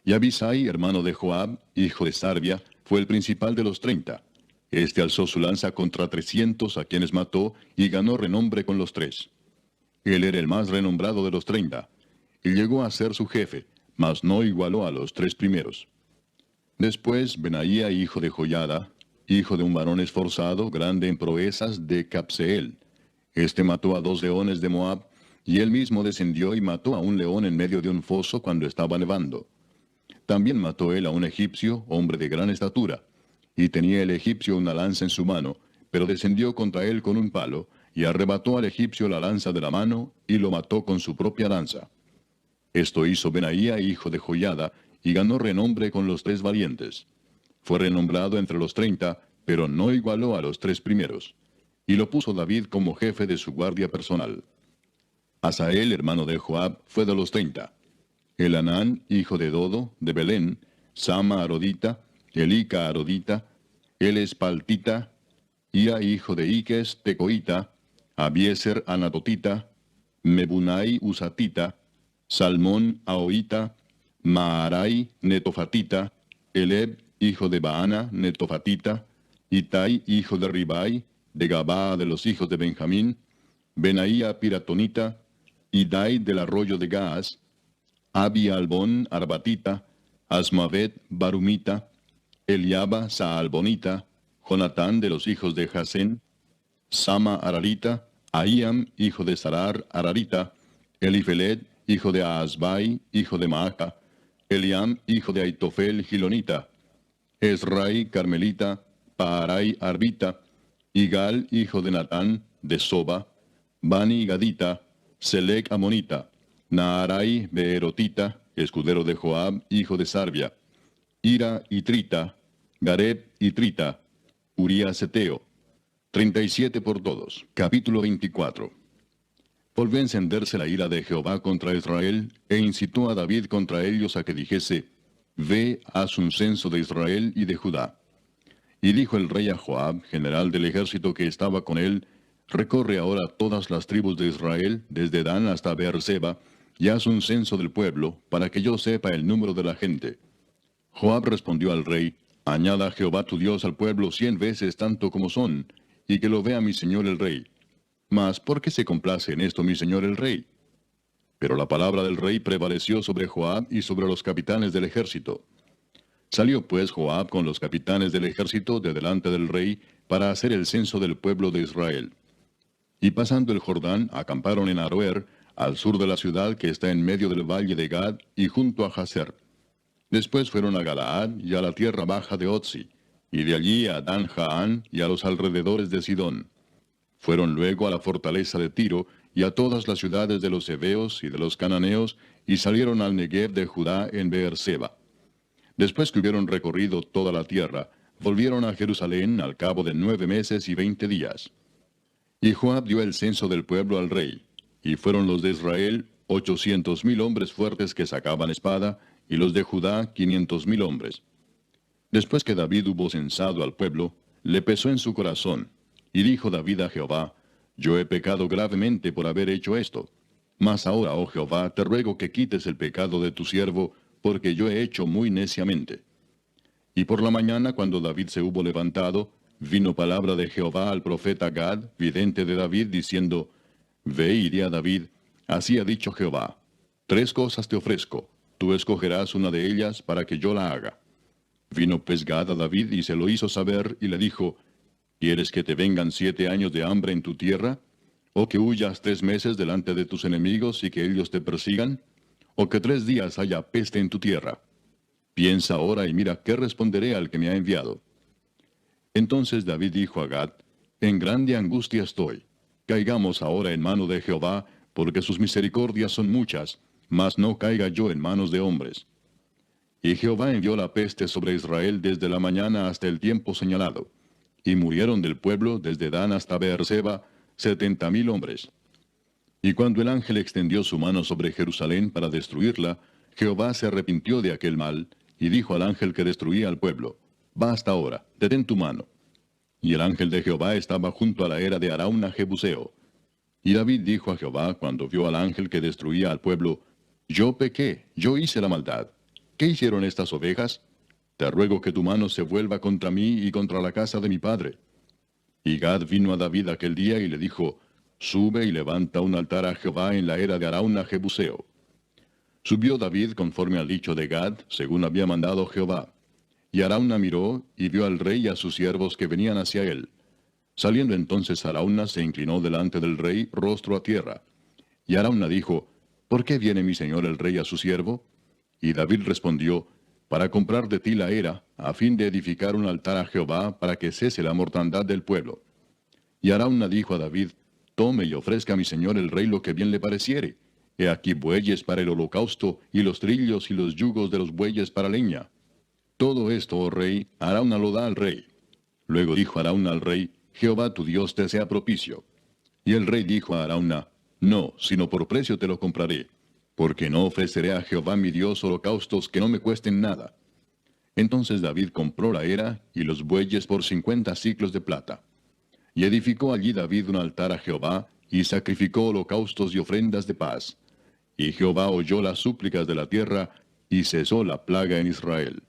Y Abisai, hermano de Joab, hijo de Sarbia, fue el principal de los 30. Este alzó su lanza contra 300 a quienes mató, y ganó renombre con los 3. Él era el más renombrado de los 30, y llegó a ser su jefe, mas no igualó a los 3 primeros. Después Benaía, hijo de Joiada, hijo de un varón esforzado, grande en proezas, de Capseel. Este mató a 2 leones de Moab, y él mismo descendió y mató a un león en medio de un foso cuando estaba nevando. También mató él a un egipcio, hombre de gran estatura, y tenía el egipcio una lanza en su mano, pero descendió contra él con un palo, y arrebató al egipcio la lanza de la mano, y lo mató con su propia lanza. Esto hizo Benaía, hijo de Joiada, y ganó renombre con los 3 valientes. Fue renombrado entre los 30, pero no igualó a los 3 primeros. Y lo puso David como jefe de su guardia personal. Asael, hermano de Joab, fue de los 30. Elanán, hijo de Dodo, de Belén, Sama Arodita, Elica Arodita, Elespaltita, Ia, hijo de Iques, Tecoita, Abieser Anatotita, Mebunai Usatita, Salmón Ahoita, Maarai Netofatita, Eleb, hijo de Baana, Netofatita, Itai, hijo de Ribai, de Gabaa de los hijos de Benjamín, Benaía Piratonita, Idai del arroyo de Gaas, Abi Albón Arbatita, Asmavet Barumita, Eliaba Saalbonita, Jonatán de los hijos de Jasén, Sama Ararita, Ahiam, hijo de Sarar Ararita, Elifelet, hijo de Aasbai, hijo de Maaca, Eliam, hijo de Aitofel Gilonita, Esrai Carmelita, Paarai Arbita, Igal, hijo de Natán, de Soba, Bani Gadita, Selec Amonita, Naarai Beerotita, escudero de Joab, hijo de Sarbia, Ira y Trita, Gareb y Trita, Urías Eteo. 37 por todos. Capítulo 24. Volvió a encenderse la ira de Jehová contra Israel, e incitó a David contra ellos a que dijese, Ve, haz un censo de Israel y de Judá. Y dijo el rey a Joab, general del ejército que estaba con él, Recorre ahora todas las tribus de Israel, desde Dan hasta Beerseba, y haz un censo del pueblo, para que yo sepa el número de la gente. Joab respondió al rey, Añada Jehová tu Dios al pueblo 100 veces tanto como son, y que lo vea mi señor el rey. Mas, ¿por qué se complace en esto mi señor el rey? Pero la palabra del rey prevaleció sobre Joab y sobre los capitanes del ejército. Salió pues Joab con los capitanes del ejército de delante del rey para hacer el censo del pueblo de Israel. Y pasando el Jordán, acamparon en Aroer, al sur de la ciudad que está en medio del valle de Gad y junto a Jazer. Después fueron a Galaad y a la tierra baja de Otzi, y de allí a Dan Jaán y a los alrededores de Sidón. Fueron luego a la fortaleza de Tiro y a todas las ciudades de los heveos y de los cananeos, y salieron al Negev de Judá en Beerseba. Después que hubieron recorrido toda la tierra, volvieron a Jerusalén al cabo de 9 meses y 20 días. Y Joab dio el censo del pueblo al rey, y fueron los de Israel 800,000 hombres fuertes que sacaban espada, y los de Judá 500,000 hombres. Después que David hubo censado al pueblo, le pesó en su corazón, y dijo David a Jehová, Yo he pecado gravemente por haber hecho esto. Mas ahora, oh Jehová, te ruego que quites el pecado de tu siervo, porque yo he hecho muy neciamente. Y por la mañana, cuando David se hubo levantado, vino palabra de Jehová al profeta Gad, vidente de David, diciendo, Ve y di a David, así ha dicho Jehová, 3 cosas te ofrezco, tú escogerás una de ellas para que yo la haga. Vino pues Gad a David y se lo hizo saber, y le dijo, ¿Quieres que te vengan 7 años de hambre en tu tierra? ¿O que huyas 3 meses delante de tus enemigos y que ellos te persigan? ¿O que 3 días haya peste en tu tierra? Piensa ahora y mira qué responderé al que me ha enviado. Entonces David dijo a Gad, En grande angustia estoy. Caigamos ahora en mano de Jehová, porque sus misericordias son muchas, mas no caiga yo en manos de hombres. Y Jehová envió la peste sobre Israel desde la mañana hasta el tiempo señalado. Y murieron del pueblo desde Dan hasta Beerseba 70,000 hombres. Y cuando el ángel extendió su mano sobre Jerusalén para destruirla, Jehová se arrepintió de aquel mal, y dijo al ángel que destruía al pueblo, Basta ahora, detén tu mano. Y el ángel de Jehová estaba junto a la era de Arauna Jebuseo. Y David dijo a Jehová cuando vio al ángel que destruía al pueblo, Yo pequé, yo hice la maldad. ¿Qué hicieron estas ovejas? Te ruego que tu mano se vuelva contra mí y contra la casa de mi padre. Y Gad vino a David aquel día y le dijo, Sube y levanta un altar a Jehová en la era de Arauna Jebuseo. Subió David conforme al dicho de Gad, según había mandado Jehová. Y Arauna miró, y vio al rey y a sus siervos que venían hacia él. Saliendo entonces Arauna se inclinó delante del rey, rostro a tierra. Y Arauna dijo, ¿por qué viene mi señor el rey a su siervo? Y David respondió, para comprar de ti la era, a fin de edificar un altar a Jehová, para que cese la mortandad del pueblo. Y Arauna dijo a David, tome y ofrezca a mi señor el rey lo que bien le pareciere. He aquí bueyes para el holocausto, y los trillos y los yugos de los bueyes para leña. Todo esto, oh rey, Arauna lo da al rey. Luego dijo Arauna al rey, Jehová tu Dios te sea propicio. Y el rey dijo a Arauna, no, sino por precio te lo compraré, porque no ofreceré a Jehová mi Dios holocaustos que no me cuesten nada. Entonces David compró la era y los bueyes por 50 siclos de plata. Y edificó allí David un altar a Jehová, y sacrificó holocaustos y ofrendas de paz. Y Jehová oyó las súplicas de la tierra, y cesó la plaga en Israel.